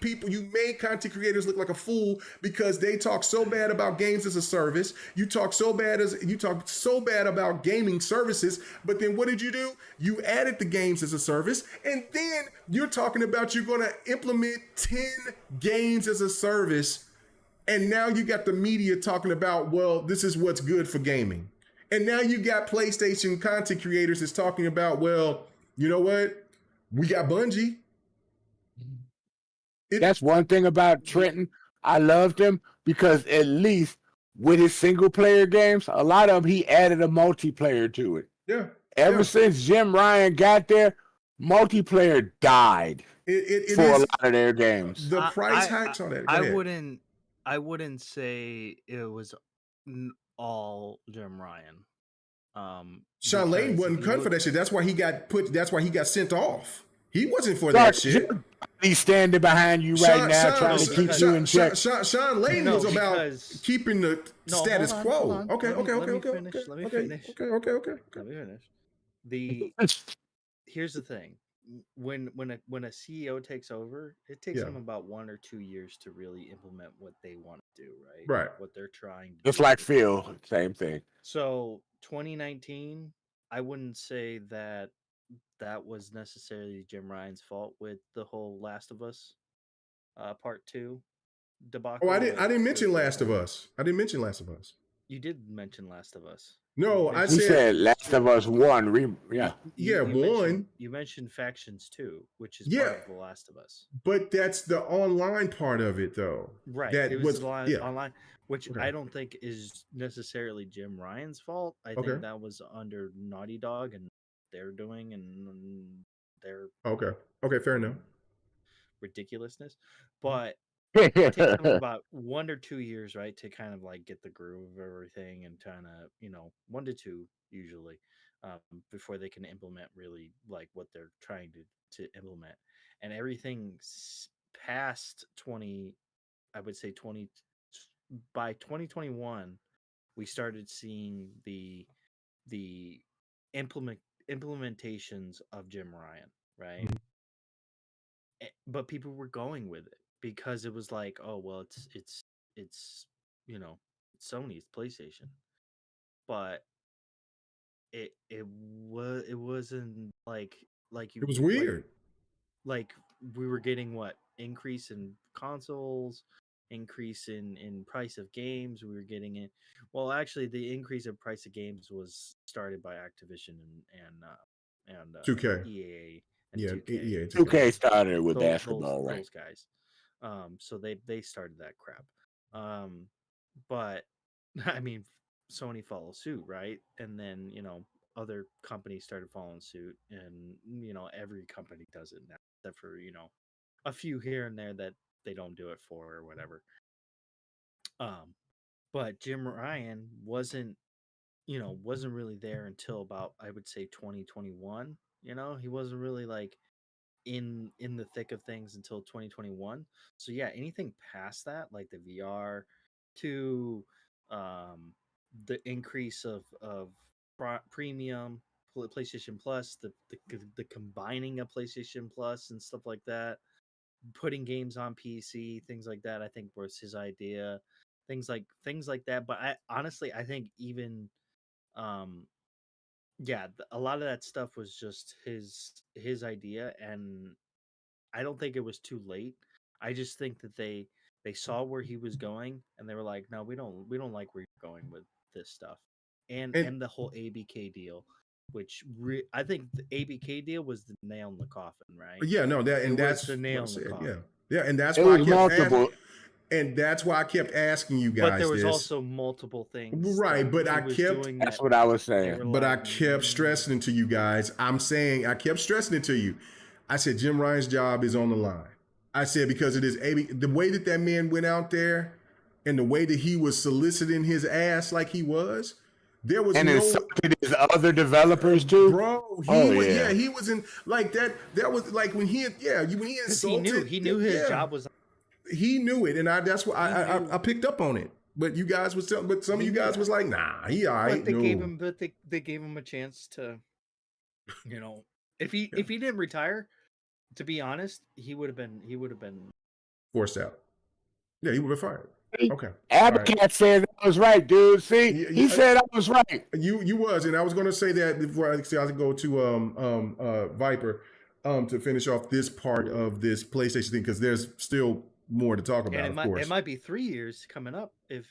content creators look like a fool because they talk so bad about games as a service. You talk so bad about gaming services, but then what did you do? You added the games as a service, and then you're talking about you're going to implement 10 games as a service, and now you got the media talking about, well, this is what's good for gaming. And now you got PlayStation content creators that's talking about, well, you know what? We got Bungie. That's one thing about Trenton. I loved him because at least with his single player games, a lot of them, he added a multiplayer to it. Yeah. Ever since Jim Ryan got there, multiplayer died for a lot of their games. The price hikes on that. I wouldn't say it was all Jim Ryan. Sean Layden wasn't cut for that shit. That's why he got sent off. He wasn't for that shit. He's standing behind you right now, trying to keep you in check. Sean Layden was about keeping the status quo. Okay. Let me finish. Here's the thing. When a CEO takes over, it takes them about 1 or 2 years to really implement what they want to do, right? Right. What they're trying to Just do. like Phil, same thing. So 2019, I wouldn't say that was necessarily Jim Ryan's fault with the whole Last of Us Part 2 debacle. Oh, I didn't mention Last of Us. You did mention Last of Us. No, I said Last of Us 1. You mentioned Factions 2, which is part of The Last of Us. But that's the online part of it, though. Right. It was online, which I don't think is necessarily Jim Ryan's fault. I think that was under Naughty Dog and they're doing and their fair enough. Ridiculousness. But it takes them about 1 or 2 years, right, to kind of like get the groove of everything and kind of, 1 to 2 usually, before they can implement really like what they're trying to implement, and everything past 20, I would say 20 by 2021, we started seeing the implementations of Jim Ryan, right? But people were going with it because it was like, oh well, it's it's Sony's PlayStation, but it wasn't like It was weird. Like we were getting what increase in consoles, increase in price of games. We were getting it. Well, actually, the increase in price of games was started by Activision and 2K. EA and Yeah, 2K. EA. 2K started with basketball, right? Those guys. So they started that crap. But I mean, Sony followed suit, right? And then other companies started following suit, and every company does it now, except for a few here and there that they don't do it for or whatever. But Jim Ryan wasn't really there until about, I would say, 2021. He wasn't really like in the thick of things until 2021. So yeah, anything past that, like the VR to the increase of premium PlayStation Plus, the combining of PlayStation Plus and stuff like that, putting games on PC, things like that, I think was his idea. Things like that. But I honestly, I think even yeah, a lot of that stuff was just his idea, and I don't think it was too late. I just think that they saw where he was going, and they were like, "No, we don't like where you're going with this stuff," and the whole ABK deal, which I think the ABK deal was the nail in the coffin, right? Yeah, no, that's the nail in the coffin. Yeah, and that's it why was I kept multiple. and that's why I kept asking you guys. But there was this. also multiple things, right? But I kept. That's what I was saying. But I kept stressing it to you guys. I'm saying I kept stressing it to you. I said Jim Ryan's job is on the line. I said because it is the way that man went out there, and the way that he was soliciting his ass like he was. There was and no his other developers too, bro. He was in like that. That was like when he insulted. He knew his job was. He knew it, and that's what I picked up on it. But you guys was telling, but some of you guys was like, nah, he all right. But they gave him a chance to, if he didn't retire, to be honest, he would have been forced out. Yeah, he would have been fired. Okay. Abacat right. Said that was right, dude. See, he said I was right. You was, and I was going to say that before I go to Viper to finish off this part of this PlayStation thing, because there's still more to talk about. Of course, it might be 3 years coming up if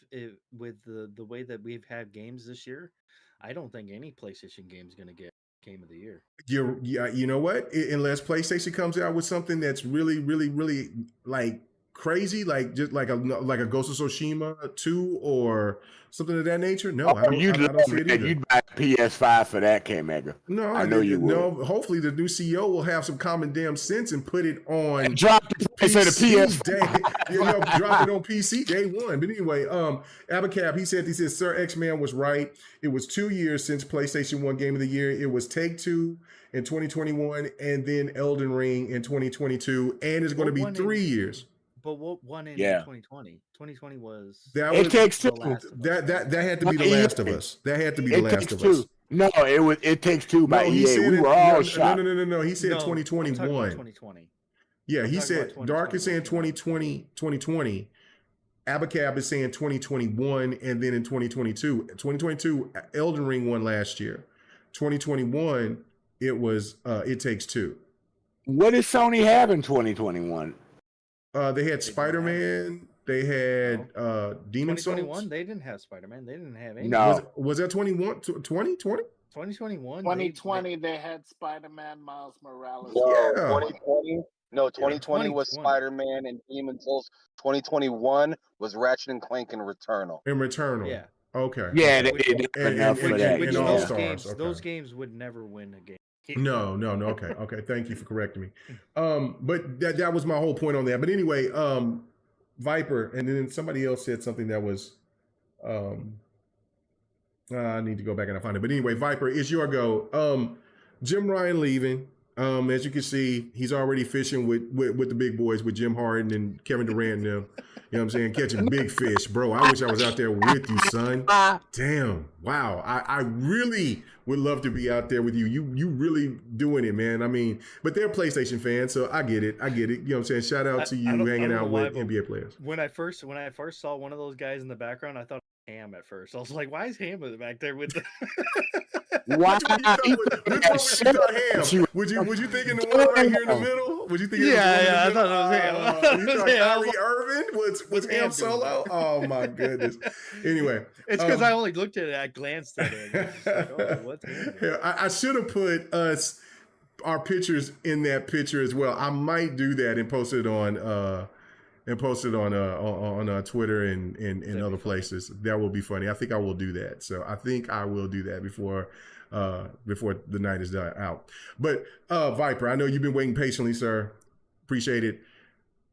with the way that we've had games this year. I don't think any PlayStation game is going to get Game of the Year. You know what? Unless PlayStation comes out with something that's really, really, really like crazy, like just like a Ghost of Tsushima 2 or something of that nature. No, I don't see it either. You'd buy a PS5 for that, K-Mega. No, I know you would. No, hopefully the new CEO will have some common damn sense and put it on and drop the price of the PS5. Drop it on PC day one. But anyway, Abacab, he said Sir X-Man was right. It was 2 years since PlayStation 1 Game of the Year. It was Take-Two in 2021 and then Elden Ring in 2022, and it's going to be 3 years. But what won in 2020? 2020 was It Takes Two. That had to be The Last of Us. That had to be The Last of Us. No, It Takes Two by EA. We were all shocked. No. He said 2021. 2020. Yeah, he said Dark is saying 2020. Abacab is saying 2021, and then in 2022. 2022, Elden Ring won last year. 2021, it was It Takes Two. What did Sony have in 2021? They had Spider-Man. They had Demon Souls. 2021, they didn't have Spider-Man. They didn't have any. No. Was that 2021? 2020? 2021. 2020, they had Spider-Man, Miles Morales. Yeah. 2020. No, 2020 was Spider-Man and Demon Souls. 2021 was Ratchet and Clank and Returnal. Yeah. Okay. Yeah, and All Stars. Those games would never win a game. No. Okay. Thank you for correcting me. But that was my whole point on that. But anyway, Viper, and then somebody else said something that was. I need to go back and find it. But anyway, Viper, it's your go. Jim Ryan leaving. As you can see, he's already fishing with the big boys, with Jim Harden and Kevin Durant and them. You know what I'm saying? Catching big fish. Bro, I wish I was out there with you, son. Damn. Wow. I really would love to be out there with you. You really doing it, man. I mean, but they're PlayStation fans, so I get it. You know what I'm saying? Shout out to you hanging out with NBA players. When I first saw one of those guys in the background, I thought Ham at first. I was like, why is Ham back there with the Why? Which one was you thought Ham? Would you thinking the one right here in the middle? Would you thinking I thought it was Ham. You thought Kyrie Irving was Ham solo? Oh my goodness. Anyway. It's because I only looked at it, I glanced at it. Like, oh, what's Ham? Yeah, I should have put our pictures in that picture as well. I might do that and post it on Twitter and other places. That will be funny. I think I will do that. So I think I will do that before the night is out. But Viper, I know you've been waiting patiently, sir. Appreciate it.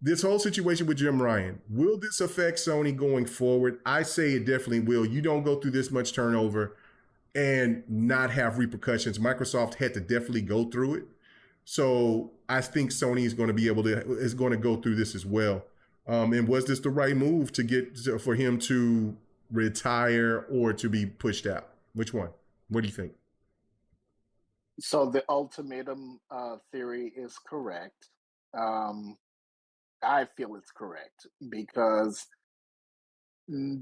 This whole situation with Jim Ryan, will this affect Sony going forward? I say it definitely will. You don't go through this much turnover and not have repercussions. Microsoft had to definitely go through it. So I think Sony is going to go through this as well. And was this the right move for him to retire or to be pushed out? Which one? What do you think? So the ultimatum theory is correct. I feel it's correct because you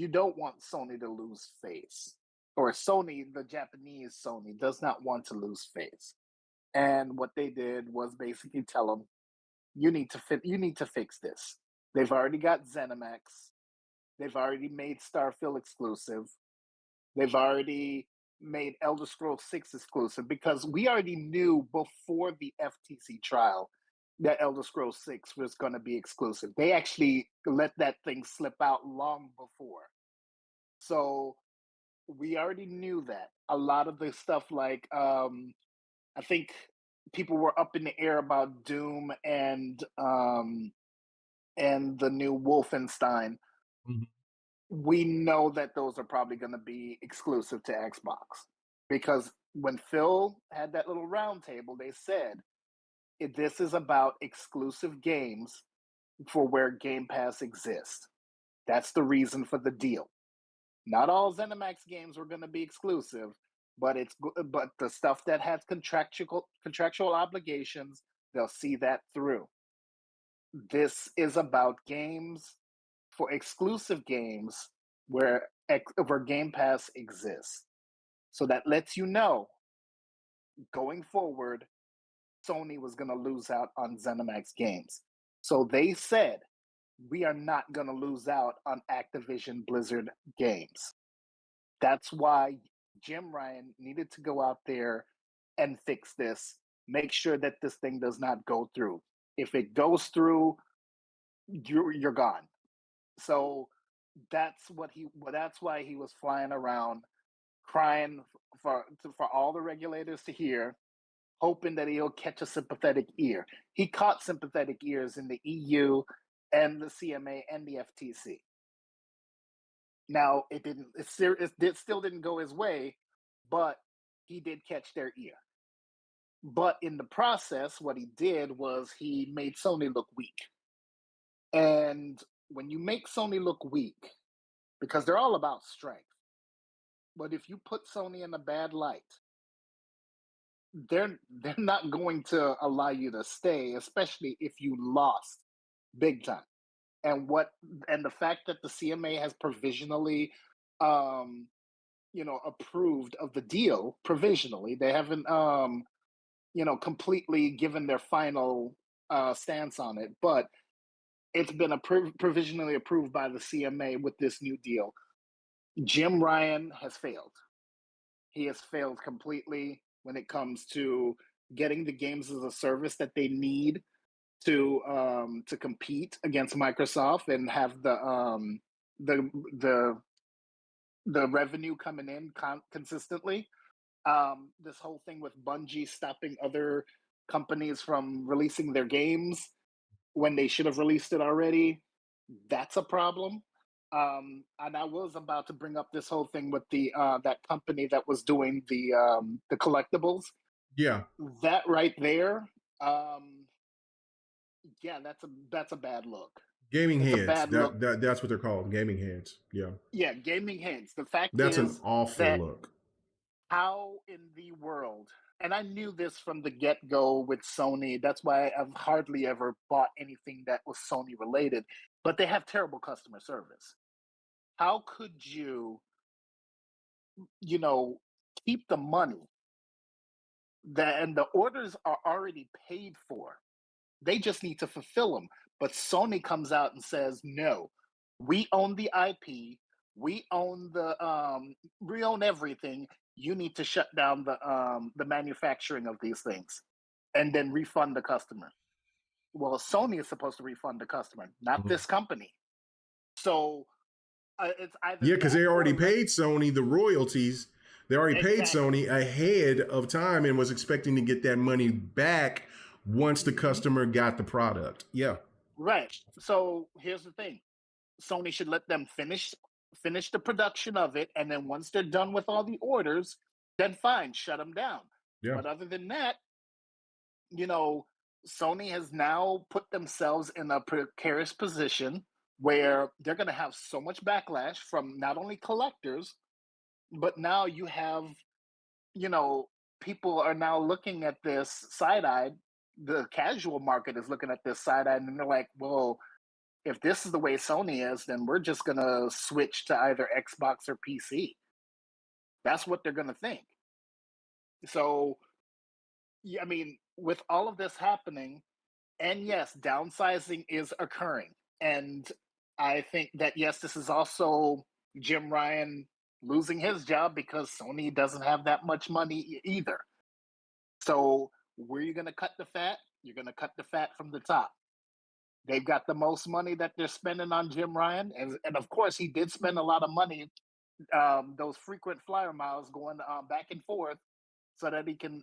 don't want Sony to lose face, or Sony, the Japanese Sony, does not want to lose face. And what they did was basically tell them, you need to fix this. They've already got ZeniMax. They've already made Starfield exclusive. They've already made Elder Scrolls 6 exclusive, because we already knew before the FTC trial that Elder Scrolls 6 was going to be exclusive. They actually let that thing slip out long before. So we already knew that. A lot of the stuff, like I think people were up in the air about Doom and the new Wolfenstein. Mm-hmm. We know that those are probably going to be exclusive to Xbox, because when Phil had that little round table, they said this is about exclusive games for where Game Pass exists. That's the reason for the deal. Not all ZeniMax games were going to be exclusive, but the stuff that has contractual obligations, they'll see that through. This is about games, for exclusive games where Game Pass exists. So that lets you know, going forward, Sony was going to lose out on ZeniMax games. So they said, we are not going to lose out on Activision Blizzard games. That's why Jim Ryan needed to go out there and fix this, make sure that this thing does not go through. If it goes through, you're gone. So that's why he was flying around crying for all the regulators to hear, hoping that he'll catch a sympathetic ear. He caught sympathetic ears in the EU and the CMA and the FTC. Now, it still didn't go his way, but he did catch their ear. But in the process, what he did was he made Sony look weak. And when you make Sony look weak, because they're all about strength, but if you put Sony in a bad light, they're not going to allow you to stay, especially if you lost big time. And the fact that the CMA has provisionally approved of the deal provisionally. They haven't completely given their final stance on it, but it's been provisionally approved by the CMA with this new deal. Jim Ryan has failed. He has failed completely when it comes to getting the games as a service that they need to compete against Microsoft and have the revenue coming in consistently. This whole thing with Bungie stopping other companies from releasing their games when they should have released it already, that's a problem. And I was about to bring up this whole thing with the that company that was doing the collectibles. Yeah. That right there, yeah, that's a bad look. Gaming It's a heads. bad look. That's what they're called. Gaming heads. Yeah. Yeah, gaming heads. The fact That's an is awful that look. how in the world, and I knew this from the get go with Sony. That's why I've hardly ever bought anything that was Sony related, but they have terrible customer service. How could you, keep the money and the orders are already paid for? They just need to fulfill them. But Sony comes out and says, no, we own the IP, we own we own everything. You need to shut down the manufacturing of these things and then refund the customer. Well, Sony is supposed to refund the customer, not this company. So it's either Yeah, because they already or paid Sony the royalties. They already paid exactly. Sony ahead of time and was expecting to get that money back once the customer got the product. Yeah. Right. So here's the thing. Sony should let them finish the production of it, and then once they're done with all the orders, then fine, shut them down. Yeah. But other than that, Sony has now put themselves in a precarious position where they're going to have so much backlash from not only collectors, but now you have, people are now looking at this side-eyed. The casual market is looking at this side-eyed, and they're like, well, if this is the way Sony is, then we're just going to switch to either Xbox or PC. That's what they're going to think. So, yeah, I mean, with all of this happening, and yes, downsizing is occurring. And I think that, yes, this is also Jim Ryan losing his job because Sony doesn't have that much money either. So, where are you going to cut the fat? You're going to cut the fat from the top. They've got the most money that they're spending on Jim Ryan. And of course, he did spend a lot of money, those frequent flyer miles going back and forth so that he can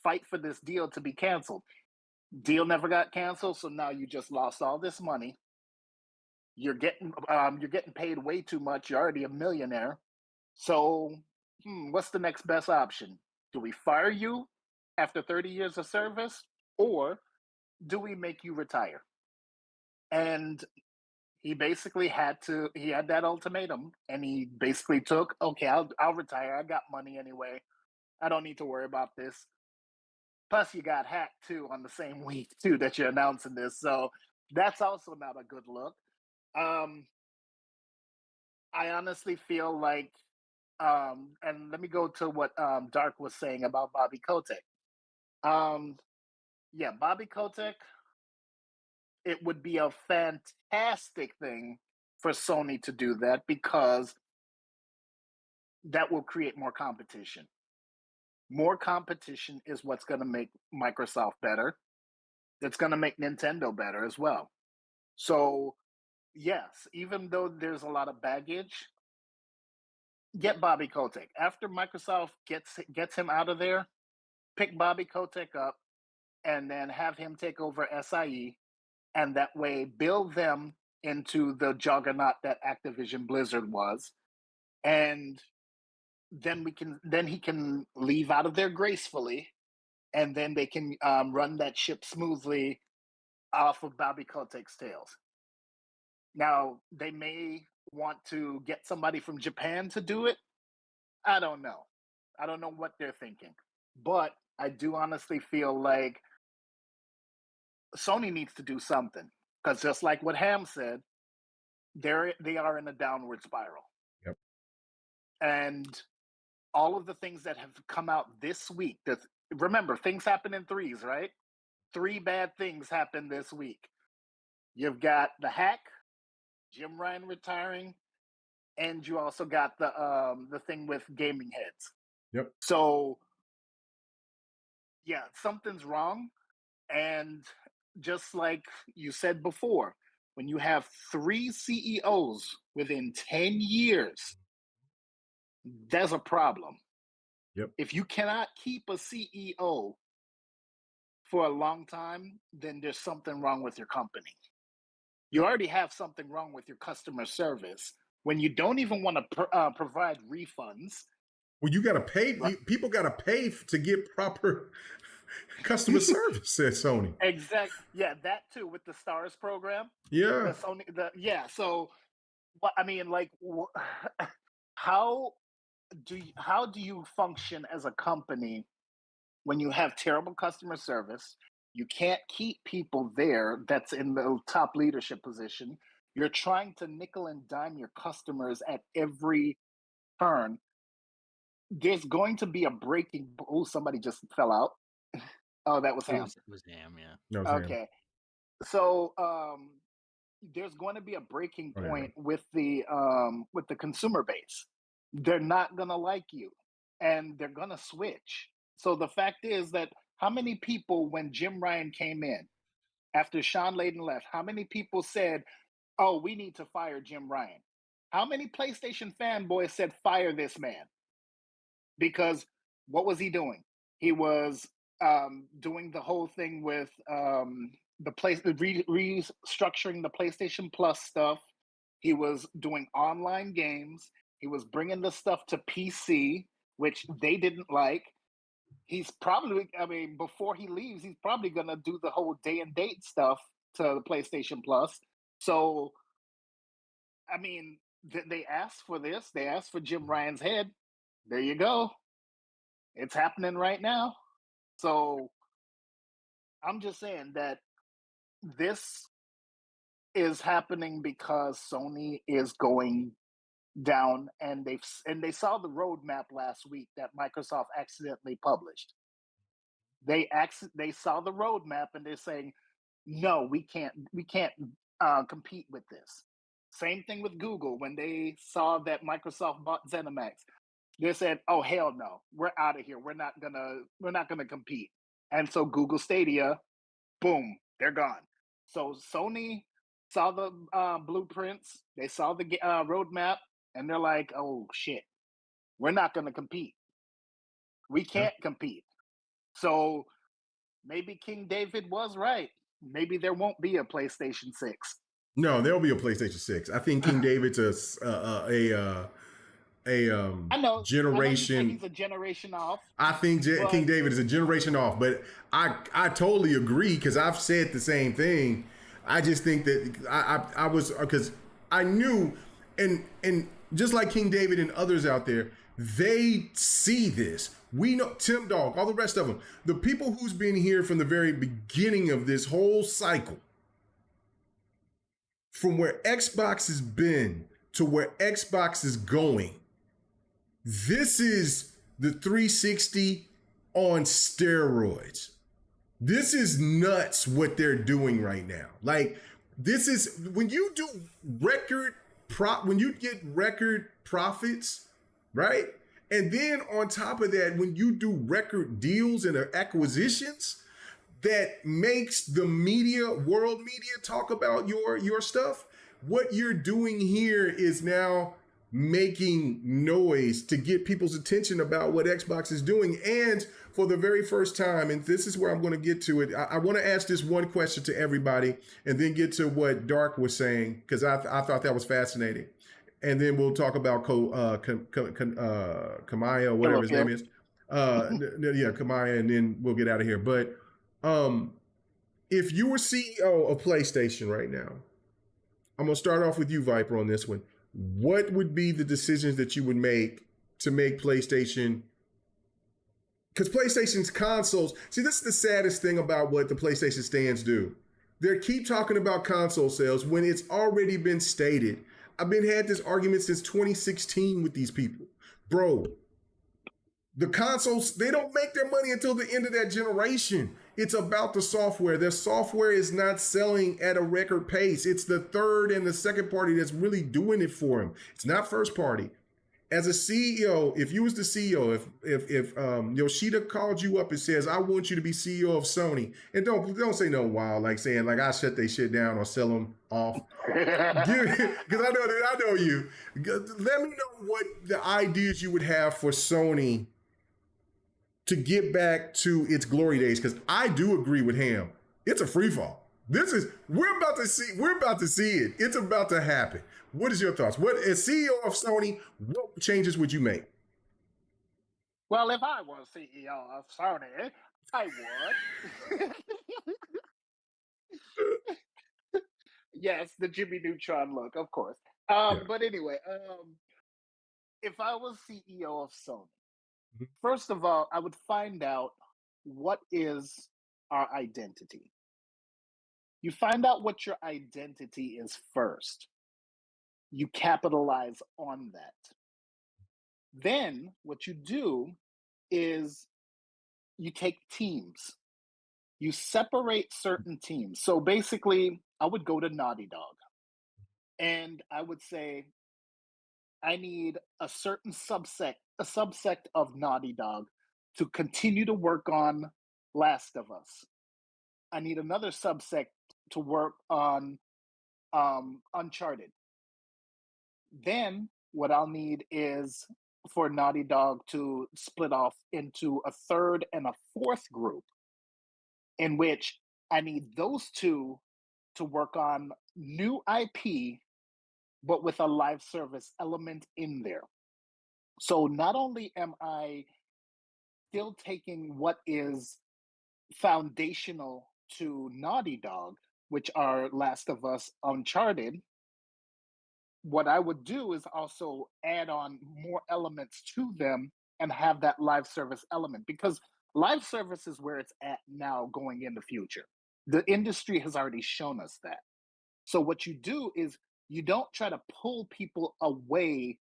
fight for this deal to be canceled. Deal never got canceled, so now you just lost all this money. You're getting paid way too much. You're already a millionaire. So, what's the next best option? Do we fire you after 30 years of service, or do we make you retire? And he basically had that ultimatum, and he basically took, okay, I'll retire. I got money anyway. I don't need to worry about this. Plus, you got hacked too on the same week too that you're announcing this, so that's also not a good look. I honestly feel like, and let me go to what Dark was saying about Bobby Kotick. Yeah, Bobby Kotick. It would be a fantastic thing for Sony to do that because that will create more competition. More competition is what's going to make Microsoft better. It's going to make Nintendo better as well. So, yes, even though there's a lot of baggage, get Bobby Kotick. After Microsoft gets him out of there, pick Bobby Kotick up and then have him take over SIE, and that way build them into the juggernaut that Activision Blizzard was. And then he can leave out of there gracefully, and then they can run that ship smoothly off of Bobby Kotick's tails. Now, they may want to get somebody from Japan to do it. I don't know. I don't know what they're thinking. But I do honestly feel like Sony needs to do something. Because just like what Ham said, they are in a downward spiral. Yep. And all of the things that have come out this week, remember, things happen in threes, right? 3 bad things happened this week. You've got the hack, Jim Ryan retiring, and you also got the thing with gaming heads. Yep. So, yeah, something's wrong. And just like you said before, when you have 3 CEOs within 10 years, there's a problem. Yep. If you cannot keep a CEO for a long time, then there's something wrong with your company. You already have something wrong with your customer service when you don't even want to provide refunds. Well, you got to pay. People got to pay to get proper customer service, said Sony. Exactly. Yeah, that too with the STARS program. Yeah. The Sony. So, what I mean, like, how do you function as a company when you have terrible customer service? You can't keep people there that's in the top leadership position. You're trying to nickel and dime your customers at every turn. There's going to be a breaking. Oh, somebody just fell out. Oh, that was Ham. It was Ham, yeah. No, it was Ham. Okay. So there's going to be a breaking point with the consumer base. They're not going to like you, and they're going to switch. So the fact is that how many people, when Jim Ryan came in after Sean Layden left, how many people said, "Oh, we need to fire Jim Ryan"? How many PlayStation fanboys said, "Fire this man"? Because what was he doing? He was doing the whole thing with restructuring the PlayStation Plus stuff. He was doing online games. He was bringing the stuff to PC, which they didn't like. He's probably, before he leaves, he's probably going to do the whole day and date stuff to the PlayStation Plus. So, they asked for this. They asked for Jim Ryan's head. There you go. It's happening right now. So I'm just saying that this is happening because Sony is going down, and they saw the roadmap last week that Microsoft accidentally published. They saw the roadmap, and they're saying, no, we can't compete with this. Same thing with Google. When they saw that Microsoft bought ZeniMax, they said, oh, hell no, we're out of here. We're not gonna compete. And so Google Stadia, boom, they're gone. So Sony saw the blueprints, they saw the roadmap, and they're like, oh shit, we're not gonna compete. We can't compete. So maybe King David was right. Maybe there won't be a PlayStation 6. No, there'll be a PlayStation 6. I think King David's generation. He's a generation off. I think King David is a generation off, but I totally agree because I've said the same thing. I just think that I was, because I knew, and just like King David and others out there, they see this. We know Tim Dog, all the rest of them, the people who's been here from the very beginning of this whole cycle, from where Xbox has been to where Xbox is going. This is the 360 on steroids. This is nuts what they're doing right now. Like, this is when you do when you get record profits, right? And then on top of that, when you do record deals and acquisitions, that makes the world media talk about your stuff. What you're doing here is now making noise to get people's attention about what Xbox is doing. And for the very first time, and this is where I'm going to get to it, I want to ask this one question to everybody and then get to what Dark was saying, because I thought that was fascinating. And then we'll talk about Kamaya, whatever his name is. Kamaya, and then we'll get out of here. But if you were CEO of PlayStation right now, I'm going to start off with you, Viper, on this one. What would be the decisions that you would make to make PlayStation? Because PlayStation's consoles, see, this is the saddest thing about what the PlayStation stands do. They keep talking about console sales when it's already been stated. I've had this argument since 2016 with these people. Bro, the consoles, they don't make their money until the end of that generation. It's about the software. Their software is not selling at a record pace. It's the third and the second party that's really doing it for them. It's not first party. As a CEO, if you was the CEO, if Yoshida called you up and says, I want you to be CEO of Sony, and don't say no wild, like saying like I shut they shit down or sell them off. Because I know you. Let me know what the ideas you would have for Sony to get back to its glory days, because I do agree with Ham. It's a free fall. We're about to see it. It's about to happen. What is your thoughts? What, as CEO of Sony, what changes would you make? Well, if I was CEO of Sony, I would. Yes, the Jimmy Neutron look, of course. But anyway, if I was CEO of Sony, first of all, I would find out what is our identity. You find out what your identity is first. You capitalize on that. Then what you do is you take teams. You separate certain teams. So basically, I would go to Naughty Dog and I would say, I need a certain subsect of Naughty Dog to continue to work on Last of Us. I need another subsect to work on Uncharted. Then what I'll need is for Naughty Dog to split off into a third and a fourth group, in which I need those two to work on new IP, but with a live service element in there. So not only am I still taking what is foundational to Naughty Dog, which are Last of Us, Uncharted, what I would do is also add on more elements to them and have that live service element, because live service is where it's at now going in the future. The industry has already shown us that. So what you do is you don't try to pull people away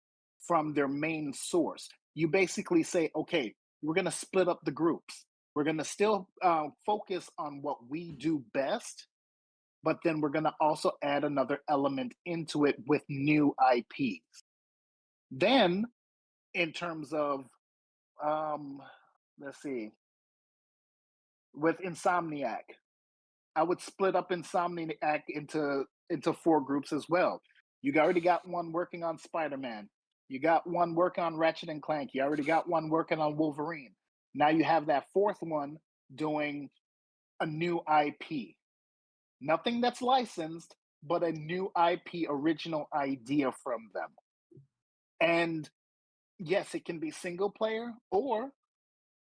from their main source. You basically say, okay, we're going to split up the groups. We're going to still focus on what we do best, but then we're going to also add another element into it with new IPs. Then, in terms of, let's see, with Insomniac, I would split up Insomniac into four groups as well. You already got one working on Spider-Man. You got one working on Ratchet and Clank. You already got one working on Wolverine. Now you have that fourth one doing a new IP. Nothing that's licensed, but a new IP original idea from them. And yes, it can be single player, or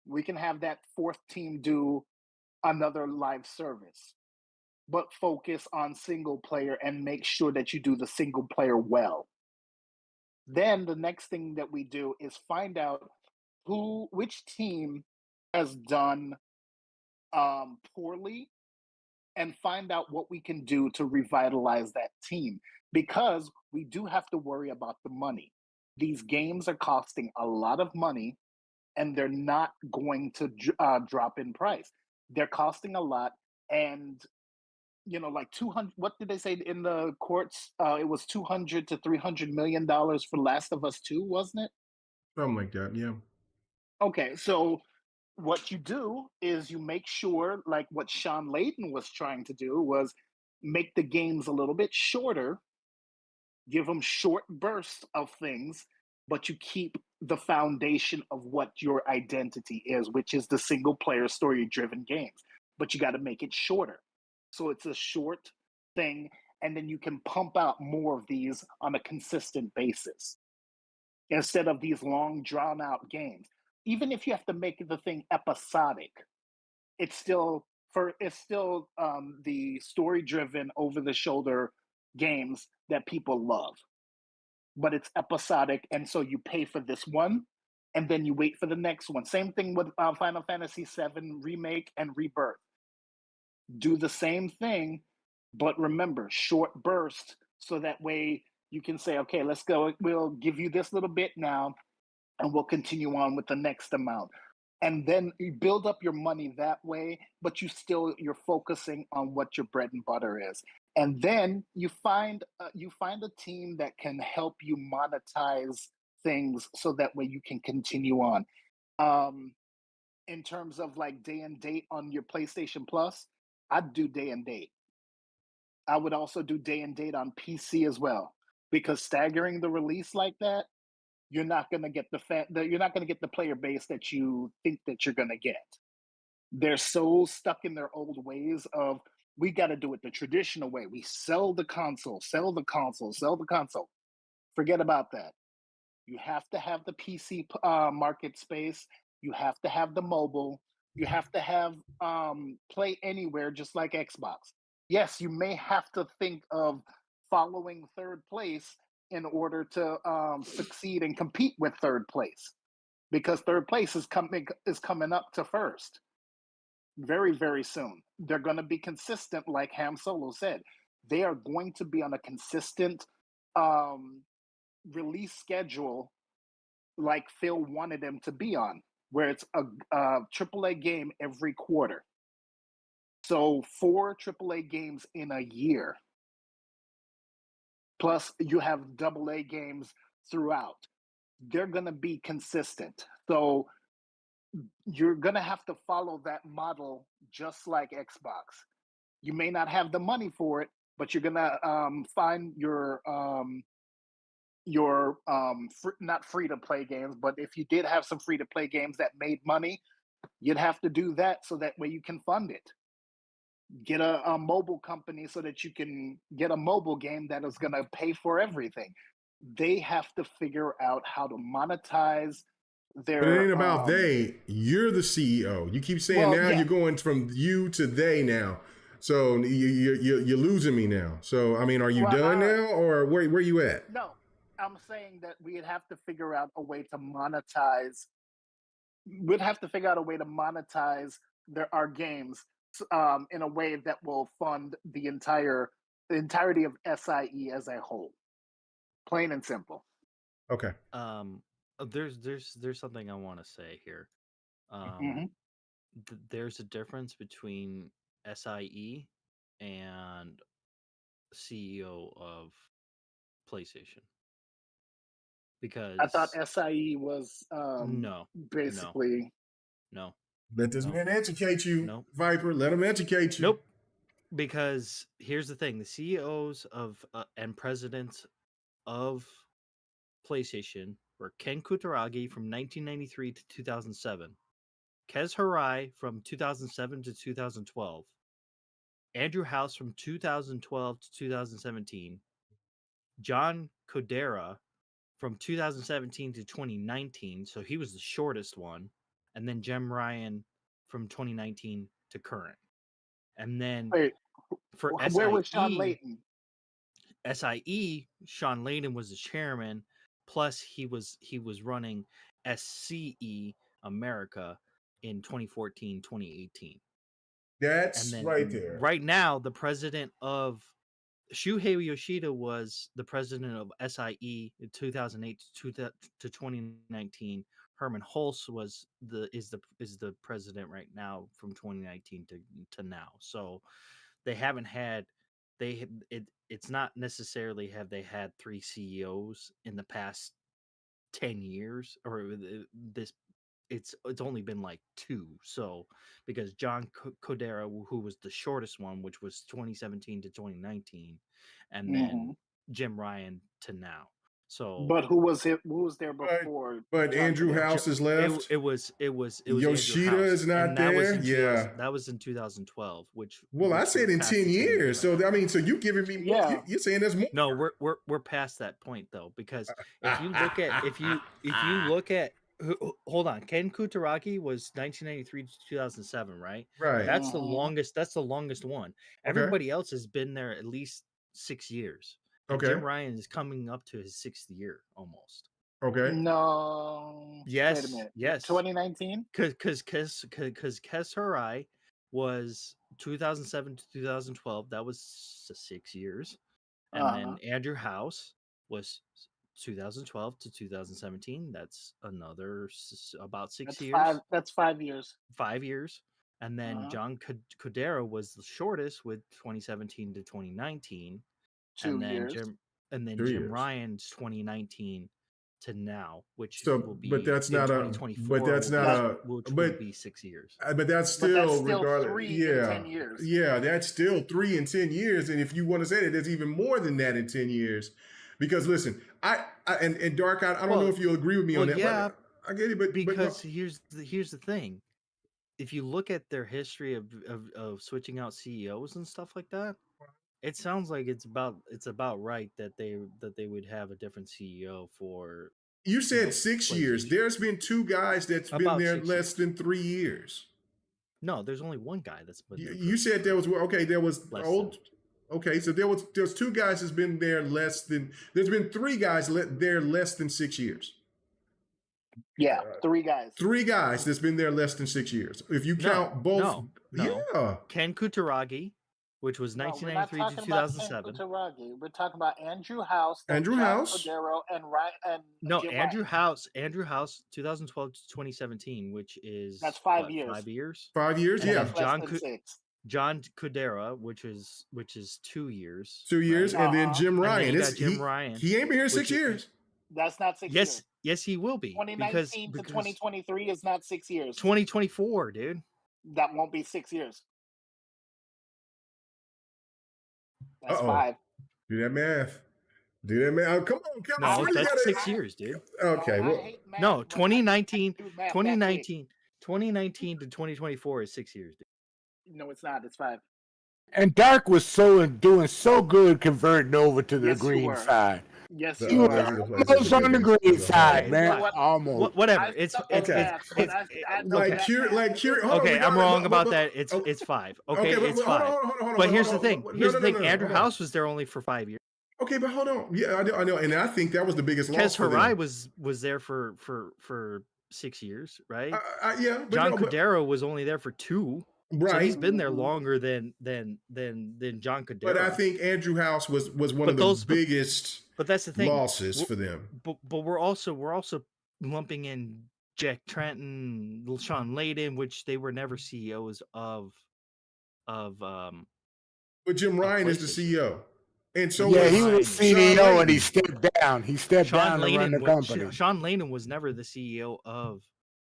we can have that fourth team do another live service, but focus on single player and make sure that you do the single player well. Then the next thing that we do is find out which team has done poorly, and find out what we can do to revitalize that team, because we do have to worry about the money. These games are costing a lot of money, and they're not going to drop in price. They're costing a lot, and like 200, what did they say in the courts? It was 200 to 300 million dollars for Last of Us 2, wasn't it? Something like that, yeah. Okay, so what you do is you make sure, like what Sean Layden was trying to do, was make the games a little bit shorter, give them short bursts of things, but you keep the foundation of what your identity is, which is the single player story driven games. But you got to make it shorter. So it's a short thing, and then you can pump out more of these on a consistent basis instead of these long drawn out games. Even if you have to make the thing episodic, it's still the story driven over the shoulder games that people love, but it's episodic, and so you pay for this one and then you wait for the next one. Same thing with Final Fantasy VII Remake and Rebirth. Do the same thing, but remember, short burst, so that way you can say, okay, let's go, we'll give you this little bit now and we'll continue on with the next amount. And then you build up your money that way, but you're focusing on what your bread and butter is. And then you find a team that can help you monetize things, so that way you can continue on. In terms of like day and date on your PlayStation Plus, I'd do day and date. I would also do day and date on PC as well, because staggering the release like that, you're not going to get you're not going to get the player base that you think that you're going to get. They're so stuck in their old ways of We got to do it the traditional way. We sell the console, sell the console, sell the console. Forget about that. You have to have the PC market space. You have to have the mobile. You have to have Play Anywhere, just like Xbox. Yes, you may have to think of following third place in order to succeed and compete with third place, because third place is coming up to first very, very soon. They're going to be consistent, like Ham Solo said. They are going to be on a consistent release schedule like Phil wanted them to be on, where it's a AAA game every quarter. So 4 AAA games in a year. Plus, you have AA games throughout. They're going to be consistent. So you're going to have to follow that model just like Xbox. You may not have the money for it, but you're going to find your not free to play games, but if you did have some free to play games that made money, you'd have to do that so that way you can fund it. Get a mobile company so that you can get a mobile game that is going to pay for everything. They have to figure out how to monetize their. But it ain't about they. You're the CEO. You keep saying you're going from you to they now. So you're losing me now. So I mean, are you done now, or where you at? No, I'm saying that we'd have to figure out a way to monetize. We'd have to figure out a way to monetize our games in a way that will fund the entirety of SIE as a whole. Plain and simple. Okay. There's something I want to say here. There's a difference between SIE and CEO of PlayStation. Because I thought SIE was basically no. Let this man educate you, Viper. Let him educate you. Nope. Because here's the thing: the CEOs of and presidents of PlayStation were Ken Kutaragi from 1993 to 2007, Kez Hirai from 2007 to 2012, Andrew House from 2012 to 2017, John Kodera from 2017 to 2019, so he was the shortest one, and then Jim Ryan from 2019 to current. And then for SIE, where was Sean Layton? SIE, Sean Layden was the chairman, plus he was running SCE America in 2014, 2018. That's right there. Right now, the president of Shuhei Yoshida was the president of SIE in 2008 to 2019. Herman Hulse is the president right now from 2019 to now. So they haven't had it's not necessarily have they had 3 CEOs in the past 10 years or this. It's only been like 2. So because John Kodera, who was the shortest one, which was 2017 to 2019, and then Jim Ryan to now. So, but who was there before? But Andrew House is left. It was Yoshida is not there. That was in 2012. I said in 10 years. So I mean, so you giving me more? You're saying there's more? No, we're past that point though, because if you look at if you look at hold on, Ken Kutaragi was 1993 to 2007, right? Right. That's the longest. That's the longest one. Everybody else has been there at least 6 years. Okay. Jim Ryan is coming up to his 6th year almost. Okay. No. Yes. Wait a minute. Yes. 2019. Because Kez Hirai was 2007 to 2012. That was 6 years, and then Andrew House was 2012 to 2017. That's another about 6 years. That's 5 years. 5 years. And then John Kodera was the shortest with 2017 to 2019. 2 years. Jim Ryan's 2019 to now, which will be but that's not 2024. Which will be 6 years. But that's still regardless. 3 in 10 years. Yeah, that's still 3 in 10 years. And if you want to say that, there's even more than that in 10 years. Because listen, I Dark, I don't know if you'll agree with me on that. Yeah, I get it, but here's the thing. if you look at their history of switching out CEOs and stuff like that, it sounds like it's about right that they would have a different CEO for. You said 6 years. There's been 2 guys that's been About there 6 less years. than 3 years. No, there's only one guy that's been there. You said there was okay. There was less old. Okay, so there's 2 guys that's been there less than. There's been 3 guys there less than 6 years. Yeah, 3 guys. 3 guys that's been there less than 6 years. If you count both, No. yeah. Ken Kutaragi, which was 1993 to 2007. We're talking about Andrew House, Andrew House, Cordero, and no, Jim Andrew Ryan. House, 2012 to 2017, which is that's 5 years. 5 years. 5 years, and yeah. John Cudera, which is 2 years. 2 years, right? And then Jim Ryan. Jim Ryan. He ain't been here 6 years. That's not 6 years. Yes, he will be. 2019 to 2023 is not 6 years. 2024, dude. That won't be 6 years. That's 5. Do that math. Oh, come on, come on. No, that's 6 years, dude. Okay. No, 2019 to 2024 is 6 years, dude. No, it's not. It's 5. And Dark was doing so good converting over to the green side. Yes, he was almost on the green side, man. Almost. Whatever. It's okay. Okay, I'm wrong about that. It's 5. Okay, it's 5. But here's the thing. Andrew House was there only for 5 years. Okay, but hold on. Yeah, I know, and I think that was the biggest loss. Kes Harai was there for 6 years, right? Yeah. John Cordero was only there for 2. Right. So he's been there longer than John Cordero. But I think Andrew House was one of the biggest. But that's the thing. Losses for them. But we're also lumping in Jack Trenton, Sean Layden, which they were never CEOs of. But Jim Ryan is the CEO. And so he was CEO and he stepped down. He stepped down to run the company. Sean Layden was never the CEO of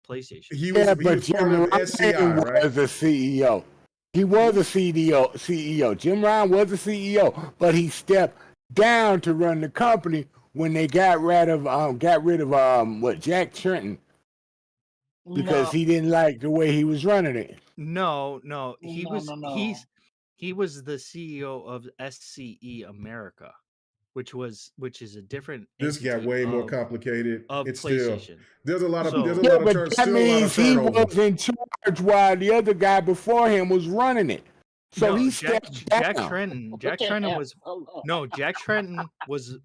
PlayStation. But Jim Ryan was the CEO. He was a CEO. Jim Ryan was a CEO, but he stepped down to run the company when they got rid of Jack Trenton because he didn't like the way he was running it. No, he was the CEO of SCE America, which is a different. This got way more complicated. It's PlayStation. Still, there's a lot of but that means he was in charge while the other guy before him was running it. So he stepped down. Jack Trenton was Jack Trenton was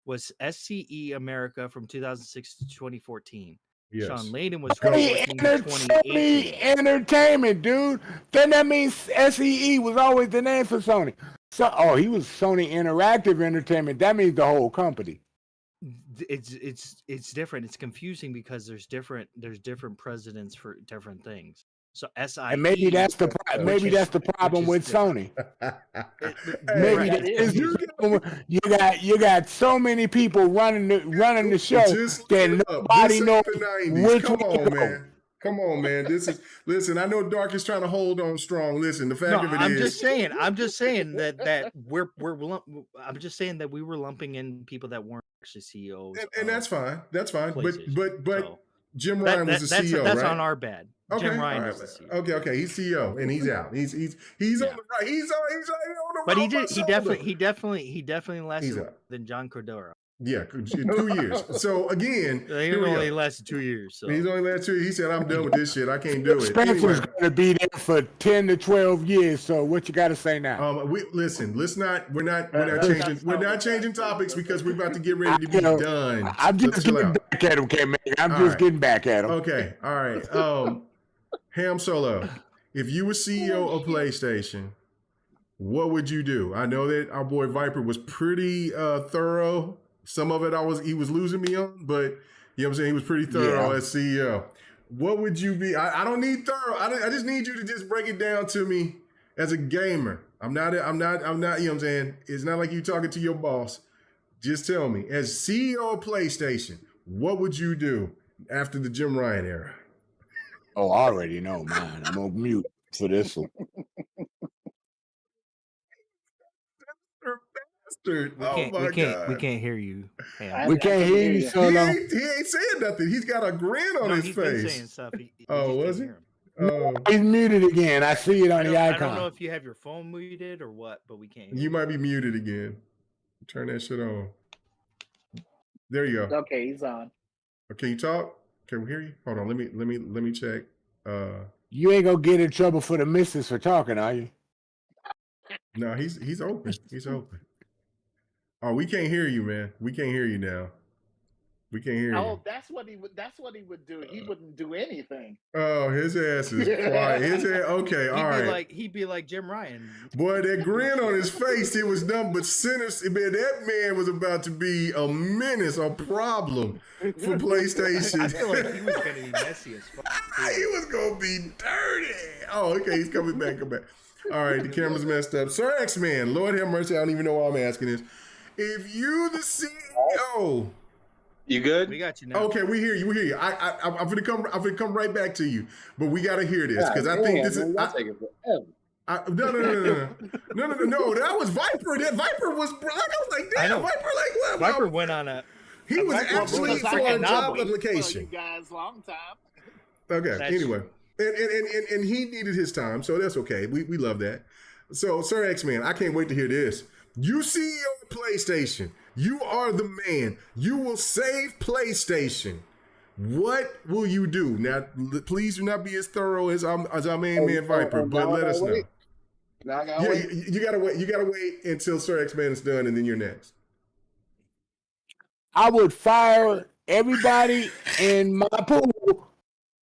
SCE America from 2006 to 2014. Yes. Sean Layden was 2014 to 2018. Sony Entertainment, dude. Then that means SCE was always the name for Sony. So, he was Sony Interactive Entertainment. That means the whole company. It's different. It's confusing because there's different presidents for different things. So SIE, and maybe that's the problem with Sony. Maybe you got so many people running the show that nobody knows which one. Come on, man. Listen. I know Dark is trying to hold on strong. Listen, the fact of it I'm is, just saying that I'm just saying that we were lumping in people that weren't actually CEOs, and that's fine. That's fine. But Jim Ryan was the CEO. That's right? on our bad. Okay, Jim Ryan is the CEO. Okay. He's CEO and he's out. He's on the right. He's on the. But he definitely lasted than John Cordero. Yeah, 2 years. So again, he only lasted 2 years. So. He's only lasted 2 years. He said, "I'm done with this shit. I can't do it." Spencer's going to be there for 10 to 12 years. So what you got to say now? Listen. We're not changing topics because we're about to get ready to be done. I'm just getting back at him, man. I'm just getting back at him. Okay, all right. Ham Solo, if you were CEO of PlayStation, what would you do? I know that our boy Viper was pretty thorough. Some of it he was losing me on, but you know what I'm saying? He was pretty thorough as CEO. What would you be? I don't need thorough. I just need you to just break it down to me as a gamer. I'm not, you know what I'm saying? It's not like you talking to your boss. Just tell me, as CEO of PlayStation, what would you do after the Jim Ryan era? Oh, I already know, man. I'm on mute for this one. bastard. Oh my We God. can't hear you. We can't hear you, He Solo. ain't saying nothing. He's got a grin on his he's face. been saying stuff. He Oh, just was can't he? hear him. Oh, He's muted again. I see it on the icon. I don't know if you have your phone muted or what, but we can't hear you might be muted again. Turn that shit on. There you go. Okay, he's on. Can you talk? Can we hear you? Hold on. Let me check. You ain't gonna get in trouble for the missus for talking, are you? No, he's open. He's open. Oh, we can't hear you, man. We can't hear you now. We can't hear you. Oh, that's what he would do. He wouldn't do anything. Oh, his ass is quiet. His ass, okay, all right. He'd be like Jim Ryan. Boy, that grin on his face, it was nothing but sinners. Man, that man was about to be a menace, a problem for PlayStation. I feel like he was gonna be messy as fuck. He was gonna be dirty. Oh, okay, he's coming back. Come back. All right, the camera's messed up. Sir X-Man, Lord have mercy, I don't even know why I'm asking this. If you the CEO, you good? We got you now. Okay, we hear you. We hear you. I'm gonna come right back to you, but we gotta hear this because I think this is. No. That was Viper. That Viper was. I was like, damn, Viper. Like what? Viper went on a. He was actually for a job application. You guys, long time. Okay. Anyway, and he needed his time, so that's okay. We love that. So, Sir X-Man, I can't wait to hear this. You CEO of PlayStation. You are the man. You will save PlayStation. What will you do? Now, please do not be as thorough as our main man Viper, but let us know. Now I gotta wait. You gotta wait. You gotta wait until Sir X-Man is done, and then you're next. I would fire everybody in my pool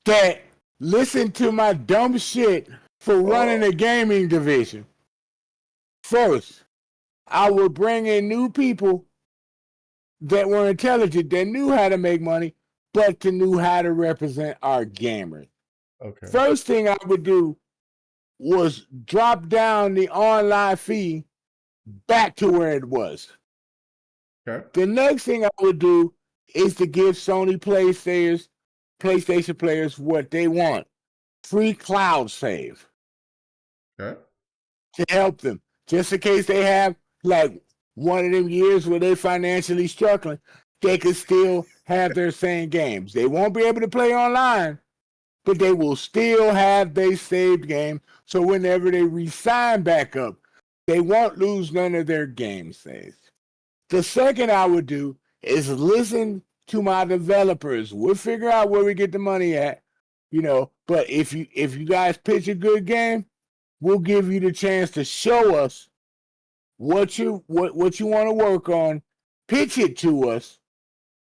that listened to my dumb shit for running a gaming division. First, I would bring in new people that were intelligent, that knew how to make money, but knew how to represent our gamers. Okay. First thing I would do was drop down the online fee back to where it was. Okay. The next thing I would do is to give Sony PlayStation players what they want. Free cloud save. Okay. To help them. Just in case they have like one of them years where they're financially struggling, they can still have their same games. They won't be able to play online, but they will still have their saved game. So whenever they re-sign back up, they won't lose none of their game saves. The second I would do is listen to my developers. We'll figure out where we get the money at, but if you guys pitch a good game, we'll give you the chance to show us what you want to work on, pitch it to us,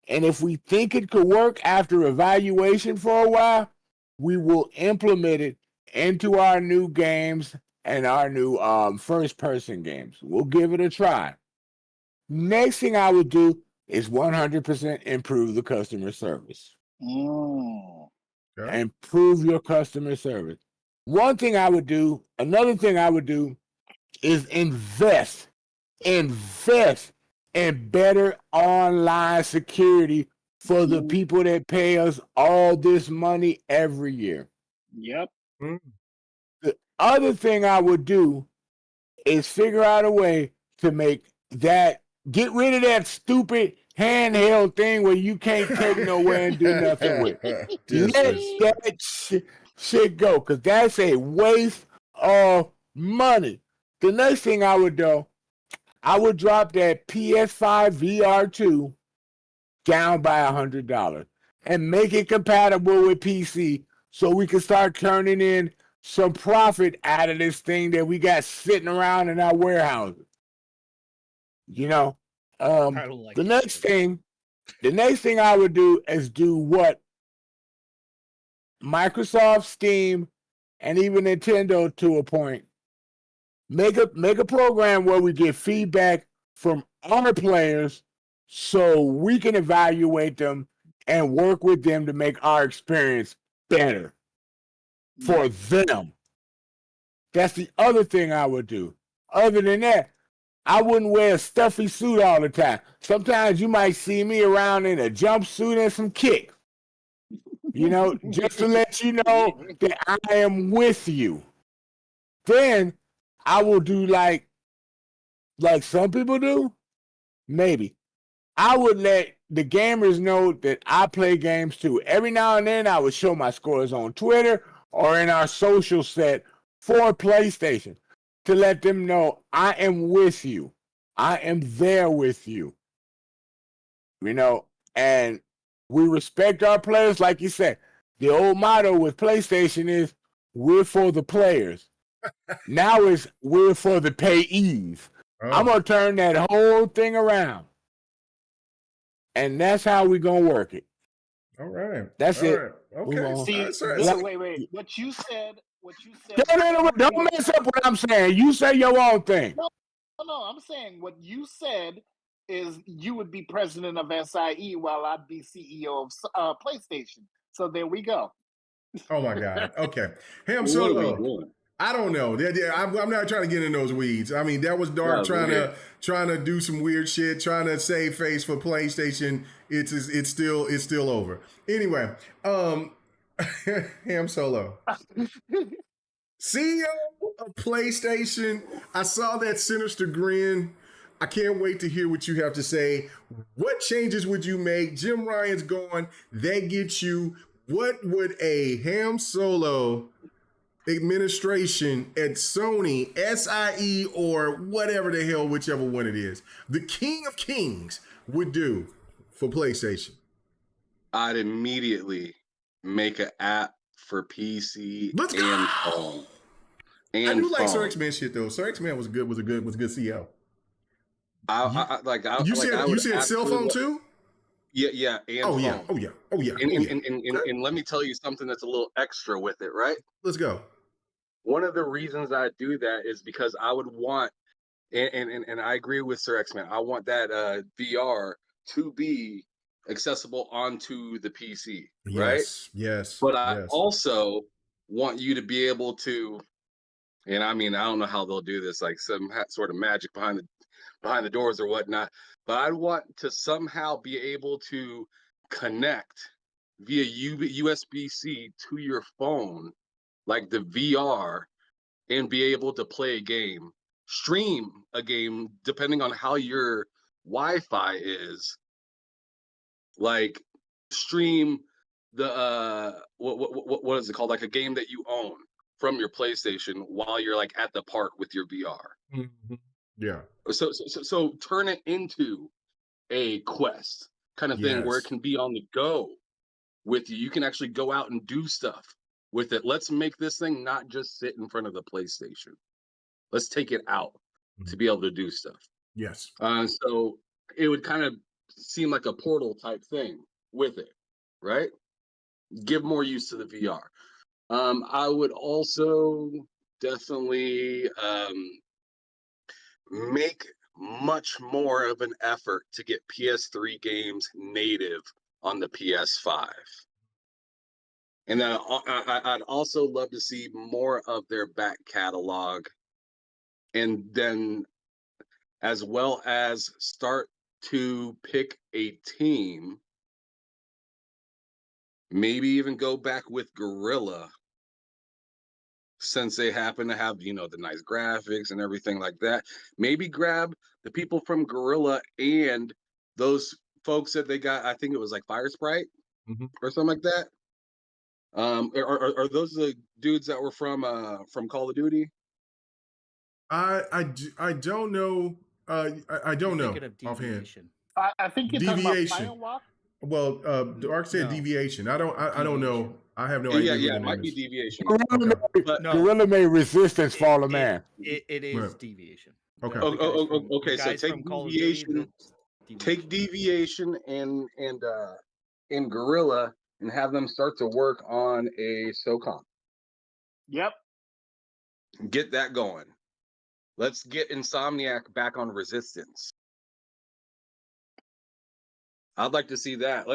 and if we think it could work after evaluation for a while, we will implement it into our new games and our new first-person games. We'll give it a try. Next thing I would do is 100% improve the customer service. Okay. Improve your customer service. Another thing I would do is invest in better online security for the people that pay us all this money every year. Yep. The other thing I would do is figure out a way to get rid of that stupid handheld thing where you can't take nowhere and do nothing with. Let that shit go, because that's a waste of money. The next thing I would do, I would drop that PS5 VR2 down by $100 and make it compatible with PC so we can start turning in some profit out of this thing that we got sitting around in our warehouses. The next thing I would do is do what Microsoft, Steam, and even Nintendo to a point. Make a program where we get feedback from our players so we can evaluate them and work with them to make our experience better for them. That's the other thing I would do. Other than that, I wouldn't wear a stuffy suit all the time. Sometimes you might see me around in a jumpsuit and some kicks. Just to let you know that I am with you. Then I will do like like some people do, maybe. I would let the gamers know that I play games too. Every now and then, I would show my scores on Twitter or in our social set for PlayStation to let them know I am with you. I am there with you. You know, and we respect our players. Like you said, the old motto with PlayStation is we're for the players. Now it's we're for the payees. I'm going to turn that whole thing around. And that's how we're going to work it. All right. That's it. Right. Okay. See, wait. What you said. Don't mess up what I'm saying. You say your own thing. No. I'm saying what you said is you would be president of SIE while I'd be CEO of PlayStation. So there we go. Oh my God. Okay. Ham Solo. I don't know. I'm not trying to get in those weeds. I mean, that was dark. Trying to do some weird shit. Trying to save face for PlayStation. It's still over. Anyway, Ham Solo, CEO of PlayStation. I saw that sinister grin. I can't wait to hear what you have to say. What changes would you make? Jim Ryan's gone. That gets you. What would a Ham Solo administration at Sony, SIE, or whatever the hell, whichever one it is, the King of Kings would do for PlayStation? I'd immediately make an app for PC and phone. I do like Sir X-Men shit though. Sir X-Men was a good CEO. You said cell phone too? Yeah. And phone. Yeah. And let me tell you something that's a little extra with it, right? Let's go. One of the reasons I do that is because I would want, and I agree with Sir X-Men, I want that VR to be accessible onto the PC, right? Yes. But I also want you to be able to, and I mean, I don't know how they'll do this, like some sort of magic behind the doors or whatnot, but I want to somehow be able to connect via USB-C to your phone, like the VR, and be able to play a game, stream a game, depending on how your Wi-Fi is, like stream the what is it called, like a game that you own from your PlayStation while you're like at the park with your VR. Mm-hmm. Yeah. So turn it into a quest kind of thing where it can be on the go with you. You can actually go out and do stuff with it. Let's make this thing not just sit in front of the PlayStation. Let's take it out to be able to do stuff. Yes. So it would kind of seem like a Portal type thing with it, right? Give more use to the VR. I would also definitely make much more of an effort to get PS3 games native on the PS5. And then I'd also love to see more of their back catalog, and then as well as start to pick a team, maybe even go back with Guerrilla, since they happen to have, the nice graphics and everything like that. Maybe grab the people from Guerrilla and those folks that they got, I think it was like Fire Sprite or something like that. Are those the dudes that were from Call of Duty? I don't know. I don't know offhand. I think you're talking about Firewalk. Well, Dark said Deviation. I don't know. I have no idea. Yeah, it might be Deviation. Gorilla made Resistance fall a man. It is Deviation. Okay. Okay. So take Deviation. Take Deviation and Guerrilla and have them start to work on a SOCOM. Yep. Get that going. Let's get Insomniac back on Resistance. I'd like to see that.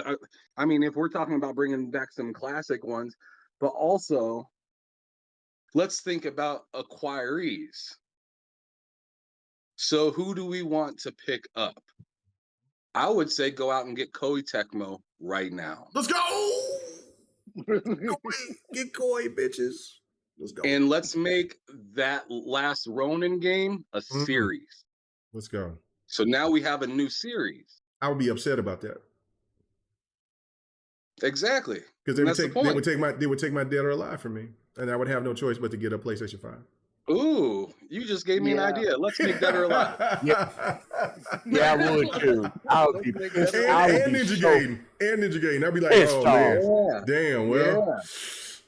I mean, if we're talking about bringing back some classic ones, but also let's think about acquirees. So who do we want to pick up? I would say go out and get Koei Tecmo right now. Let's go! Get Koei, bitches. Let's go. And let's make that last Ronin game a series. Let's go. So now we have a new series. I would be upset about that. Exactly. Because they would take my dead or alive from me, and I would have no choice but to get a PlayStation 5. Ooh, you just gave me an idea. Let's make Dead or Alive. Yeah, I would too. I would be pissed. And Ninja Gaiden. I'd be like, oh man, damn. Well,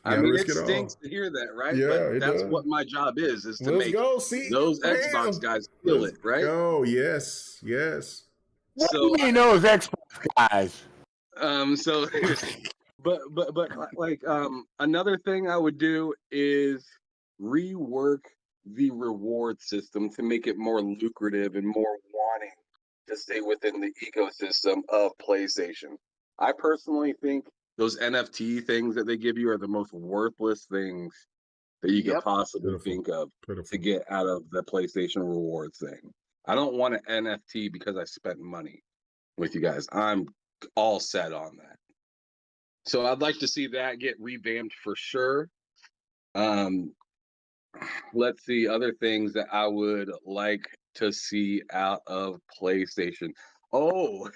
I mean, it stinks to hear that, right? Yeah, but that's what my job is to make those Xbox guys feel it, right? Oh, yes. What do you mean those Xbox guys? So, but like another thing I would do is rework the reward system to make it more lucrative and more wanting to stay within the ecosystem of PlayStation. I personally think those NFT things that they give you are the most worthless things that you could possibly think of to get out of the PlayStation rewards thing. I don't want an NFT because I spent money with you guys. I'm all set on that. So I'd like to see that get revamped for sure. Let's see other things that I would like to see out of PlayStation. Oh,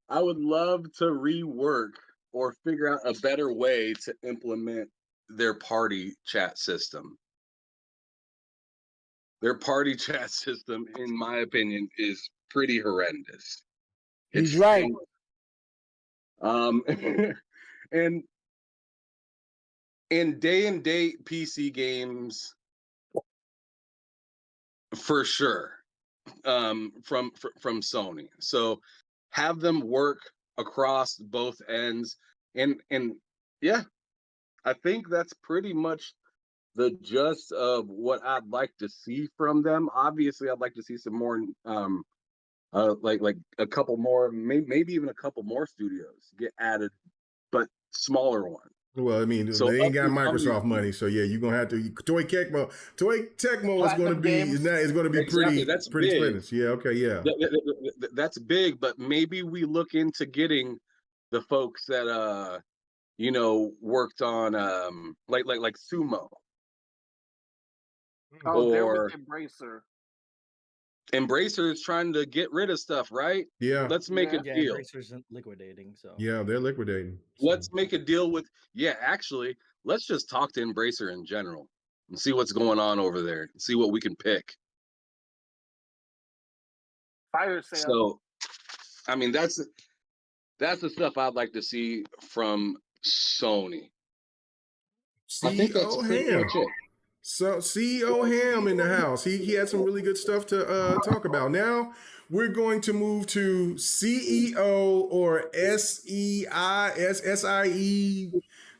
I would love to rework or figure out a better way to implement their party chat system. Their party chat system, in my opinion, is pretty horrendous. He's right. And in day and date PC games, for sure, from Sony. So have them work across both ends, and yeah, I think that's pretty much the gist of what I'd like to see from them. Obviously, I'd like to see some more, like a couple more, maybe even a couple more studios get added, but smaller ones. Well, I mean, they ain't got Microsoft money, so yeah, you're gonna have to. Toy Tecmo is going to be pretty expensive. Yeah, okay, yeah. That's big, but maybe we look into getting the folks that worked on like Sumo. Oh, they're with Embracer. Embracer is trying to get rid of stuff, right? Yeah. Let's make a deal. Embracer's liquidating, so yeah, they're liquidating. Let's make a deal with. Yeah, actually, let's just talk to Embracer in general and see what's going on over there. And see what we can pick. Fire sale. So, I mean, that's the stuff I'd like to see from Sony. I think that's pretty much it. So CEO Ham in the house. He had some really good stuff to talk about. Now we're going to move to CEO or SEIE,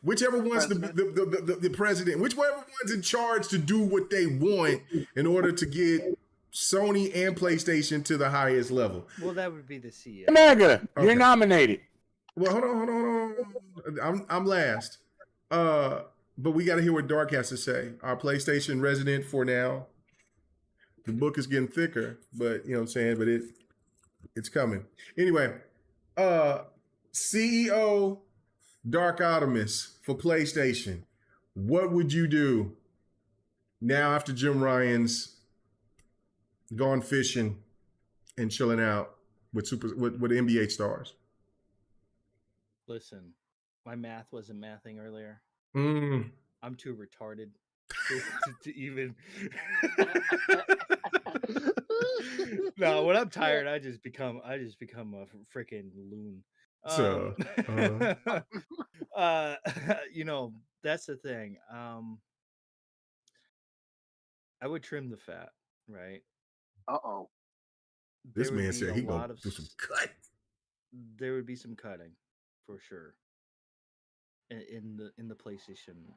whichever one's the president, whichever one's in charge to do what they want in order to get Sony and PlayStation to the highest level. Well, that would be the CEO. Mega, you're nominated. Well, hold on. I'm last. But we got to hear what Dark has to say. Our PlayStation resident for now. The book is getting thicker, but you know what I'm saying? But it's coming. Anyway, CEO Dark Optimus for PlayStation. What would you do now after Jim Ryan's gone fishing and chilling out with NBA stars? Listen, my math wasn't mathing earlier. I'm too retarded to even. No, when I'm tired, I just become a freaking loon. That's the thing. I would trim the fat, right? This man said he gonna do some cut. There would be some cutting, for sure. In the PlayStation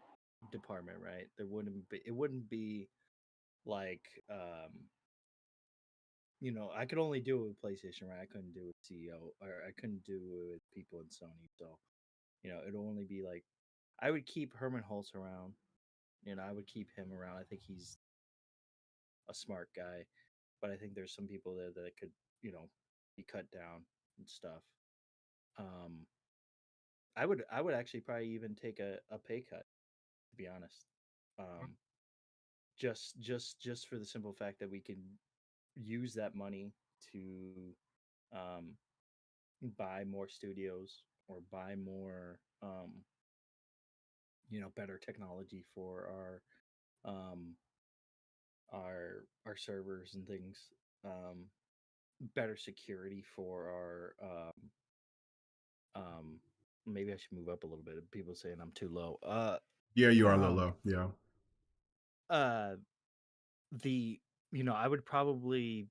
department, right? It wouldn't be like I could only do it with PlayStation, right? I couldn't do it with CEO, or I couldn't do it with people in Sony. So, it'd only be like I would keep Herman Hulse around. I would keep him around. I think he's a smart guy, but I think there's some people there that could, be cut down and stuff. I would actually probably even take a pay cut, to be honest. Just for the simple fact that we can use that money to um, buy more studios or buy more, better technology for um, our servers and things, um, better security for our um, maybe I should move up a little bit. People saying I'm too low. Yeah, you are a little low. Yeah. Uh, the I would probably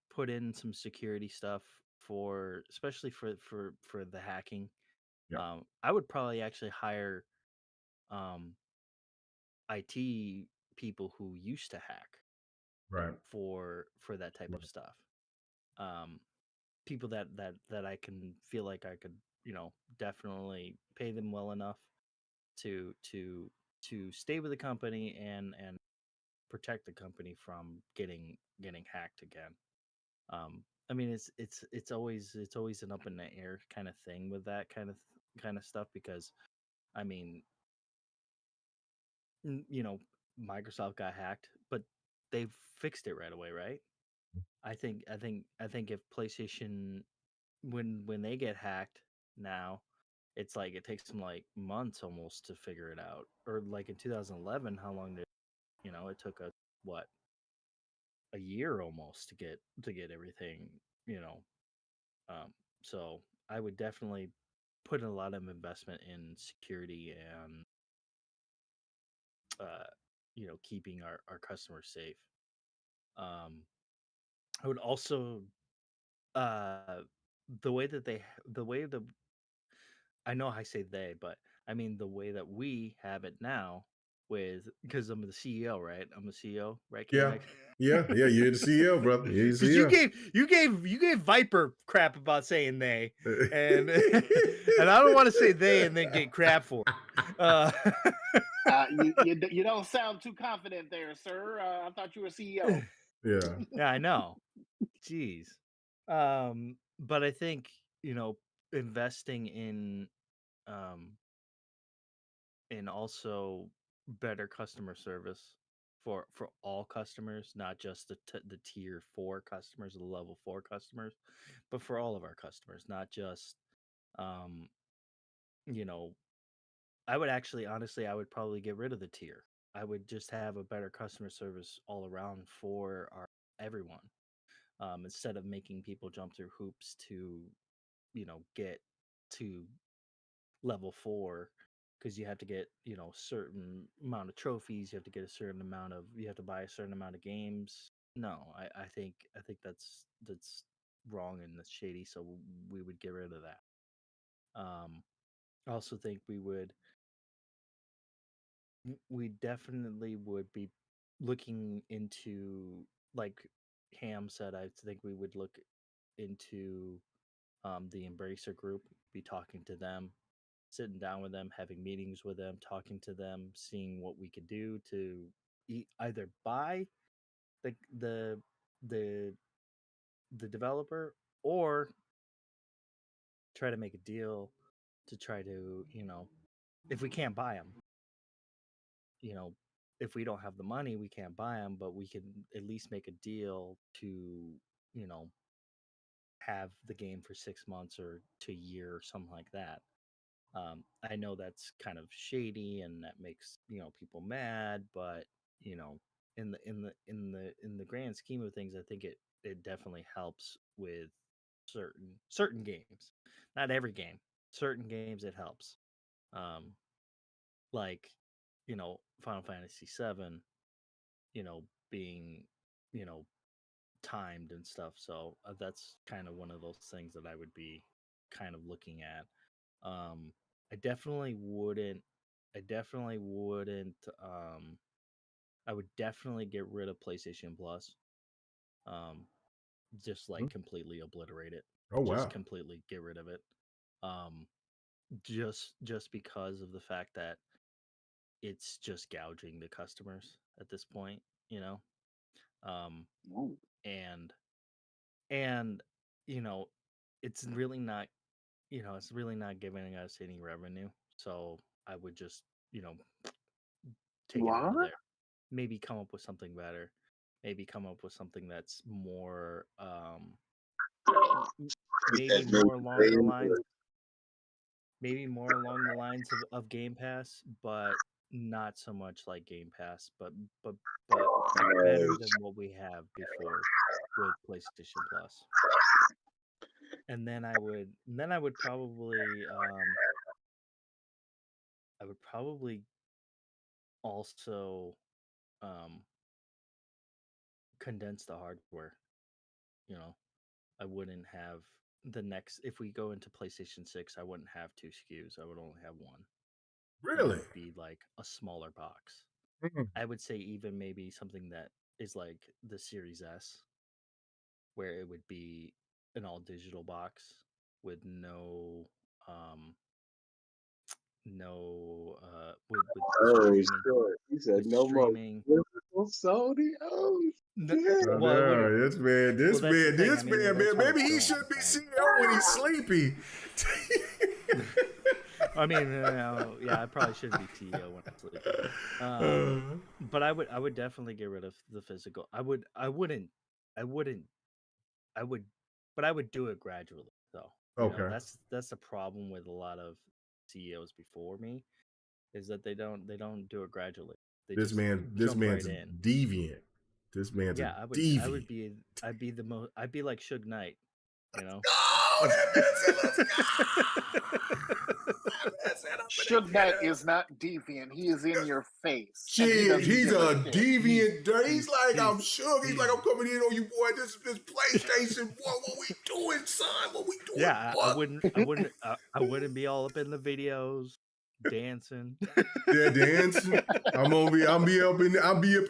put in some security stuff for especially for the hacking. Yeah. I would probably actually hire um IT people who used to hack Right. for that type of Right. stuff. Um, People that I can feel like I could definitely pay them well enough to stay with the company and protect the company from getting hacked again. I mean, it's always an up in the air kind of thing with that kind of stuff because I mean, Microsoft got hacked, but they fixed it right away, right? I think if PlayStation when they get hacked now, it's like it takes them like months almost to figure it out. Or like in 2011, how long did it took us what a year almost to get everything you know Um, so I would definitely put in a lot of investment in security and uh, keeping our customers safe. Um, I would also uh, the way the I know I say they, but I mean the way that we have it now with because I'm the CEO, right? I'm the CEO, right? Yeah. K-Mag? Yeah. Yeah. You're the CEO, brother. You're the Because you CEO. gave Viper crap about saying they, and and I don't want to say they and then get crap for it. You don't sound too confident there, sir. I thought you were CEO. Yeah. Yeah, I know. Jeez. But I think investing um also better customer service for all customers, not just the tier 4 customers, the level 4 customers, but for all of our customers, not just um you know I would actually honestly I would probably get rid of the tier. I would just have a better customer service all around for our everyone. Instead of making people jump through hoops to get to level 4 because you have to get certain amount of trophies, you have to get a certain amount of you have to buy a certain amount of games. No, I think that's wrong and that's shady, so we would get rid of that. I also think we definitely would be looking into, like Ham said, I think we would look into the Embracer group, be talking to them, sitting down with them, having meetings with them, talking to them, seeing what we could do to either buy the the the the developer or try to make a deal to try to if we can't buy them, you know if we don't have the money we can't buy them, but we can at least make a deal to you know have the game for 6 months or to a year or something like that. I know that's kind of shady and that makes people mad, but you know, in the grand scheme of things, I think it definitely helps with certain games. Not every game. Certain games it helps. Um, like Final Fantasy VII, being you know timed and stuff. So that's kind of one of those things that I would be kind of looking at. Um, I definitely wouldn't. I definitely wouldn't. I would definitely get rid of PlayStation Plus. Um, just like completely obliterate it. Oh Just wow. completely get rid of it. Um, just because of the fact that it's just gouging the customers at this point. You know. Um, Ooh. and and you know, it's really not. It's really not giving us any revenue. So I would just take it out of What? there. Maybe come up with something better. maybe come up with something that's more That maybe more along the lines of Game Pass, but not so much like Game Pass, but better than what we have before with PlayStation Plus. And then I would probably also condense the hardware. You know, I wouldn't have if we go into PlayStation 6, I wouldn't have 2 SKUs. I would only have one. And Really? it would be like a smaller box. Mm. I would say even maybe something that is like the Series S, where it would be an all digital box with no with streaming. Sure. He said With no streaming. more Sony. Oh, No, shit. well, it wouldn't- this man, well, that's the thing. this I mean, man, that's what maybe it's he going, should be man. CEO when he's sleepy. I mean, yeah, I probably shouldn't be CEO when I'm sleeping. But I would definitely get rid of the physical. But I would do it gradually, though. You know, Okay. that's the problem with a lot of CEOs before me, is that they don't do it gradually. They This just man's jump right in. deviant. This man's Yeah, a deviant. I'd be like Suge Knight, you know. Oh, that man said, let's go. Suge Knight is not deviant. He is in your face. Shit, he's a deviant. He's like, I'm Suge. He's like, I'm coming in on you, boy. This PlayStation, boy. What we doing, son? What we doing? Yeah, I wouldn't be all up in the videos, dancing. Yeah, dancing. I'll be up in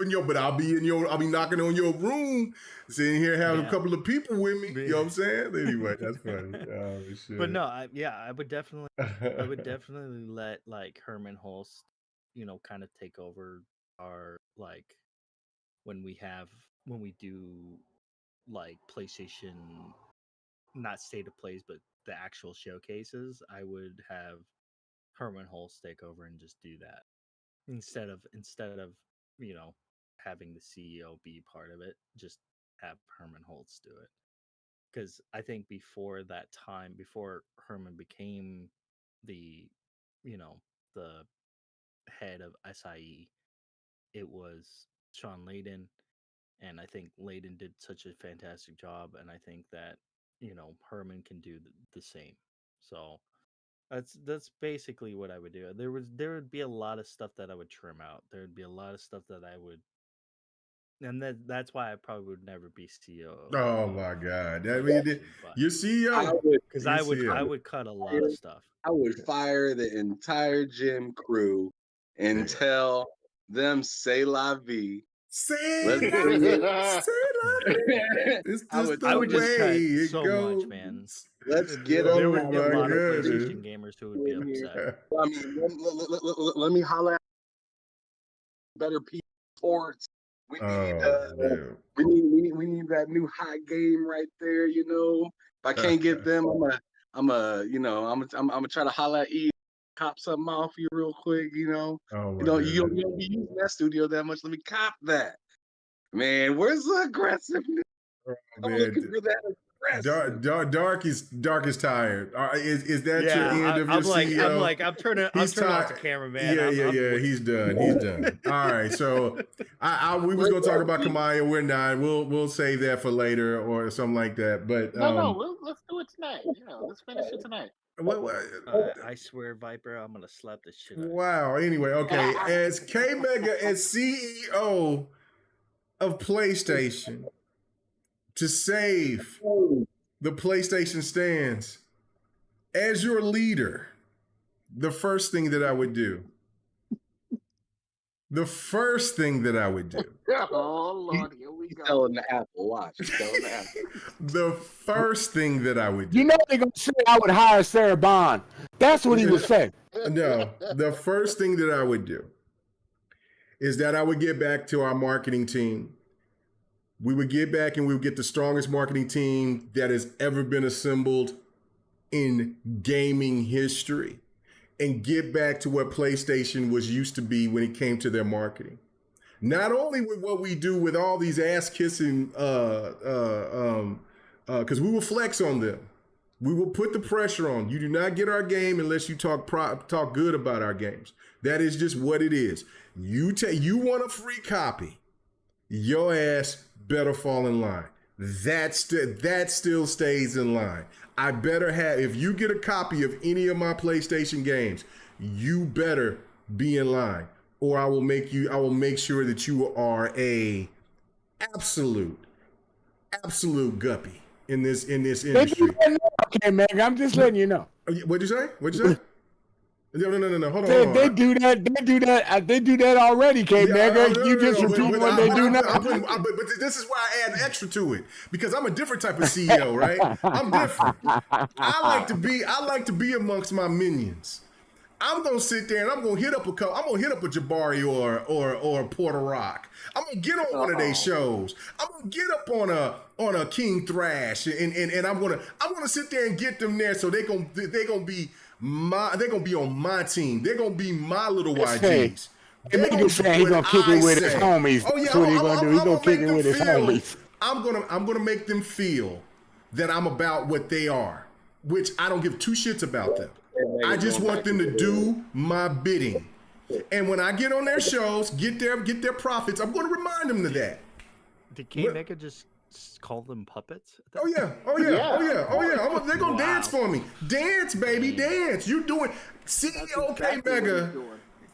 your, but I'll be knocking on your room, sitting here having a couple of people with me. You know what I'm saying? Anyway, that's funny. Oh, shit. But no, I would definitely let like Herman Hulst, you know, kind of take over our like when we do like PlayStation, not state of plays, but the actual showcases. I would have Herman Hulst take over and just do that instead of you know, having the CEO be part of it. Just have Herman Hulst do it, because I think before that time, before Herman became the, you know, the head of SIE, it was Sean Layden, and I think Layden did such a fantastic job, and I think that, you know, Herman can do the same. So that's basically what I would do. There would be a lot of stuff that I would trim out. There would be a lot of stuff that I would, and that's why I probably would never be CEO. Oh my God! I mean, you're CEO, because I would cut a lot of stuff. I would fire the entire gym crew and tell them "C'est la vie." Say la vie. I would just cut so much, man. Let's get There on. would be a lot of PlayStation gamers who would be upset. I mean, let me holler at better people sports. We need that new hot game right there. You know, if I can't get them, I'm gonna try to holler at E, cop something off you real quick. You know, you don't be using that studio that much. Let me cop that. Man, where's the aggressiveness? I'm looking for that aggressive. Dark is tired. Is that your end of your CEO? I'm turning off the camera, man. Yeah. He's done. All right. So we was gonna talk about Kamaya. We're not. We'll save that for later or something like that. But let's do it tonight. You know, let's finish it tonight. I swear, Viper, I'm gonna slap this shit out. Wow. Anyway, okay. As K Mega, as CEO of PlayStation, to save the PlayStation stands, as your leader, the first thing that I would do. Oh Lord, here we go. Telling the Apple Watch. Telling the Apple. The first thing that I would do. You know they're gonna say I would hire Sarah Bond. That's what he would say. No, the first thing that I would do is that I would get back to our marketing team. We would get back and we would get the strongest marketing team that has ever been assembled in gaming history and get back to what PlayStation was used to be when it came to their marketing. Not only with what we do with all these ass kissing, because we will flex on them. We will put the pressure on. You do not get our game unless you talk good about our games. That is just what it is. You want a free copy, your ass better fall in line. That still stays in line. I better have, if you get a copy of any of my PlayStation games, you better be in line, or I will make sure that you are a absolute guppy in this industry. Okay, man, I'm just letting you know. What'd you say? No. Hold on. They do that already, K-Mega. You just repeat what they do now. But this is why I add extra to it, because I'm a different type of CEO, right? I'm different. I like to be amongst my minions. I'm gonna sit there and I'm gonna hit up a Jabari or Porter Rock. I'm gonna get on one of their shows. I'm gonna get up on a King Thrash and I'm gonna sit there and get them there, so they're gonna be on my team. They're gonna be my little YGs. He's gonna kick it with his homies. Oh yeah, that's what he's gonna do. He's gonna kick it with his homies. I'm gonna make them feel that I'm about what they are, which I don't give two shits about them. I just want them to do my bidding. And when I get on their shows, get their profits, I'm going to remind them of that. Did K-Mega just call them puppets? Oh yeah. They're going to dance for me. Dance, baby, dance. You doing CEO K-Mega.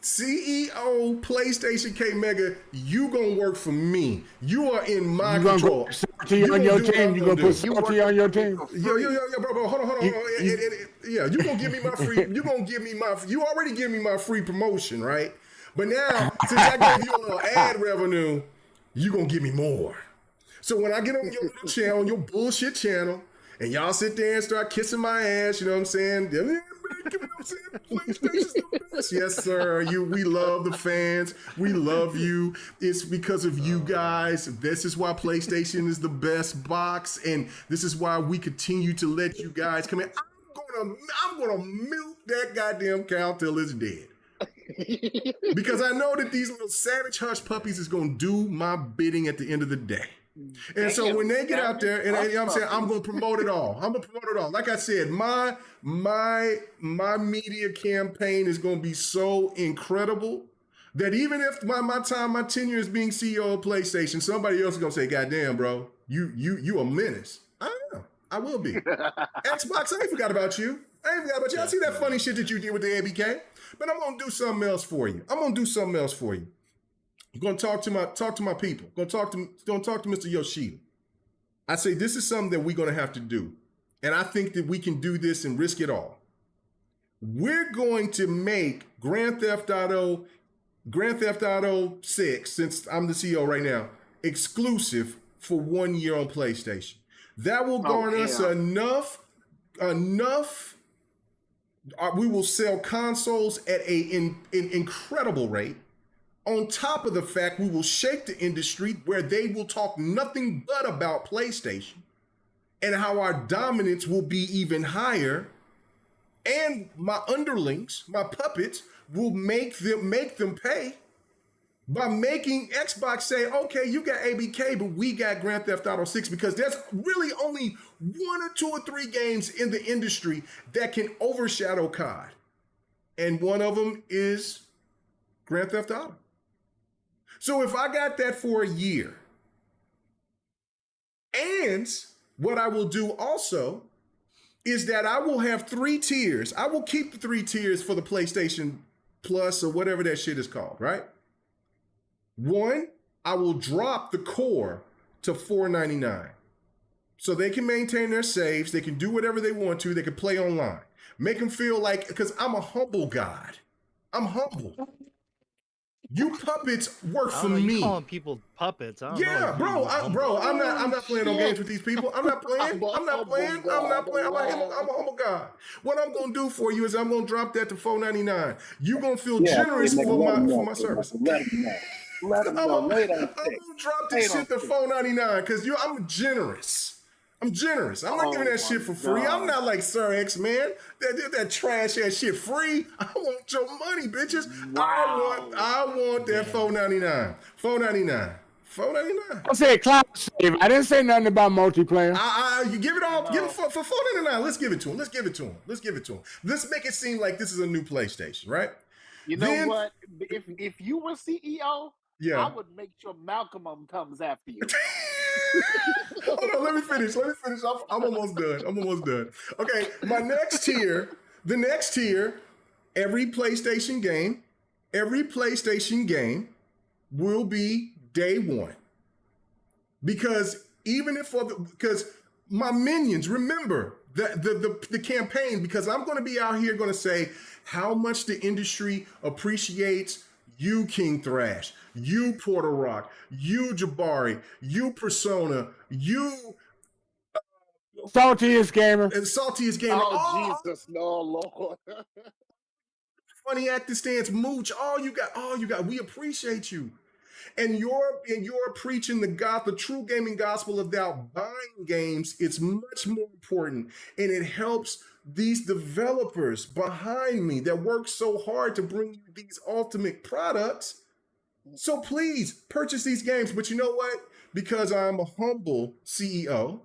CEO PlayStation K-Mega, you gonna work for me. You are in my control. You on your team. You gonna put Salty on your team. Yo, bro. Hold on. Yeah, you gonna give me my free. You already give me my free promotion, right? But now, since I gave you a little ad revenue, you gonna give me more. So when I get on your little channel, your bullshit channel, and y'all sit there and start kissing my ass, you know what I'm saying? PlayStation's the best. Yes, sir. We love the fans. We love you. It's because of you guys. This is why PlayStation is the best box, and this is why we continue to let you guys come in. I'm gonna milk that goddamn cow till it's dead. Because I know that these little savage hush puppies is gonna do my bidding at the end of the day. And so when they get out there, and you know what I'm saying, I'm going to promote it all. Like I said, my media campaign is going to be so incredible that even if my tenure as being CEO of PlayStation, somebody else is going to say, "God damn, bro, you a menace." I am. I will be. Xbox, I ain't forgot about you. I see that funny shit that you did with the ABK, but I'm going to do something else for you. I'm going to talk to my people. Going to talk to Mr. Yoshida. I say this is something that we're going to have to do, and I think that we can do this and risk it all. We're going to make Grand Theft Auto 6, since I'm the CEO right now, exclusive for 1 year on PlayStation. That will garner us enough. We will sell consoles at an incredible rate. On top of the fact, we will shake the industry where they will talk nothing but about PlayStation and how our dominance will be even higher. And my underlings, my puppets, will make them pay by making Xbox say, "Okay, you got ABK, but we got Grand Theft Auto 6, because there's really only 1 or 2 or 3 games in the industry that can overshadow COD. And one of them is Grand Theft Auto. So if I got that for a year, and what I will do also is that I will have 3 tiers. I will keep the 3 tiers for the PlayStation Plus or whatever that shit is called, right? 1, I will drop the core to $4.99. So they can maintain their saves, they can do whatever they want to, they can play online. Make them feel like, because I'm a humble god. I'm humble. You puppets work for me. You calling people puppets? I don't know. I'm not playing no games with these people. I'm not playing. I'm a humble guy. What I'm gonna do for you is I'm gonna drop that to $4.99. You gonna feel generous for my service. Let them know. I'm gonna drop this shit to $4.99 because I'm generous. I'm generous. I'm not giving that shit for free. I'm not like Sir X, man. That trash ass shit free. I want your money, bitches. Wow. I want that $4.99. $4.99. I said cloud save. I didn't say nothing about multiplayer. You give it all. Give it for $4.99. Let's give it to him. Let's make it seem like this is a new PlayStation, right? You know what? If you were CEO, I would make sure Malcolm comes after you. Hold on, let me finish. I'm almost done. Okay, the next tier, every PlayStation game will be day one. Because my minions, remember the campaign, because I'm going to be out here going to say how much the industry appreciates you, King Thrash, you, Porter Rock, you, Jabari, you, Persona, you, Saltiest Gamer. Oh, Jesus, no, Lord. Funny Acting Stance, Mooch, all you got. We appreciate you. And you're preaching the true gaming gospel about buying games. It's much more important. And it helps these developers behind me that work so hard to bring you these ultimate products. So please purchase these games. But you know what? Because I'm a humble CEO,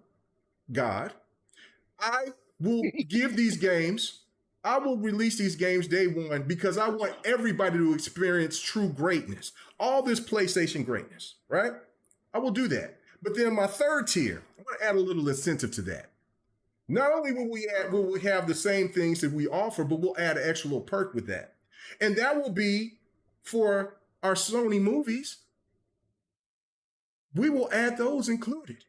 God, I will give these games. I will release these games day one because I want everybody to experience true greatness. All this PlayStation greatness, right? I will do that. But then my third tier, I'm going to add a little incentive to that. Not only will we have the same things that we offer, but we'll add an extra little perk with that. And that will be for our Sony movies. We will add those included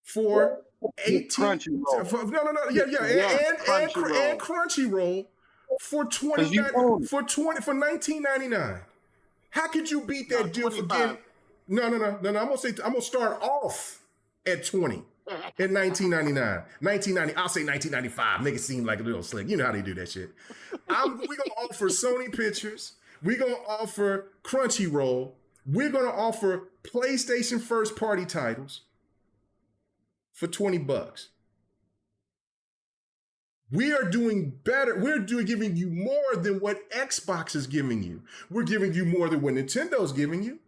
for 18. Crunchyroll. And Crunchyroll for $19.99. How could you beat that deal for getting? No. I'm gonna start off at 20 at $19.99. I'll say $19.95. Make it seem like a little slick. You know how they do that shit. We're gonna offer Sony Pictures. We're gonna offer Crunchyroll. We're gonna offer PlayStation first party titles for $20. We are doing better. We're giving you more than what Xbox is giving you. We're giving you more than what Nintendo's giving you.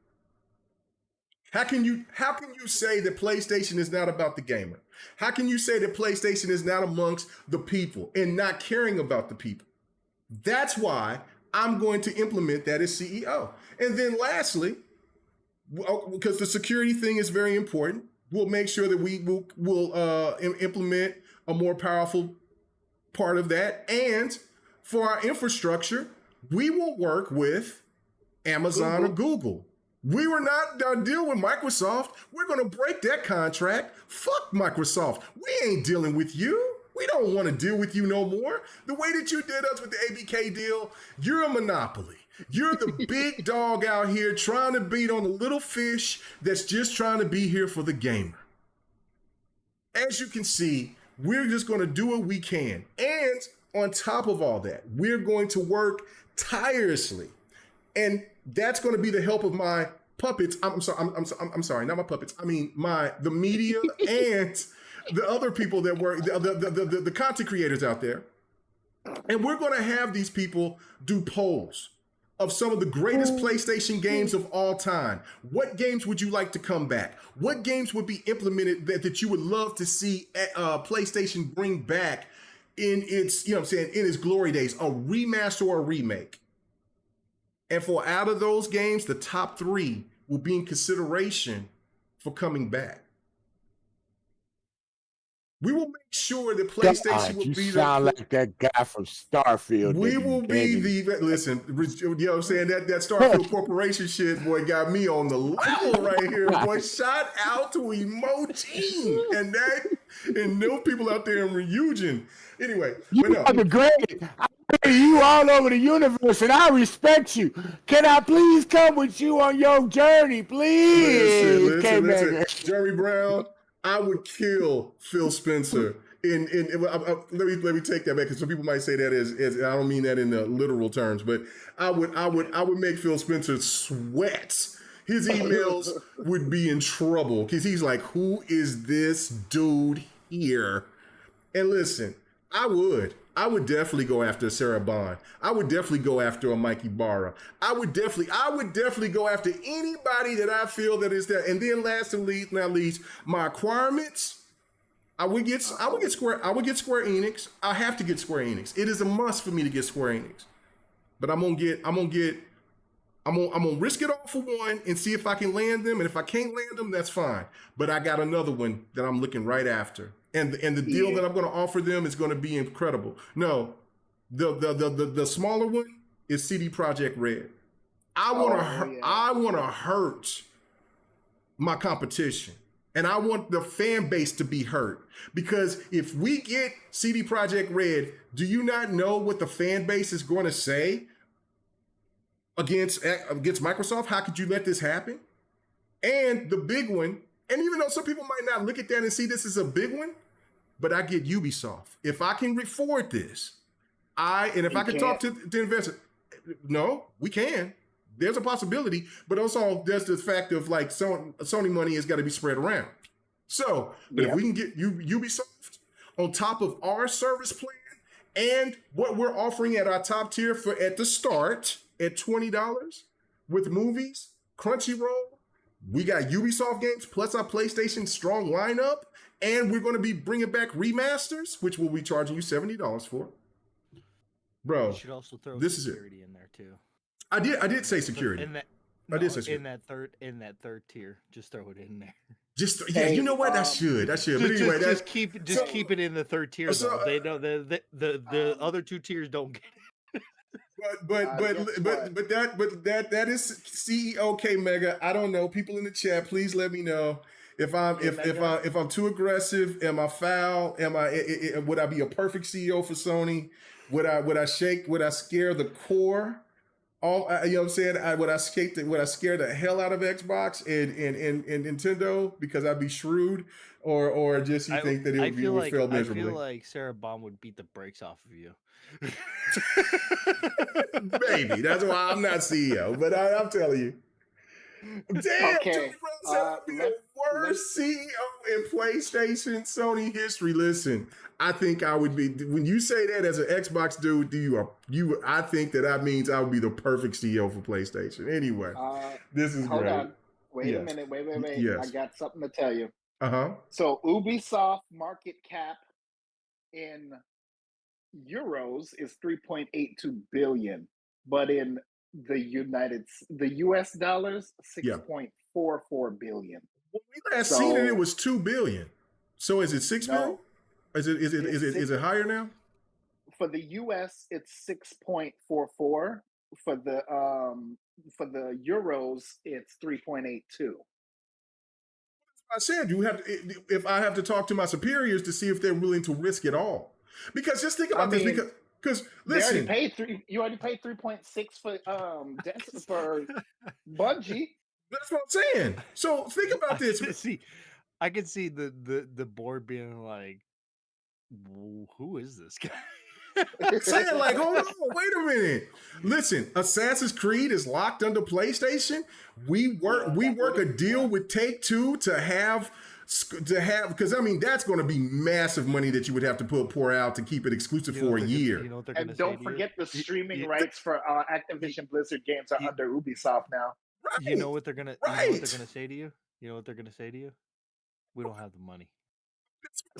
How can you say that PlayStation is not about the gamer? How can you say that PlayStation is not amongst the people and not caring about the people? That's why I'm going to implement that as CEO. And then lastly, because the security thing is very important, we'll make sure that we will implement a more powerful part of that. And for our infrastructure, we will work with Amazon or Google. We were not done dealing with Microsoft. We're going to break that contract. Fuck Microsoft. We ain't dealing with you. We don't want to deal with you no more. The way that you did us with the ABK deal, you're a monopoly. You're the big dog out here trying to beat on the little fish that's just trying to be here for the gamer. As you can see, we're just going to do what we can. And on top of all that, we're going to work tirelessly. And that's going to be the help of my puppets. I'm sorry, not my puppets. I mean, the media and the other people that work, the content creators out there. And we're going to have these people do polls of some of the greatest PlayStation games of all time. What games would you like to come back? What games would be implemented that you would love to see PlayStation bring back in its, in its glory days, a remaster or a remake? And for out of those games, the top 3 will be in consideration for coming back. We will make sure that PlayStation will be sound like that guy from Starfield. We will be listen, you know what I'm saying? That Starfield Corporation shit, boy, got me on the level right here, boy. Shout out to Emoji and those people out there in Reunion. Anyway, you are the great. You all over the universe, and I respect you. Can I please come with you on your journey, please? Listen. Jeremy Brown, I would kill Phil Spencer. Let me take that back, because some people might say that as I don't mean that in the literal terms, but I would make Phil Spencer sweat. His emails would be in trouble because he's like, who is this dude here. And listen, I would definitely go after a Sarah Bond. I would definitely go after a Mikey Barra. I would definitely go after anybody that I feel that is there. And then last and not least, my requirements. I would get Square Enix. I have to get Square Enix. It is a must for me to get Square Enix. But I'm gonna risk it all for one and see if I can land them. And if I can't land them, that's fine. But I got another one that I'm looking right after. And the deal that I'm going to offer them is going to be incredible. No, the smaller one is CD Projekt Red. I want to hurt my competition, and I want the fan base to be hurt, because if we get CD Projekt Red, do you not know what the fan base is going to say against Microsoft? How could you let this happen? And the big one. And even though some people might not look at that and see this as a big one, but I get Ubisoft. If I can afford this, I can talk to investors. No, we can. There's a possibility, but also there's the fact of like Sony money has got to be spread around. So, but if we can get Ubisoft on top of our service plan and what we're offering at our top tier at the start at $20 with movies, Crunchyroll, we got Ubisoft games plus our PlayStation strong lineup, and we're going to be bringing back remasters, which we'll be charging you $70 for. Bro, you should also throw security in there too. I did say security. In that third tier, just throw it in there. You know what? I should. But anyway, just keep it in the third tier. So, they know the other two tiers don't get it. But that is CEO K Mega. I don't know. People in the chat, please let me know if I'm too aggressive. Am I foul? Would I be a perfect CEO for Sony? Would I scare the core? You know what I'm saying? Would I scare the hell out of Xbox and Nintendo because I'd be shrewd, or just you think that it would fail miserably? I feel like Sarah Bond would beat the brakes off of you. Maybe that's why I'm not CEO, but I'm telling you. Damn, okay. I'd be the worst CEO in PlayStation Sony history. Listen, I think I would be. When you say that as an Xbox dude, I think that means I would be the perfect CEO for PlayStation. Anyway, this is hold great. On. Wait a minute. Wait. Yes. I got something to tell you. So Ubisoft market cap in euros is 3.82 billion, but in the US dollars, 6.44 billion. When we last seen it was 2 billion. So is it 6 billion? Is it higher now? For the US, it's 6.44. For the euros, it's 3.82. I said if I have to talk to my superiors to see if they're willing to risk it all. Because just think about this. Because listen, you already paid 3.6 for Bungie. That's what I'm saying. So think about this. I can see the board being like, who is this guy? Saying like, hold on, wait a minute. Listen, Assassin's Creed is locked under PlayStation. We work a deal with Take-Two to have, because I mean that's going to be massive money that you would have to pour out to keep it exclusive for a year. And don't forget the streaming rights for Activision Blizzard games are under Ubisoft now. Right. You know what they're gonna say to you? You know what they're gonna say to you? We don't have the money.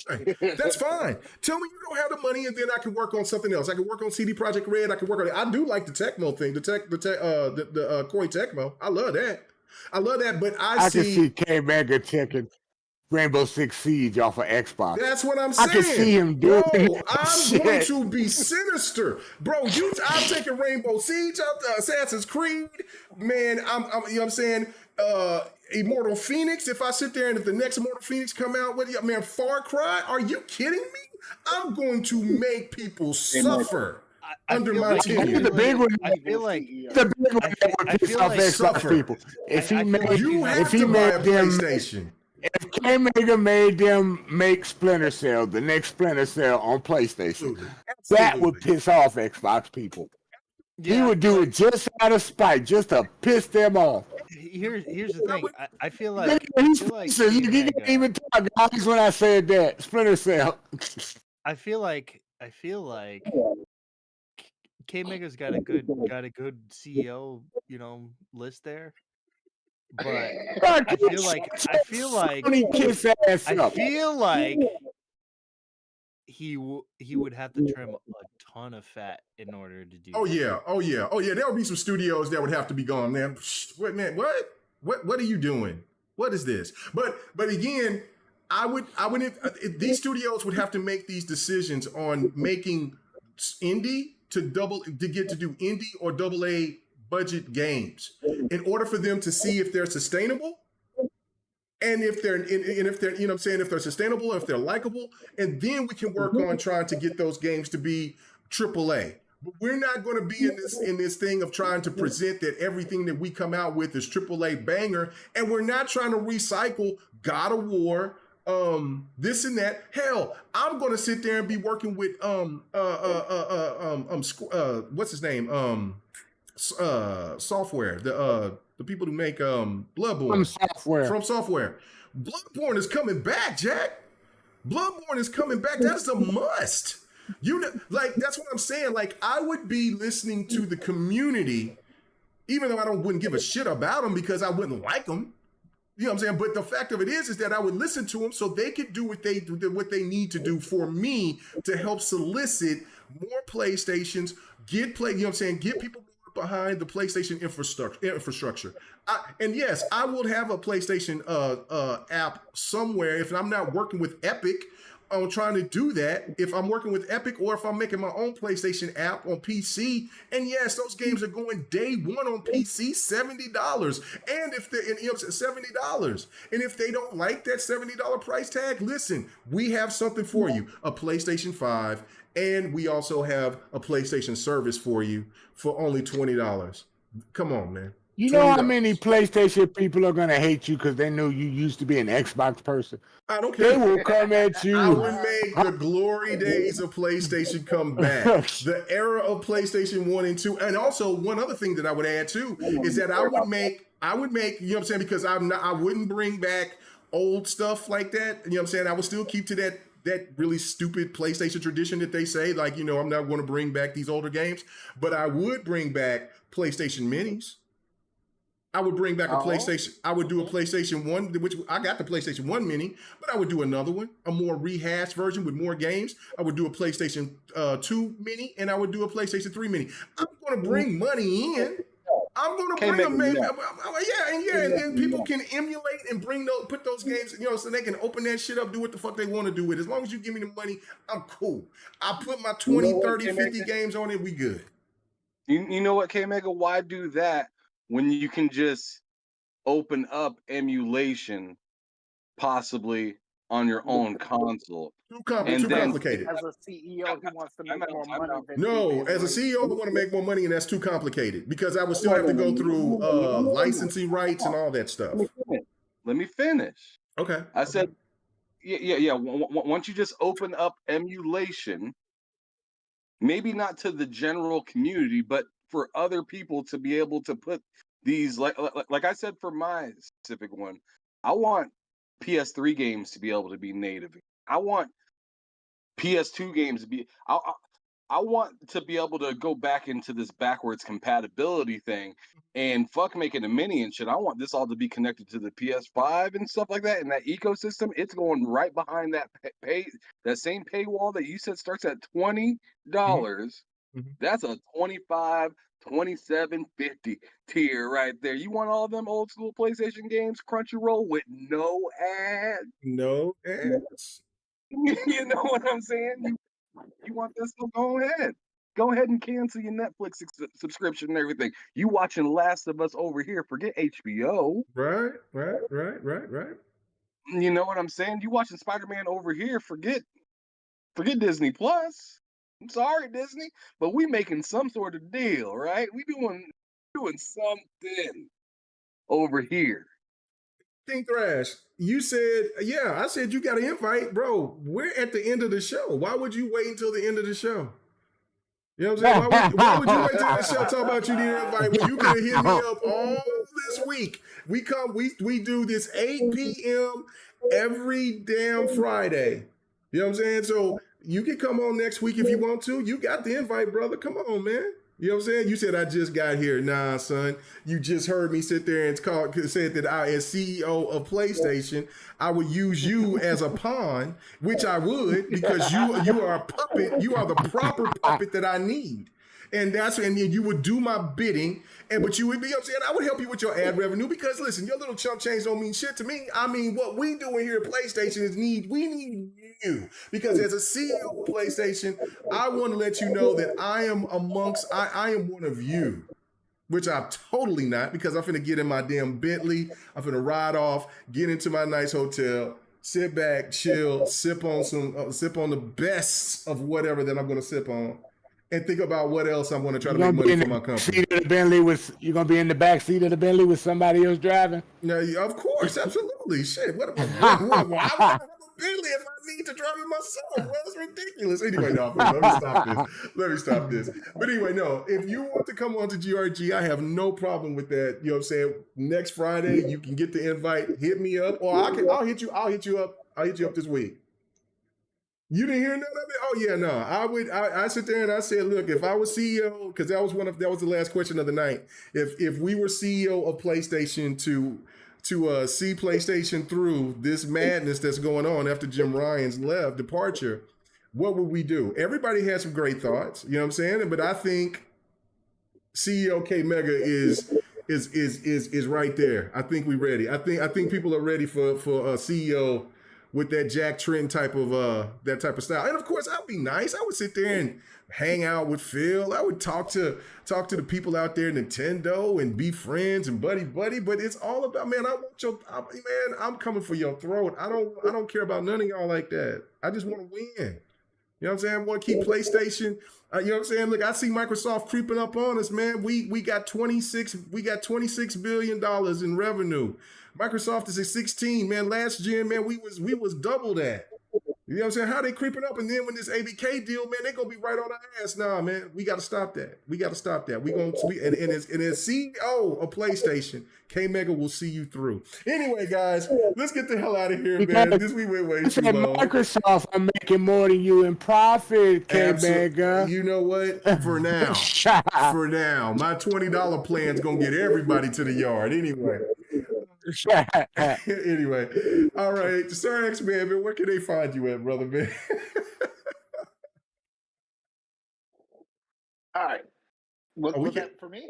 That's fine. Tell me you don't have the money, and then I can work on something else. I can work on CD Projekt Red. I can work on it. I do like the Tecmo thing, the Koei Tecmo. I love that. But I can see K Mega checking Rainbow Six Siege off of Xbox. That's what I'm saying. I can see him doing it. I'm going to be sinister. Bro, I'm taking Rainbow Siege out, Assassin's Creed. Man, I'm you know what I'm saying? Immortal Phoenix. If I sit there and if the next Immortal Phoenix come out with you, man, Far Cry, are you kidding me? I'm going to make people suffer under my team. The big one. I feel like the big one that would piss off Xbox people. If he made PlayStation. If K Mega made them make Splinter Cell, the next Splinter Cell on PlayStation, that would piss off Xbox people. He would do it just out of spite, just to piss them off. Here's the thing. I feel Look, like he's K he didn't even talk, guys, when I said that. Splinter Cell. I feel like K Mega's got a good CEO, list there. But I feel like he would have to trim a ton of fat in order to do. Oh yeah. There would be some studios that would have to be gone, man. What, man? What are you doing? What is this? But again, I would these studios would have to make these decisions on making indie to get to do indie or AA budget games in order for them to see if they're sustainable. And if they're, if they're sustainable, if they're likable, and then we can work on trying to get those games to be AAA. But we're not going to be in this thing of trying to present that everything that we come out with is AAA banger, and we're not trying to recycle God of War, this and that. Hell, I'm going to sit there and be working with what's his name, software, the people who make Bloodborne. From software. Bloodborne is coming back, Jack. Bloodborne is coming back. That is a must. That's what I'm saying. Like, I would be listening to the community, even though I wouldn't give a shit about them because I wouldn't like them. You know what I'm saying? But the fact of it is that I would listen to them so they could do what they need to do for me to help solicit more PlayStations, get people behind the PlayStation infrastructure. And yes, I would have a PlayStation app somewhere if I'm not working with Epic on trying to do that. If I'm working with Epic or if I'm making my own PlayStation app on PC, and yes, those games are going day one on PC, $70. And if they're $70, and if they don't like that $70 price tag, listen, we have something for you: a PlayStation 5. And we also have a PlayStation service for you for only $20. Come on, man. You know how many PlayStation people are going to hate you because they know you used to be an Xbox person? I don't care. They will come at you. I would make the glory days of PlayStation come back. The era of PlayStation 1 and 2. And also, one other thing that I would add, too, is that I would make, you know what I'm saying? Because I wouldn't bring back old stuff like that. You know what I'm saying? I would still keep to that really stupid PlayStation tradition that they say, like, I'm not going to bring back these older games, but I would bring back PlayStation Minis. I would bring back a PlayStation. I would do a PlayStation 1, which I got the PlayStation 1 Mini, but I would do another one, a more rehashed version with more games. I would do a PlayStation 2 Mini, and I would do a PlayStation 3 Mini. I'm going to bring money in. I'm going to bring them, and then people can emulate and put those games, so they can open that shit up, do what the fuck they want to do with it. As long as you give me the money, I'm cool. I put my 20, 30, 50 games on it, we good. You know what, K-Mega? Why do that when you can just open up emulation possibly on your own console? Too complicated. As a CEO, he wants to make more money. No, as a CEO, I want to make more money, and that's too complicated because I would still have to go through licensing rights and all that stuff. Let me finish. Okay. I said, yeah. Once you just open up emulation, maybe not to the general community, but for other people to be able to put these, like I said, for my specific one, I want PS3 games to be able to be native. I want PS2 games to be. I want to be able to go back into this backwards compatibility thing and fuck making a mini and shit. I want this all to be connected to the PS5 and stuff like that. And that ecosystem, it's going right behind that that same paywall that you said starts at $20. Mm-hmm. That's a $25, $27, $50 tier right there. You want all them old school PlayStation games, Crunchyroll with no ads? No ads. You know what I'm saying? You want this? So go ahead. Go ahead and cancel your Netflix subscription and everything. You watching Last of Us over here. Forget HBO. Right. You know what I'm saying? You watching Spider-Man over here. Forget Disney Plus. I'm sorry, Disney, but we making some sort of deal, right? We doing something over here. King Thrash, you said, I said you got an invite, bro. We're at the end of the show. Why would you wait until the end of the show? You know what I'm saying? Why would you wait till the show talk about you need an invite when you could have hit me up all this week? We do this 8 p.m. every damn Friday. You know what I'm saying? So you can come on next week if you want to. You got the invite, brother. Come on, man. You know what I'm saying? You said I just got here. Nah, son. You just heard me sit there and said that I, as CEO of PlayStation, I would use you as a pawn, which I would, because you are a puppet. You are the proper puppet that I need. And you would do my bidding, but you would be upset. I would help you with your ad revenue because listen, your little chump change don't mean shit to me. I mean, what we doing here at PlayStation is we need you, because as a CEO of PlayStation, I want to let you know that I am one of you, which I'm totally not, because I'm finna get in my damn Bentley. I'm finna ride off, get into my nice hotel, sit back, chill, sip on the best of whatever that I'm gonna sip on, and think about what else I'm going to try to make money for my company. You're going to be in the back seat of the Bentley with somebody else driving? No, of course, absolutely. Shit, why would I have a Bentley if I need to drive it myself? Well, that's ridiculous. Anyway, no, let me stop this. But anyway, no, if you want to come on to GRG, I have no problem with that. You know what I'm saying? Next Friday, you can get the invite. Hit me up, or I'll hit you up. I'll hit you up this week. You didn't hear none of it? Oh yeah, no. I sit there and I said, look, if I was CEO, because that was the last question of the night. If we were CEO of PlayStation to see PlayStation through this madness that's going on after Jim Ryan's departure, what would we do? Everybody had some great thoughts, you know what I'm saying? But I think CEO K Mega is right there. I think we're ready. I think people are ready for a CEO with that Jack Trenton type of style. And of course, I'd be nice. I would sit there and hang out with Phil. I would talk to the people out there, Nintendo, and be friends and buddy. But it's all about, man, I'm coming for your throat. I don't care about none of y'all like that. I just want to win. You know what I'm saying? I want to keep PlayStation. You know what I'm saying? Look, I see Microsoft creeping up on us, man. We got $26 billion in revenue. Microsoft is at 16, man. Last gen, man, we was double that. You know what I'm saying? How they creeping up, and then when this ABK deal, man, they gonna be right on our ass. Nah, man, we gotta stop that. And as CEO of PlayStation, K Mega will see you through. Anyway, guys, let's get the hell out of here, man. We went way too long. Microsoft are making more than you in profit, K Mega. You know what? For now, my $20 plan's gonna get everybody to the yard. Anyway. Anyway, all right, Sir X Man, where can they find you at, brother, man? All right, was that for me?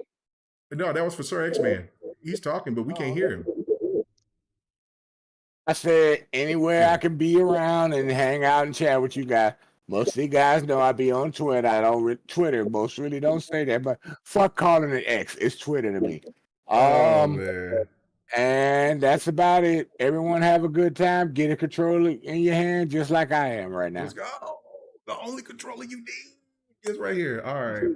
No, that was for Sir X Man. He's talking, but we can't hear him. I said anywhere I can be around and hang out and chat with you guys. Most of you guys know I be on Twitter. I don't Twitter. Most really don't say that, but fuck calling it X. It's Twitter to me. Oh man. And that's about it. Everyone have a good time. Get a controller in your hand, just like I am right now. Let's go. The only controller you need is right here. All right.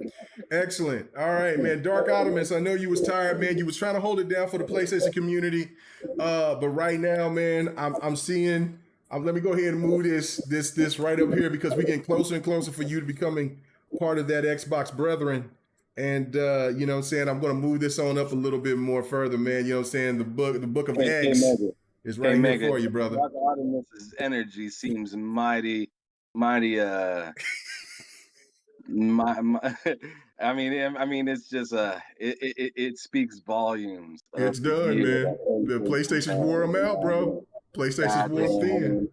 Excellent. All right, man. Dark Optimus, I know you was tired, man. You was trying to hold it down for the PlayStation community. But right now, man, I'm seeing. Let me go ahead and move this right up here, because we're getting closer and closer for you to becoming part of that Xbox brethren. And you know what I'm saying, I'm gonna move this on up a little bit more further, man. You know what I'm saying? The book of X is right here for you, brother. Dark Optimus's energy seems mighty I mean, it's just it speaks volumes. It's done, man. The PlayStation's wore them out, bro. PlayStation's wore them thin.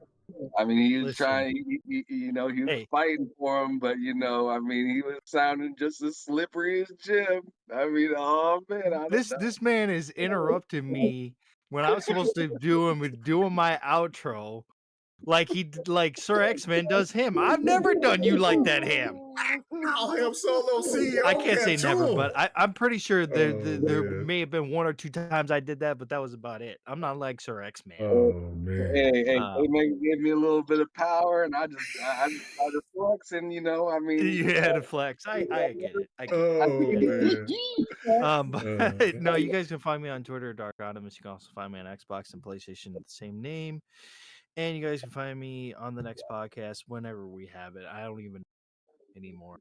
I mean, he was trying. He was fighting for him, but he was sounding just as slippery as Jim. I mean, oh man, this man is interrupting me when I was supposed to doing my outro, like Sir X-Men does him. I've never done you like that, Ham. Oh, Ham Solo CEO. I can't say never, but I'm pretty sure there may have been one or two times I did that, but that was about it. I'm not like Sir X-Man. Oh man. Hey, maybe give me a little bit of power, and I just flex, and you had to flex. I get it. I get it. But no, you guys can find me on Twitter, Dark Optimus. You can also find me on Xbox and PlayStation at the same name. And you guys can find me on the next podcast whenever we have it. I don't even anymore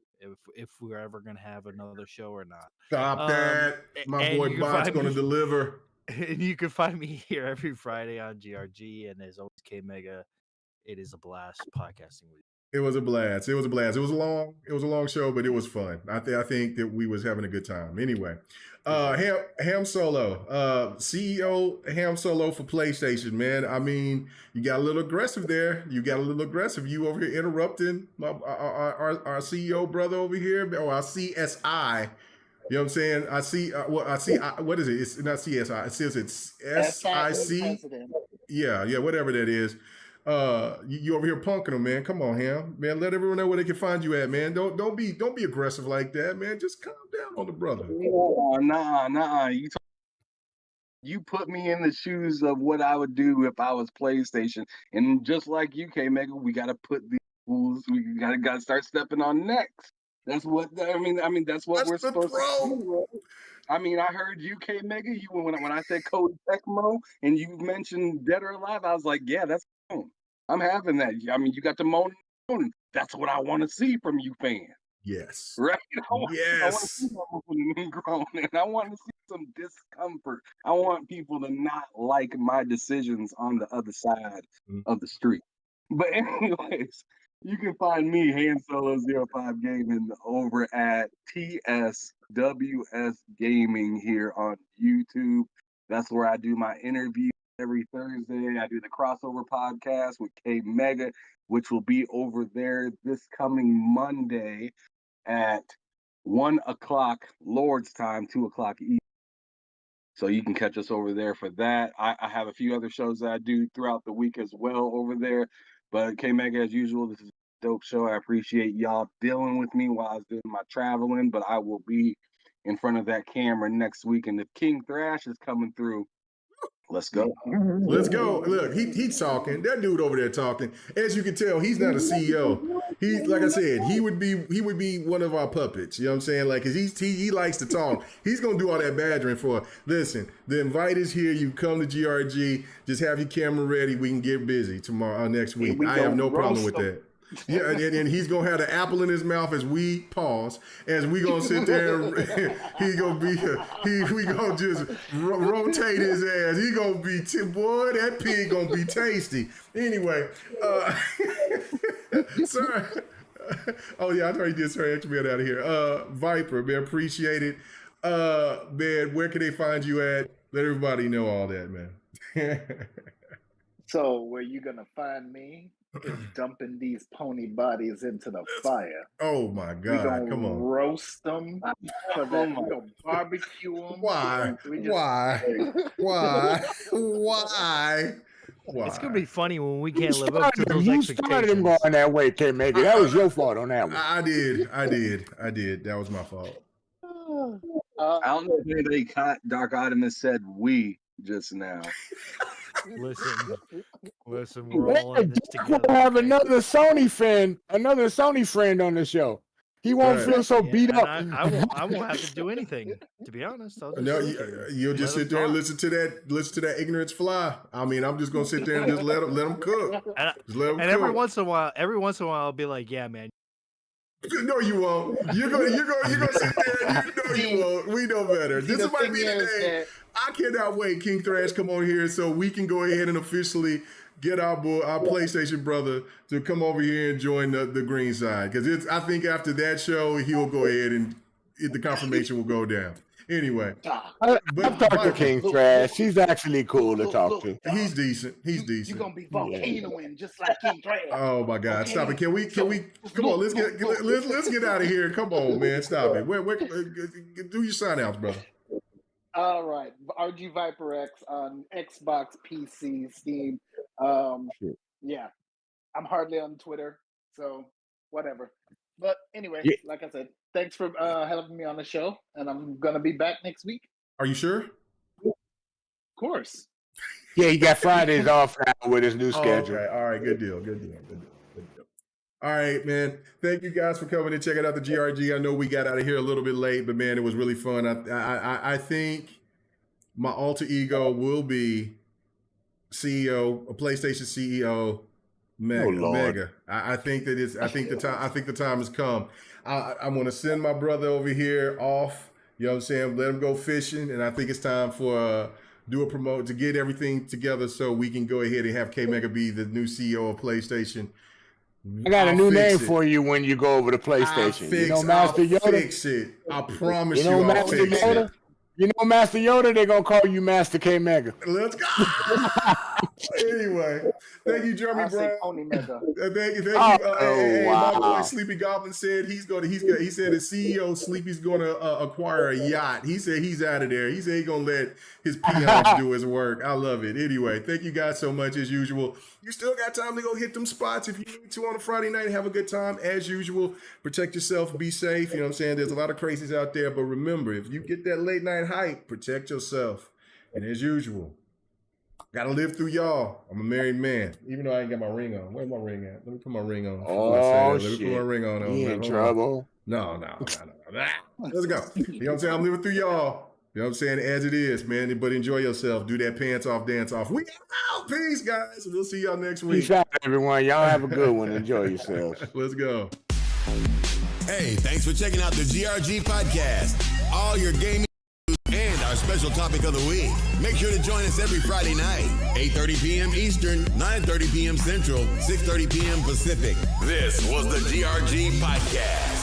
if we're ever gonna have another show or not. Stop that. My boy Bot's gonna deliver. And you can find me here every Friday on GRG, and as always, K Mega. It is a blast podcasting with you. It was a blast. It was a blast. It was a long show, but it was fun. I think that we was having a good time. Anyway, Ham Solo, CEO Ham Solo for PlayStation, man. I mean, you got a little aggressive there. You over here interrupting our CEO brother over here, or our CSI. You know what I'm saying? What is it? It's not CSI. It says it's SIC. Yeah, whatever that is. You over here punking them, man. Come on, Ham, man. Let everyone know where they can find you at, man. Don't be aggressive like that, man. Just calm down on the brother. Nah. You put me in the shoes of what I would do if I was PlayStation, and just like you, K Mega, we gotta put these rules. We gotta start stepping on necks. That's what I mean. That's what we're supposed to do. I mean, I heard you, K Mega. You when I said Cody Tecmo and you mentioned Dead or Alive, I was like, yeah, that's. I'm having that. I mean, you got to moan. That's what I want to see from you fans. Yes. Right? I want to Yes. see and grown, and I want to see some discomfort. I want people to not like my decisions on the other side of the street. But anyways, you can find me, Han Solo 05 Gaming, over at TSWS Gaming here on YouTube. That's where I do my interview. Every Thursday, I do the crossover podcast with K Mega, which will be over there this coming Monday at 1 o'clock Lord's time, 2 o'clock East. So you can catch us over there for that. I have a few other shows that I do throughout the week as well over there. But K Mega, as usual, this is a dope show. I appreciate y'all dealing with me while I was doing my traveling, but I will be in front of that camera next week. And if King Thrash is coming through, let's go. Let's go. Look, he's talking. That dude over there talking. As you can tell, he's not a CEO. He's, like I said, he would be one of our puppets. You know what I'm saying? Like, 'cause he likes to talk. He's gonna do all that badgering for. Listen, the invite is here. You come to GRG. Just have your camera ready. We can get busy tomorrow, next week. I have no problem with that. Yeah, and he's gonna have the apple in his mouth as we pause, as we gonna sit there. And we gonna just rotate his ass. He gonna be boy. That pig gonna be tasty. Anyway, sorry. Oh yeah, I thought he did. Sorry, actually get out of here. Viper, man, appreciate it. Man, where can they find you at? Let everybody know all that, man. So where you gonna find me is dumping these pony bodies into the fire. Oh my God! Come on, roast them. So that we gonna barbecue them. Why? It's gonna be funny when we can't live up to those You expectations. started him going that way, K Mega. That was your fault on that one. I did. That was my fault. I don't know if anybody caught Dark Optimus said we just now. Listen, we're all in this together. We'll have another Sony friend on the show. He won't feel so beat up. I won't have to do anything, to be honest. You'll just sit there and listen to that ignorance fly. I mean, I'm just gonna sit there and just let them cook. And every once in a while, I'll be like, "Yeah, man." No, you won't. You're gonna sit there. And you won't. We know better. This might be the day. I cannot wait. King Thrash, come on here so we can go ahead and officially get our PlayStation brother to come over here and join the green side, because I think after that show he'll go ahead and the confirmation will go down. Anyway, I've talked to King Thrash. He's actually cool to talk to. He's decent. You're gonna be volcanoing just like King Thrash. Oh my God! Okay. Stop it! Can we? Come on! Let's get out of here. Come on, man! Stop it! Where do your sign outs, brother? All right, RG Viper X on Xbox, PC, Steam. Yeah, I'm hardly on Twitter, so whatever. But anyway, like I said, thanks for having me on the show, and I'm gonna be back next week. Are you sure? Of course. Yeah, he got Fridays off now with his new schedule. Okay. All right, good deal. All right, man. Thank you guys for coming and checking out the GRG. I know we got out of here a little bit late, but man, it was really fun. I think my alter ego will be CEO, a PlayStation CEO, Mega. I think that it's. I think the time has come. I'm going to send my brother over here off. You know what I'm saying? Let him go fishing, and I think it's time for to get everything together so we can go ahead and have K Mega be the new CEO of PlayStation. I got a new name for you when you go over to PlayStation. Master Yoda. Fix it. I promise you, I'll fix it. You know, Master Yoda, they're going to call you Master K Mega. Let's go. Anyway, thank you, Jeremy Brown. Thank you. My boy Sleepy Goblin said he said his CEO Sleepy's going to acquire a yacht. He said he's out of there. He said he's going to let his peons do his work. I love it. Anyway, thank you guys so much as usual. You still got time to go hit them spots if you need to on a Friday night. Have a good time as usual. Protect yourself. Be safe. You know what I'm saying? There's a lot of crazies out there, but remember, if you get that late night hype, protect yourself. And as usual, gotta live through y'all. I'm a married man, even though I ain't got my ring on. Where's my ring at? Let me put my ring on. Let me put my ring on. You in trouble? No. Let's go. You know what I'm saying? I'm living through y'all. You know what I'm saying? As it is, man. But enjoy yourself. Do that pants off, dance off. We out. Peace, guys. We'll see y'all next week. Peace out, everyone. Y'all have a good one. Enjoy yourselves. Let's go. Hey, thanks for checking out the GRG podcast. All your gaming and our special topic of the week. Make sure to join us every Friday night, 8:30 p.m. Eastern, 9:30 p.m. Central, 6:30 p.m. Pacific. This was the GRG podcast.